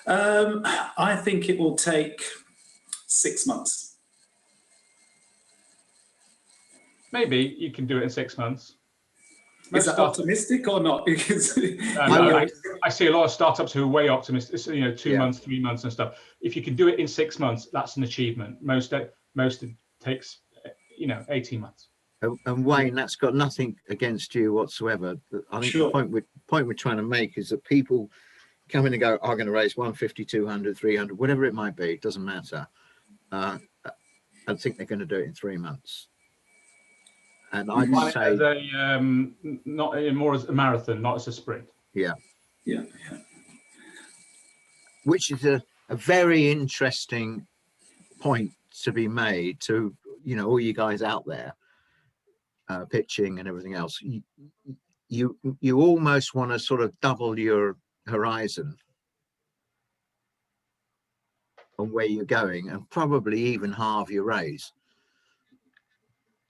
I think it will take 6 months. maybe you can do it in 6 months. Is that optimistic or not? Because I see a lot of startups who are way optimistic, 2 months, 3 months and stuff. If you can do it in 6 months, that's an achievement. Most it takes 18 months. And Wayne, that's got nothing against you whatsoever. I think the point we're trying to make is that people come in and go, I'm going to raise 150, 200, 300, whatever it might be, it doesn't matter. I think they're going to do it in 3 months. And I'd say as more as a marathon, not as a sprint. Yeah. Yeah. Which is a very interesting point to be made to all you guys out there pitching and everything else. You almost want to sort of double your horizon on where you're going, and probably even halve your raise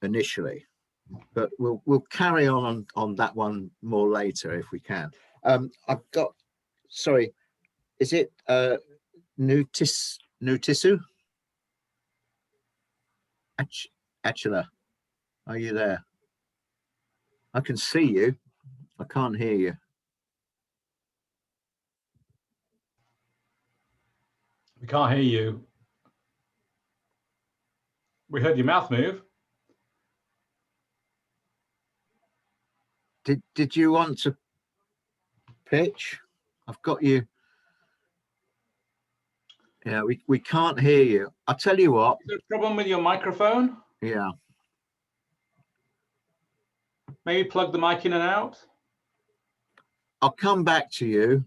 initially. But we'll carry on that one more later if we can. I've got, sorry, is it Nutisu? Achila, are you there? I can see you. I can't hear you. We can't hear you. We heard your mouth move. Did you want to pitch? I've got you. Yeah, we can't hear you. I'll tell you what. Is there a problem with your microphone? Yeah. Maybe plug the mic in and out. I'll come back to you.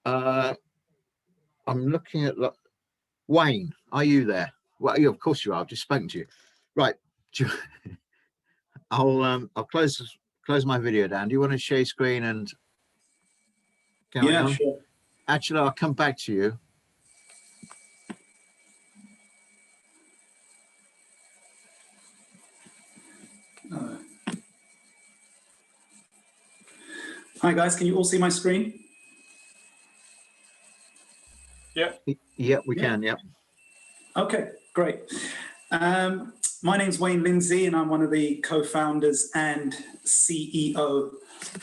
I'm looking at Wayne. Are you there? Well, of course you are. I've just spoken to you. Right. I'll close my video down. Do you want to share screen and carry on? Sure. Actually, I'll come back to you. Hi guys, can you all see my screen? Yeah. Yeah, we can. Yeah. Okay, great. My name's Wayne Lindsay, and I'm one of the co-founders and CEO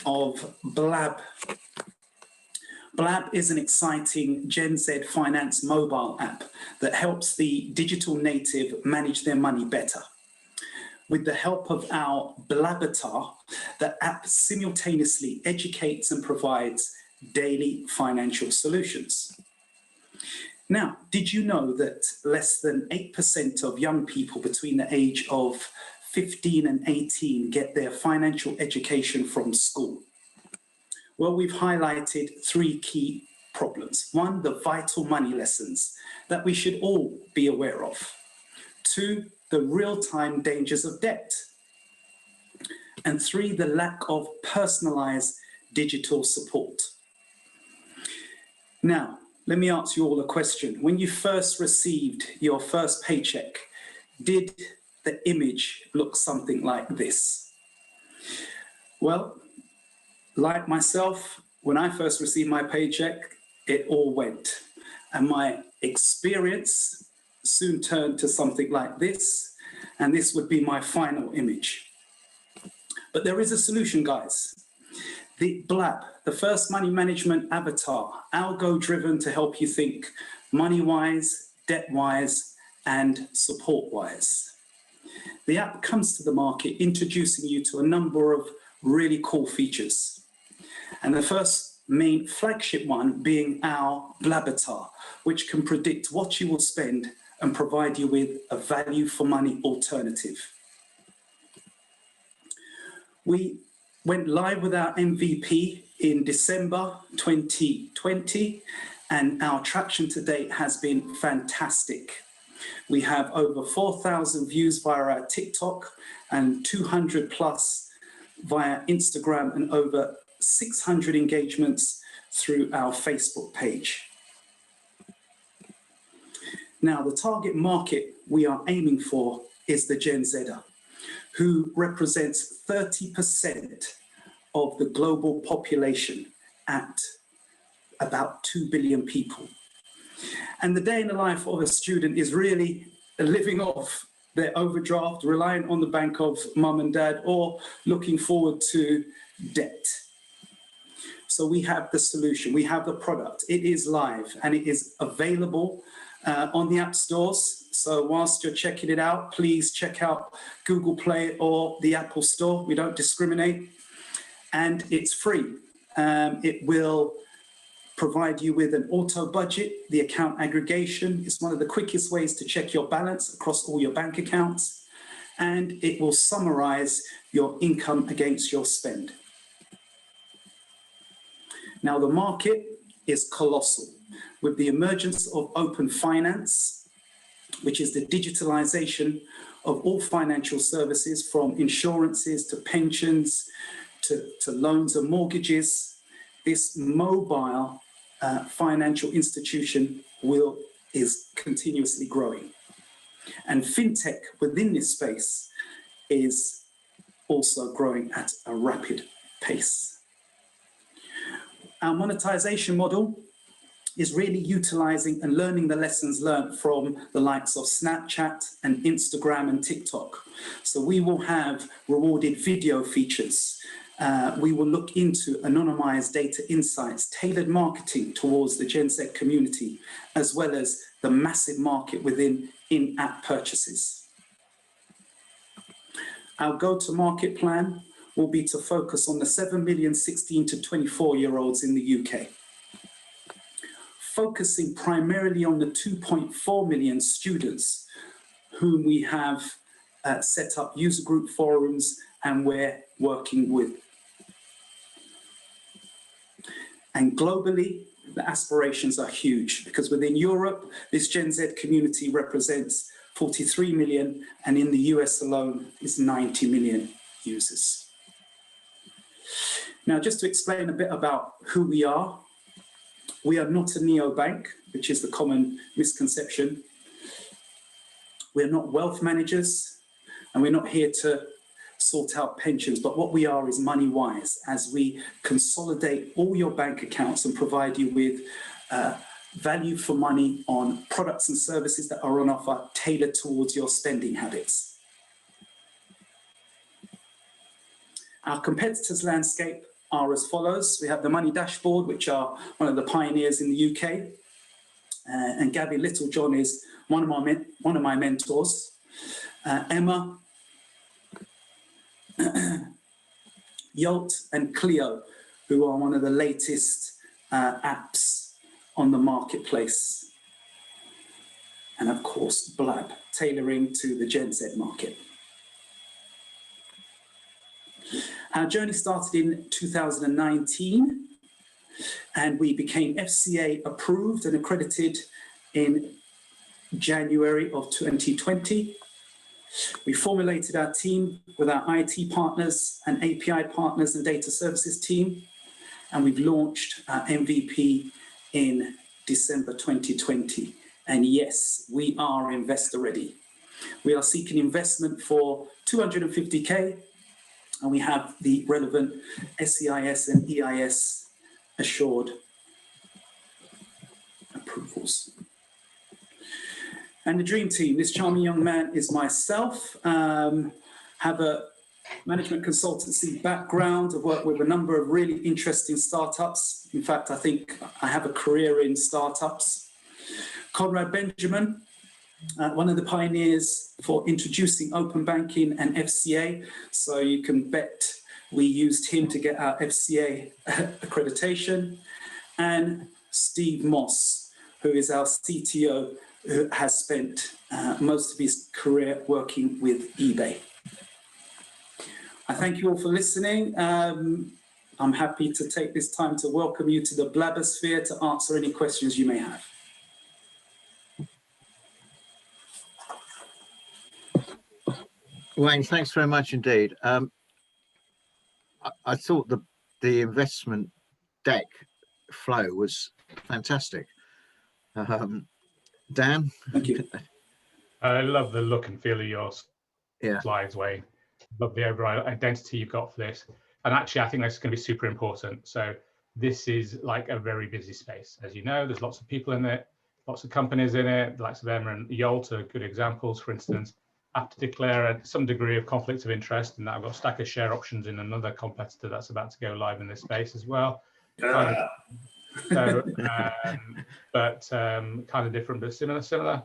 of Blab. Blab is an exciting Gen Z finance mobile app that helps the digital native manage their money better. With the help of our Blabatar, the app simultaneously educates and provides daily financial solutions. Now, did you know that less than 8% of young people between the age of 15 and 18 get their financial education from school? Well, we've highlighted 3 key problems. 1, the vital money lessons that we should all be aware of. 2, the real-time dangers of debt. And 3, the lack of personalized digital support. Now, let me ask you all a question. When you first received your first paycheck, did the image look something like this? Well, like myself, when I first received my paycheck, it all went. And my experience soon turned to something like this, and this would be my final image. But there is a solution, guys. The Blab, the first money management avatar, algo-driven to help you think money-wise, debt-wise, and support-wise. The app comes to the market introducing you to a number of really cool features. And the first main flagship one being our Blabatar, which can predict what you will spend and provide you with a value for money alternative. We went live with our MVP in December 2020, and our traction to date has been fantastic. We have over 4,000 views via our TikTok and 200 plus via Instagram, and over 600 engagements through our Facebook page. Now, the target market we are aiming for is the Gen Zer, who represents 30% of the global population at about 2 billion people. And the day in the life of a student is really living off their overdraft, reliant on the bank of mum and dad, or looking forward to debt. So we have the solution, we have the product. It is live and it is available on the app stores. So whilst you're checking it out, please check out Google Play or the Apple Store. We don't discriminate. And it's free. It will provide you with an auto budget. The account aggregation is one of the quickest ways to check your balance across all your bank accounts. And it will summarize your income against your spend. Now, the market is colossal. With the emergence of open finance, which is the digitalization of all financial services, from insurances to pensions to loans and mortgages, this mobile financial institution is continuously growing. And fintech within this space is also growing at a rapid pace. Our monetization model is really utilizing and learning the lessons learned from the likes of Snapchat and Instagram and TikTok. So we will have rewarded video features. We will look into anonymized data insights, tailored marketing towards the Gen Z community, as well as the massive market within in-app purchases. Our go-to-market plan will be to focus on the 7 million 16 to 24-year-olds in the UK, focusing primarily on the 2.4 million students whom we have set up user group forums and we're working with. And globally, the aspirations are huge, because within Europe, this Gen Z community represents 43 million, and in the US alone is 90 million users. Now, just to explain a bit about who we are not a neobank, which is the common misconception. We're not wealth managers, and we're not here to sort out pensions, but what we are is money wise, as we consolidate all your bank accounts and provide you with value for money on products and services that are on offer, tailored towards your spending habits. Our competitors' landscape are as follows. We have the Money Dashboard, which are one of the pioneers in the UK. And Gabby Littlejohn is one of my mentors. Emma, Yolt and Clio, who are one of the latest apps on the marketplace. And of course, Blab, tailoring to the Gen Z market. Our journey started in 2019, and we became FCA approved and accredited in January of 2020. We formulated our team with our IT partners and API partners and data services team, and we've launched our MVP in December 2020. And yes, we are investor ready. We are seeking investment for 250K, and we have the relevant SEIS and EIS assured approvals. And the dream team, this charming young man is myself. Have a management consultancy background. I've worked with a number of really interesting startups. In fact, I think I have a career in startups. Conrad Benjamin, one of the pioneers for introducing open banking and FCA. So you can bet we used him to get our FCA accreditation. And Steve Moss, who is our CTO, who has spent most of his career working with eBay. I thank you all for listening. I'm happy to take this time to welcome you to the Blabosphere to answer any questions you may have. Wayne, thanks very much indeed. I thought the investment deck flow was fantastic. Dan? Thank you. I love the look and feel of your slides, Wayne. Love the overall identity you've got for this. And actually, I think that's going to be super important. So this is like a very busy space. As you know, there's lots of people in it, lots of companies in it, the likes of Emma and Yolt are good examples, for instance. have to declare some degree of conflict of interest, and that I've got a stack of share options in another competitor that's about to go live in this space as well. So, but kind of different, but similar.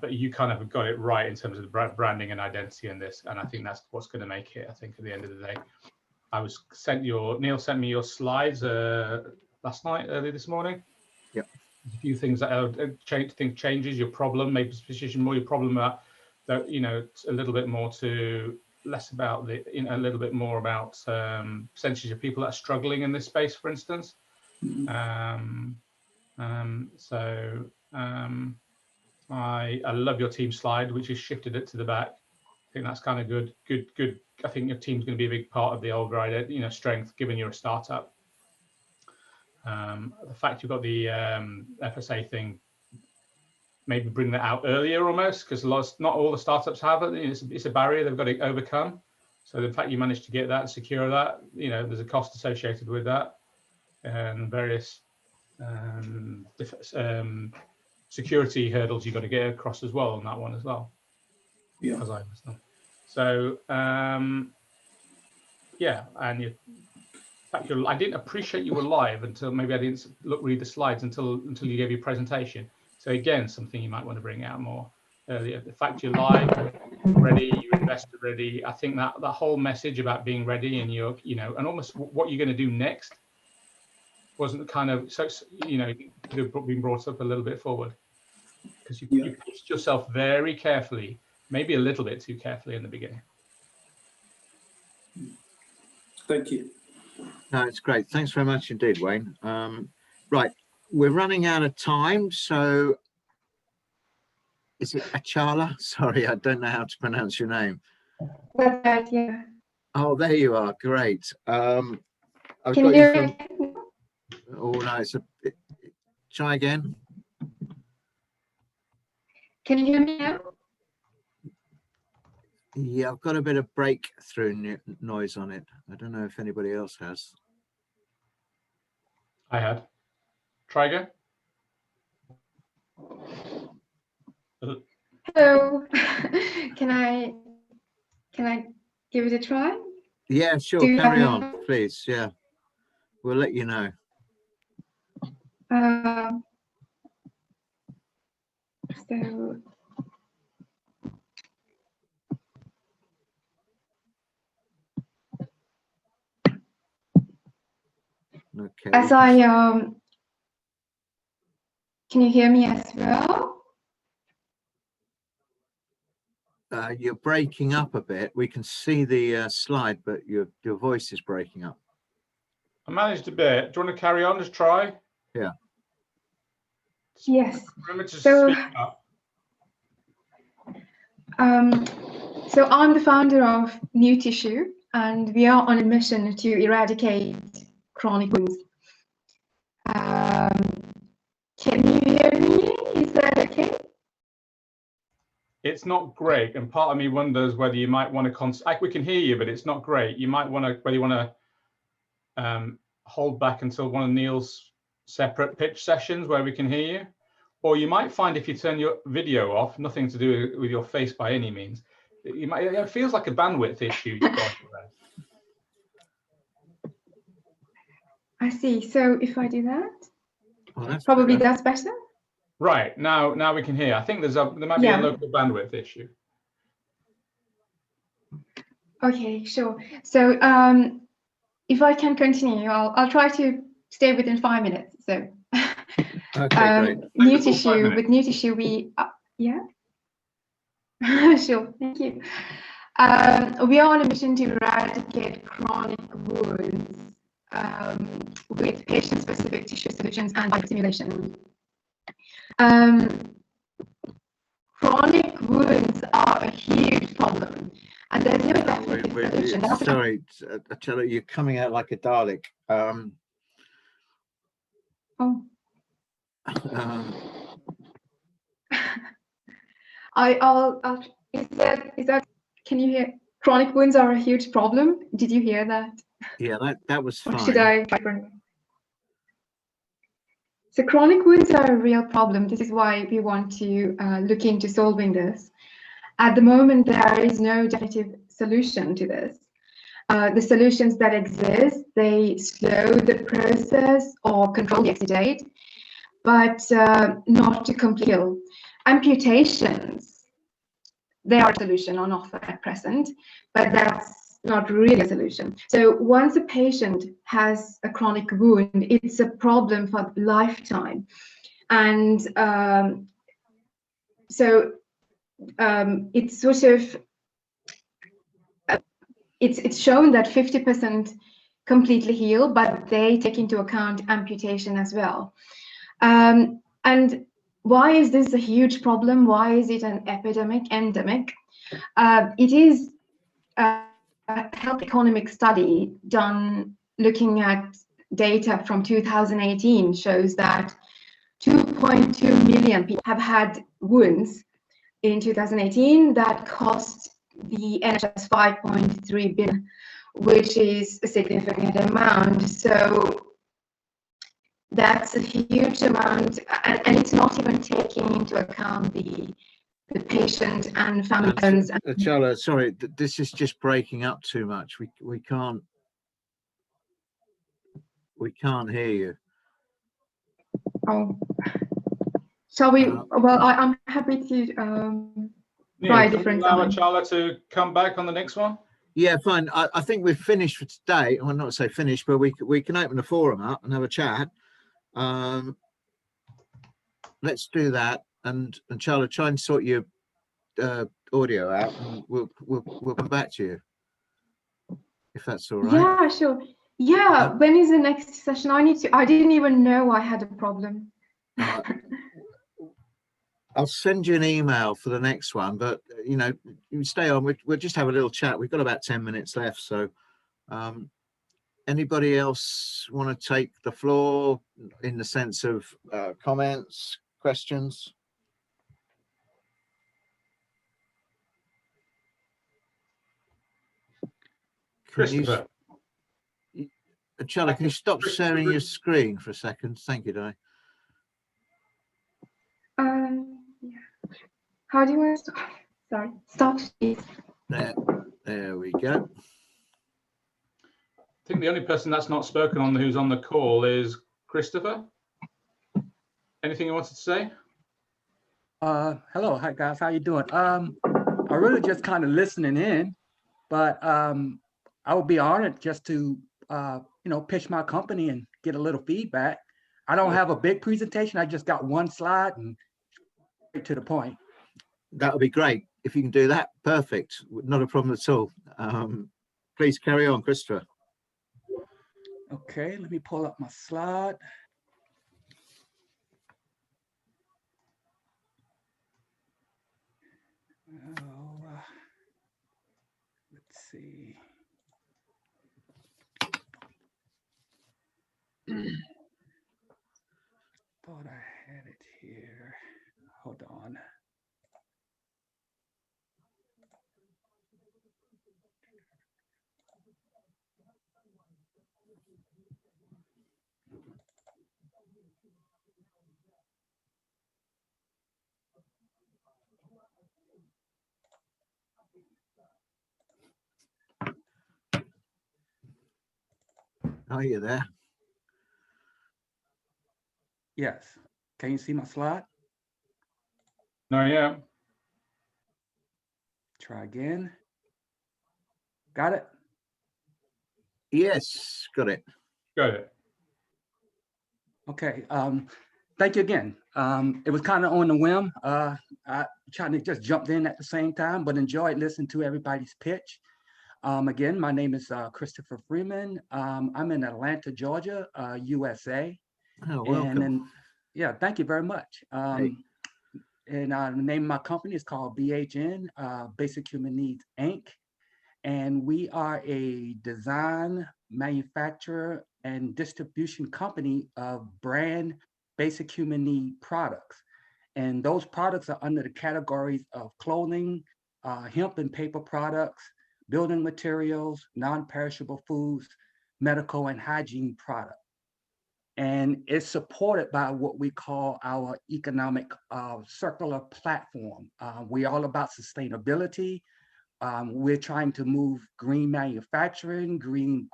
But you kind of got it right in terms of the branding and identity in this, and I think that's what's going to make it. I think at the end of the day, Neil sent me your slides last night, early this morning. Yep. There's a few things that changes your problem, maybe position more your problem about that, you know, a little bit more to less about the, you know, a little bit more about percentage of people that are struggling in this space, for instance. I love your team slide, which has shifted it to the back. I think that's kind of good. I think your team's going to be a big part of the override, you know, strength, given you're a startup. The fact you've got the FSA thing, maybe bring that out earlier almost, because not all the startups have it. It's a barrier they've got to overcome. So the fact you managed to get that and secure that, you know, there's a cost associated with that, and various security hurdles you've got to get across as well on that one as well. Yeah. As I understand. So yeah, and in fact, I didn't appreciate you were live until maybe I didn't read the slides until you gave your presentation. So again, something you might want to bring out more earlier. The fact you're live, ready, you're investor ready. I think that whole message about being ready and you're, you know, and almost what you're going to do next wasn't kind of, so, you know, could have been brought up a little bit forward, because you pitched yourself very carefully, maybe a little bit too carefully in the beginning. Thank you. No, it's great. Thanks very much indeed, Wayne. Right, we're running out of time, so is it Achala? Sorry, I don't know how to pronounce your name. That's right, yeah. Oh, there you are. Great. I've Can got you you hear from. me? Oh no, try again. Can you hear me now? Yeah, I've got a bit of breakthrough noise on it. I don't know if anybody else has. I had. Try again. Hello. Can I give it a try? Yeah, sure. Do you Carry have- on, please. Yeah, we'll let you know. So Okay. as can you hear me as well? You're breaking up a bit. We can see the slide, but your voice is breaking up. I managed a bit. Do you want to carry on? Just try. Yeah. Yes. Remember to So, speak up. So I'm the founder of New Tissue, and we are on a mission to eradicate chronic wounds. Can you hear me? Is that okay? It's not great, and part of me wonders whether you might want to. We can hear you, but it's not great. You might want to, whether you want to hold back until one of Neil's separate pitch sessions where we can hear you, or you might find if you turn your video off, nothing to do with your face by any means. You might. It feels like a bandwidth issue you've got there. I see. So if I do that, that's probably better. that's better. Right, now we can hear. I think there might be a local bandwidth issue. Okay, sure. So if I can continue, I'll try to stay within 5 minutes. So okay, great. New Tissue, with New Tissue, we yeah. Sure, thank you. We are on a mission to eradicate chronic wounds with patient-specific tissue solutions and biostimulation. Chronic wounds are a huge problem, and there's no definite solution. Sorry, Achala, you're coming out like a Dalek. I'll is that can you hear? Chronic wounds are a huge problem. Did you hear that? Yeah, that was fine. Or should I try for So chronic wounds are a real problem. This is why we want to look into solving this. At the moment, there is no definitive solution to this. The solutions that exist, they slow the process or control the exit date, but not to complete heal. Amputations, they are a solution on offer at present, but that's not really a solution. So once a patient has a chronic wound, it's a problem for lifetime. And it's sort of, it's shown that 50% completely heal, but they take into account amputation as well. And why is this a huge problem? Why is it an endemic? It is a health economic study done looking at data from 2018 shows that 2.2 million people have had wounds in 2018 that cost the NHS 5.3 billion, which is a significant amount. So that's a huge amount, and it's not even taking into account the patient and family. Chala, sorry, this is just breaking up too much. We can't hear you. Oh, shall we? Well, I'm happy to try a different allow time. Chala to come back on the next one. Yeah, fine. I think we've finished for today. Well, not to say finished, but we can open the forum up and have a chat. Let's do that, and Chala, try and sort your audio out, and we'll come back to you if that's all right. Yeah, sure. Yeah, when is the next session? I didn't even know I had a problem. I'll send you an email for the next one, but you know, you stay on. We'll just have a little chat. We've got about 10 minutes left, so anybody else want to take the floor in the sense of comments, questions? Christopher. Chala, can you stop sharing your screen for a second? Thank you, Di. Yeah. How do you want to stop? Sorry, stop, please. There we go. I think the only person that's not spoken on who's on the call is Christopher. Anything you wanted to say? Hello, hi guys, how you doing? I really just kind of listening in, but I would be honored just to you know, pitch my company and get a little feedback. I don't have a big presentation. I just got one slide and straight to the point. That would be great if you can do that. Perfect, not a problem at all. Please carry on, Christopher. Okay, let me pull up my slide. Let's see. Thought I had it here. Hold on. Are you there? Yes. Can you see my slide? No, yeah. Try again. Got it? Yes, got it. Got it. Okay. Thank you again. It was kind of on the whim. I tried to just jump in at the same time, but enjoyed listening to everybody's pitch. Again, my name is Christopher Freeman. I'm in Atlanta, Georgia, USA. Oh, welcome. And yeah, thank you very much. And the name of my company is called BHN, Basic Human Needs, Inc. And we are a design, manufacturer, and distribution company of brand basic human need products. And those products are under the categories of clothing, hemp and paper products, building materials, non-perishable foods, medical and hygiene products. And it's supported by what we call our economic circular platform. We're all about sustainability. We're trying to move green manufacturing, green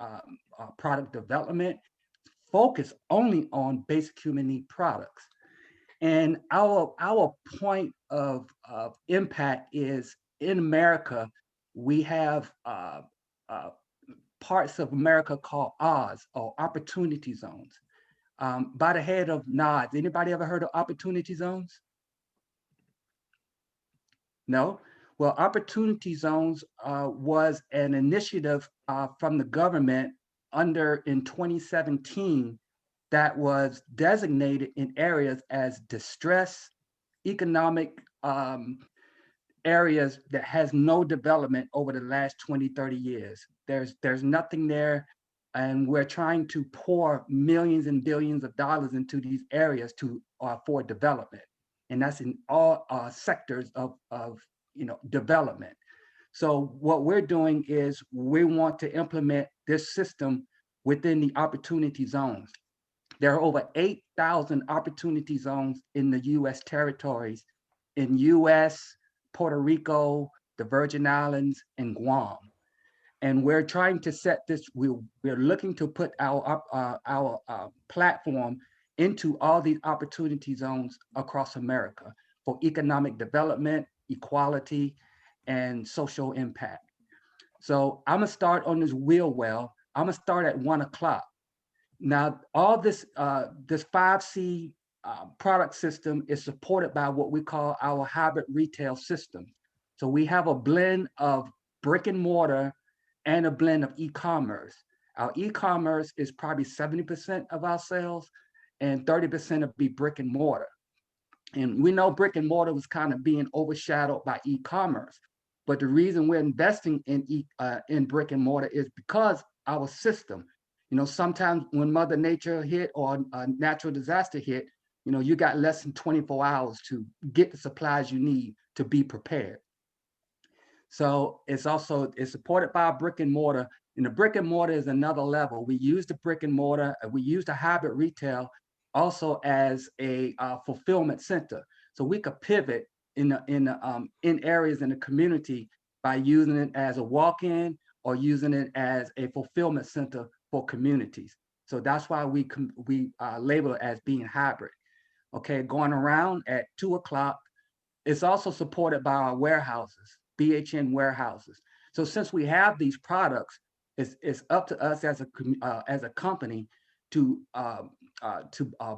product development, focus only on basic human need products. And our point of impact is in America, we have parts of America called OZ, or opportunity zones. By the head of Nods, anybody ever heard of opportunity zones? No? Well, opportunity zones was an initiative from the government in 2017 that was designated in areas as distress, economic areas that has no development over the last 20, 30 years. There's nothing there. And we're trying to pour millions and billions of dollars into these areas for development. And that's in all sectors of development. So what we're doing is we want to implement this system within the opportunity zones. There are over 8,000 opportunity zones in the US territories, in US, Puerto Rico, the Virgin Islands, and Guam. And we're trying to set this, we're looking to put our platform into all these opportunity zones across America for economic development, equality, and social impact. So I'm gonna start on this wheel well. I'm gonna start at 1 o'clock. Now, all this 5C product system is supported by what we call our hybrid retail system. So we have a blend of brick and mortar and a blend of e-commerce. Our e-commerce is probably 70% of our sales, and 30% of be brick and mortar. And we know brick and mortar was kind of being overshadowed by e-commerce. But the reason we're investing in brick and mortar is because our system, sometimes when Mother Nature hit or a natural disaster hit, you got less than 24 hours to get the supplies you need to be prepared. So it's supported by brick and mortar, and the brick and mortar is another level. We use the brick and mortar, we use the hybrid retail also as a fulfillment center. So we could pivot in areas in the community by using it as a walk-in or using it as a fulfillment center for communities. So that's why we label it as being hybrid. Okay, going around at 2 o'clock, it's also supported by our warehouses, BHN warehouses. So since we have these products, it's up to us as a company to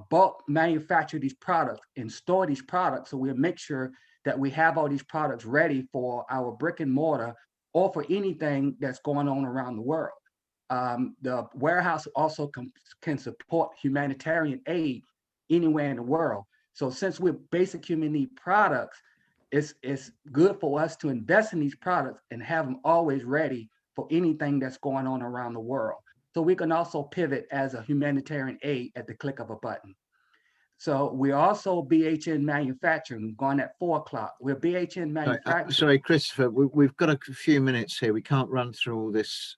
bulk manufacture these products and store these products, so we'll make sure that we have all these products ready for our brick and mortar or for anything that's going on around the world. The warehouse also can support humanitarian aid anywhere in the world. So since we're basic human need products, it's good for us to invest in these products and have them always ready for anything that's going on around the world. So we can also pivot as a humanitarian aid at the click of a button. So we're also BHN manufacturing, going at 4 o'clock. We're BHN manufacturing. Sorry, Christopher, we've got a few minutes here. We can't run through all this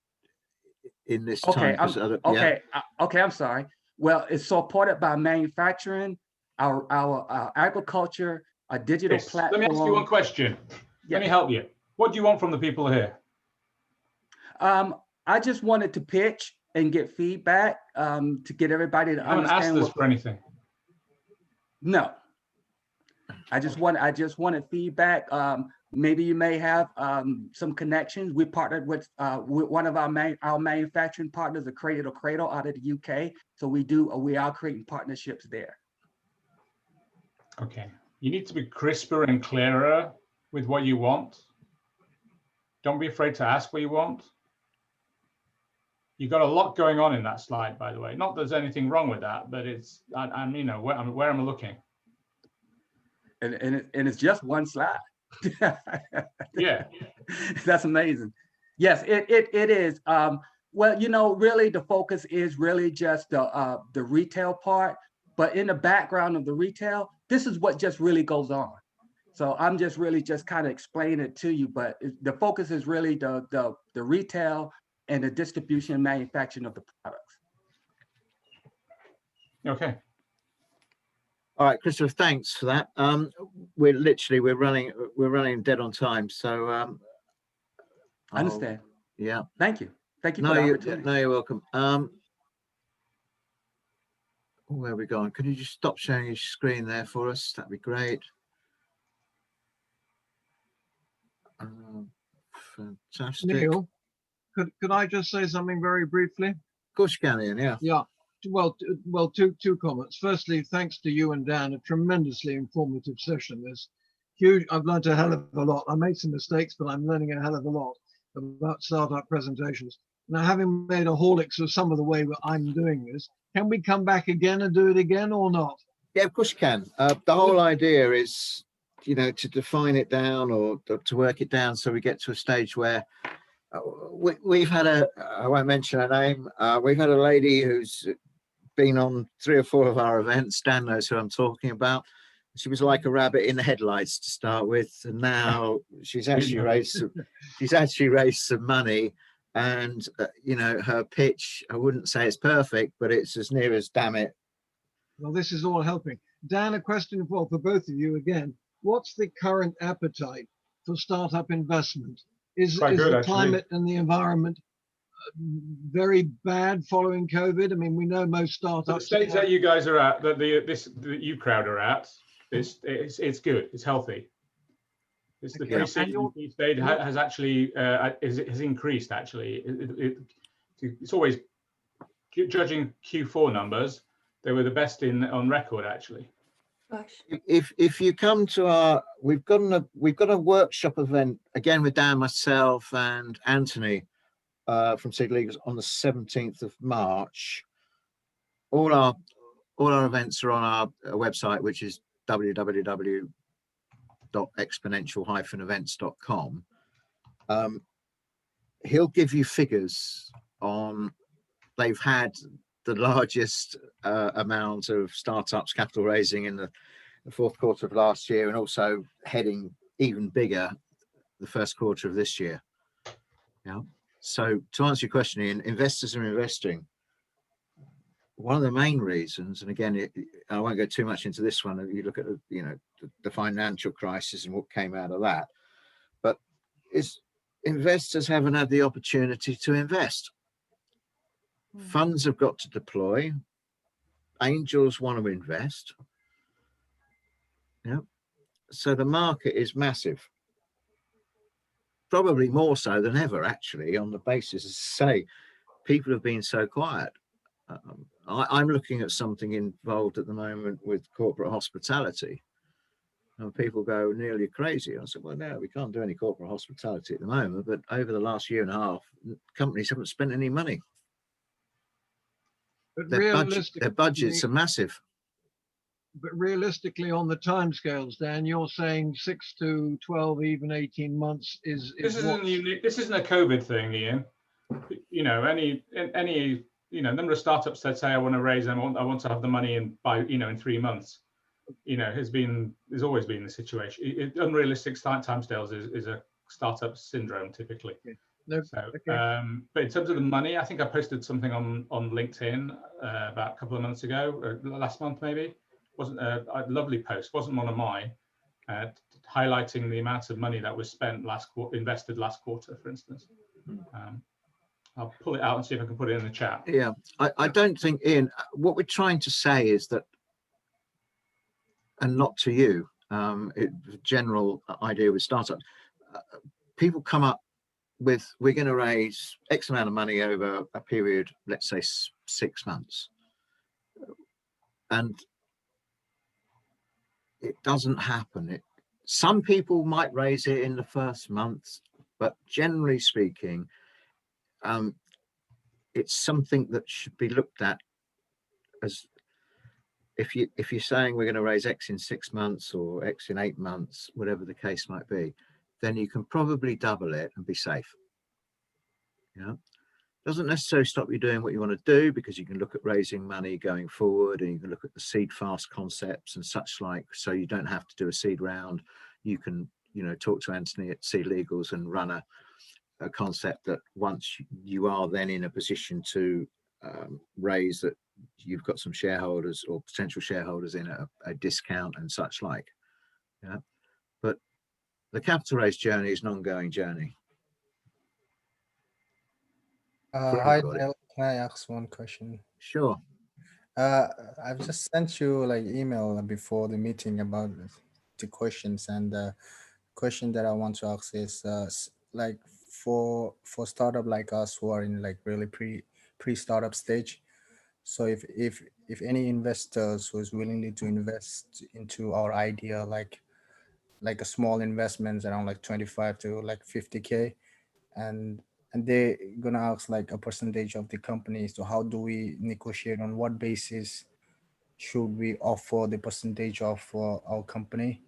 in this time. Okay, I'm sorry. Well, it's supported by manufacturing, our agriculture, a digital platform. Let me ask you one question. Yeah. Let me help you. What do you want from the people here? I just wanted to pitch and get feedback to get everybody to understand. You haven't asked us for anything. No. I just wanted feedback. Maybe you may have some connections. We partnered with one of our manufacturing partners, a Cradle to Cradle out of the UK. So we are creating partnerships there. Okay. You need to be crisper and clearer with what you want. Don't be afraid to ask what you want. You've got a lot going on in that slide, by the way. Not that there's anything wrong with that, but where am I looking? And it's just one slide. Yeah. That's amazing. Yes, it is. Well, really the focus is really just the retail part, but in the background of the retail, this is what just really goes on. So I'm just really just kind of explaining it to you, but the focus is really the retail and the distribution and manufacturing of the products. Okay. All right, Christopher, thanks for that. We're running dead on time, so I understand. Yeah. Thank you. Thank you for the opportunity. No, you're welcome. Where are we going? Can you just stop sharing your screen there for us? That'd be great. Fantastic. Neil, could I just say something very briefly? Of course you can, Ian, yeah. Yeah. Well, two comments. Firstly, thanks to you and Dan, a tremendously informative session. There's huge. I've learned a hell of a lot. I made some mistakes, but I'm learning a hell of a lot about startup presentations. Now, having made a Horlicks of some of the way that I'm doing this, can we come back again and do it again or not? Yeah, of course you can. The whole idea is, you know, to define it down or to work it down so we get to a stage where we've had I won't mention her name, we've had a lady who's been on 3 or 4 of our events. Dan knows who I'm talking about. She was like a rabbit in the headlights to start with, and now she's actually raised some money. And you know, her pitch, I wouldn't say it's perfect, but it's as near as damn it. Well, this is all helping. Dan, a question for both of you again. What's the current appetite for startup investment? Is the climate and the environment very bad following COVID? I mean, we know most startups. The stage that you guys are at, that you crowd are at, it's good. It's healthy. It's the pre-seed stage has actually has increased. Actually, it's always judging Q4 numbers. They were the best on record, actually. Gosh. If you come to we've got a workshop event again with Dan, myself, and Anthony from Seed Leaguers on the 17th of March. All our events are on our website, which is www.exponential-events.com. He'll give you figures on. They've had the largest amount of startups capital raising in the fourth quarter of last year, and also heading even bigger the first quarter of this year. Yeah. So to answer your question, Ian, investors are investing. One of the main reasons, and again, I won't go too much into this one. You look at the financial crisis and what came out of that, but is investors haven't had the opportunity to invest. Funds have got to deploy. Angels want to invest. Yeah. So the market is massive. Probably more so than ever, actually, on the basis, as I say, people have been so quiet. I'm looking at something involved at the moment with corporate hospitality. And people go nearly crazy. I said, well, no, we can't do any corporate hospitality at the moment. But over the last year and a half, companies haven't spent any money. But their budgets are massive. But realistically, on the timescales, Dan, you're saying 6 to 12, even 18 months is this isn't unique. This isn't a COVID thing, Ian. You know, any number of startups that say I want to raise, I want to have the money in by in 3 months. There's always been the situation. Unrealistic timescales is a startup syndrome typically. Okay. No, so, okay. But in terms of the money, I think I posted something on LinkedIn about a couple of months ago, or last month maybe. Wasn't a lovely post. Wasn't one of mine, highlighting the amount of money that was spent invested last quarter, for instance. I'll pull it out and see if I can put it in the chat. Yeah, I don't think, Ian, what we're trying to say is that, and not to you, the general idea with startups, people come up with, we're going to raise X amount of money over a period, let's say 6 months. And it doesn't happen. Some people might raise it in the first month, but generally speaking, it's something that should be looked at as if you're saying we're going to raise X in 6 months or X in 8 months, whatever the case might be, then you can probably double it and be safe. Yeah, doesn't necessarily stop you doing what you want to do, because you can look at raising money going forward, and you can look at the seed fast concepts and such like. So you don't have to do a seed round. You can talk to Anthony at Seed Legals and run a concept that once you are then in a position to raise, that you've got some shareholders or potential shareholders in a discount and such like. Yeah, but the capital raise journey is an ongoing journey. Hi, Neil. Can I ask one question? Sure. I've just sent you like email before the meeting about the questions, and the question that I want to ask is like for startup like us who are in like really pre startup stage. So if any investors who is willingly to invest into our idea, like a small investments around like 25 to like 50K, and they're gonna ask like a percentage of the company. So how do we negotiate? On what basis should we offer the percentage of our company?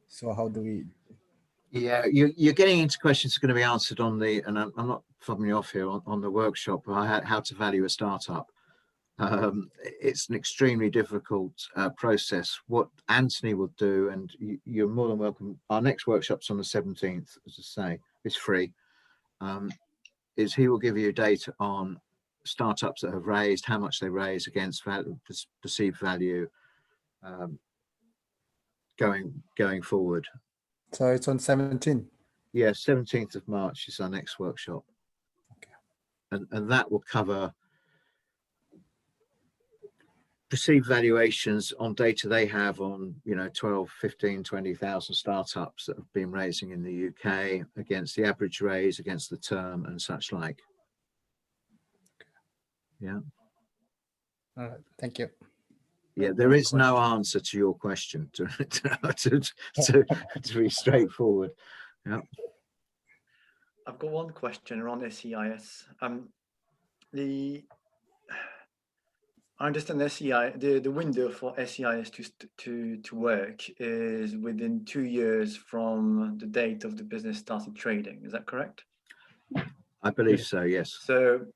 So how do we? Yeah, you're getting into questions that are going to be answered on the, and I'm not fobbing you off here, on the workshop, how to value a startup. It's an extremely difficult process. What Anthony will do, and you're more than welcome, our next workshop's on the 17th, as I say, it's free, is he will give you data on startups that have raised, how much they raise against value, perceived value, going forward. So it's on 17th. Yeah, 17th of March is our next workshop. Okay. And that will cover perceived valuations on data they have on, 12, 15, 20,000 startups that have been raising in the UK against the average raise, against the term and such like. Yeah. All right. Thank you. Yeah, there is no answer to your question, to be straightforward. Yeah. I've got one question around SEIS. I understand the window for SEIS to work is within 2 years from the date of the business started trading. Is that correct? I believe so, yes. So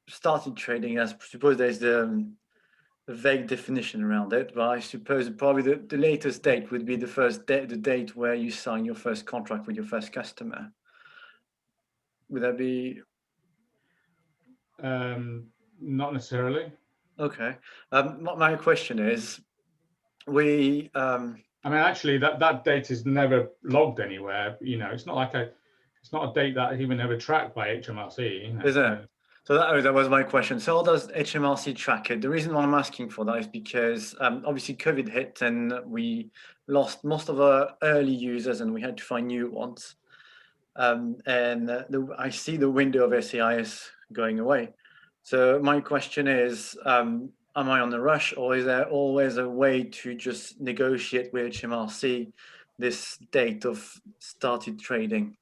started trading, I suppose there's a vague definition around it, but I suppose probably the latest date would be the date where you sign your first contract with your first customer. Would that be? Not necessarily. Okay. My question is, I mean, actually, that date is never logged anywhere. It's not like it's not a date that even ever tracked by HMRC. Is it? So that was my question. So how does HMRC track it? The reason why I'm asking for that is because obviously COVID hit and we lost most of our early users and we had to find new ones. I see the window of SEIS going away. So my question is, am I on the rush, or is there always a way to just negotiate with HMRC this date of started trading?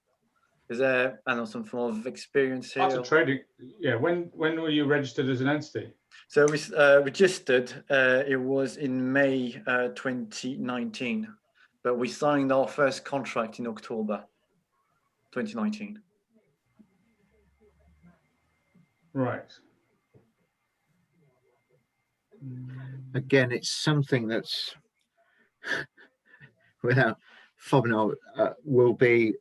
Is there, I don't know, some form of experience here? Started trading, yeah. When were you registered as an entity? So we registered, it was in May 2019, but we signed our first contract in October 2019. Right. Again, it's something that's, without fobbing off, will be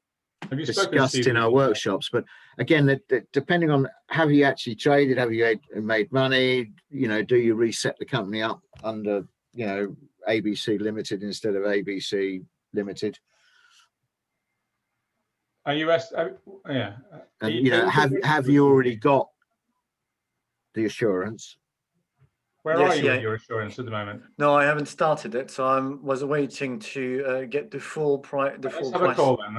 discussed in our workshops. But again, depending on, have you actually traded, have you made money, do you reset the company up under, ABC Limited instead of ABC Limited? Are you, yeah. And have you already got the assurance? Where are you with your assurance at the moment? No, I haven't started it, so I was waiting to get the full price. Let's have a call then.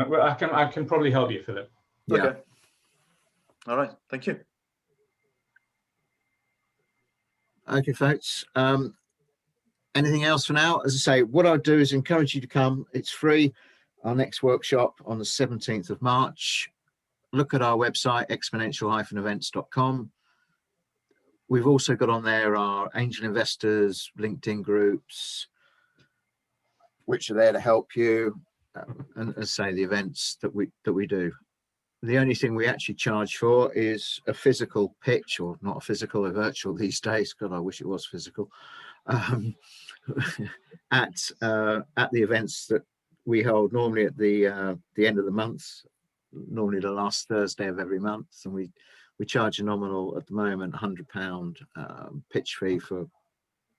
I can probably help you, Philip. Yeah. Okay. All right. Thank you. Okay, folks. Anything else for now? As I say, what I'll do is encourage you to come. It's free. Our next workshop on the 17th of March. Look at our website, exponential-events.com. We've also got on there our angel investors, LinkedIn groups, which are there to help you, and as I say, the events that we do. The only thing we actually charge for is a physical pitch, or not a physical, a virtual these days. God, I wish it was physical. At the events that we hold normally at the end of the month, normally the last Thursday of every month, and we we charge a nominal at the moment £100 pitch fee for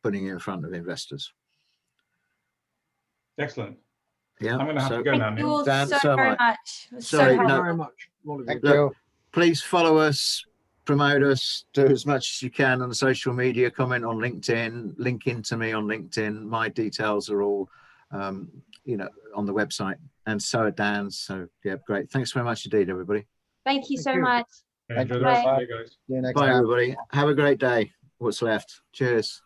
putting it in front of investors. Excellent. Yeah, I'm going to have to go Thank now, you Neil. all Dan, so so am very I. much. It was so Sorry, Thank you no, helpful. very much. All of you. Thank Look, you. please follow us, promote us, do as much as you can on the social media, comment on LinkedIn, link into me on LinkedIn. My details are all, you know, on the website, and so are Dan's. So yeah, great. Thanks very much indeed, everybody. Thank you Thank so you. much. Enjoy the Bye. rest of the day, guys. See you next Bye, time. everybody. Have a great day. What's left. Cheers.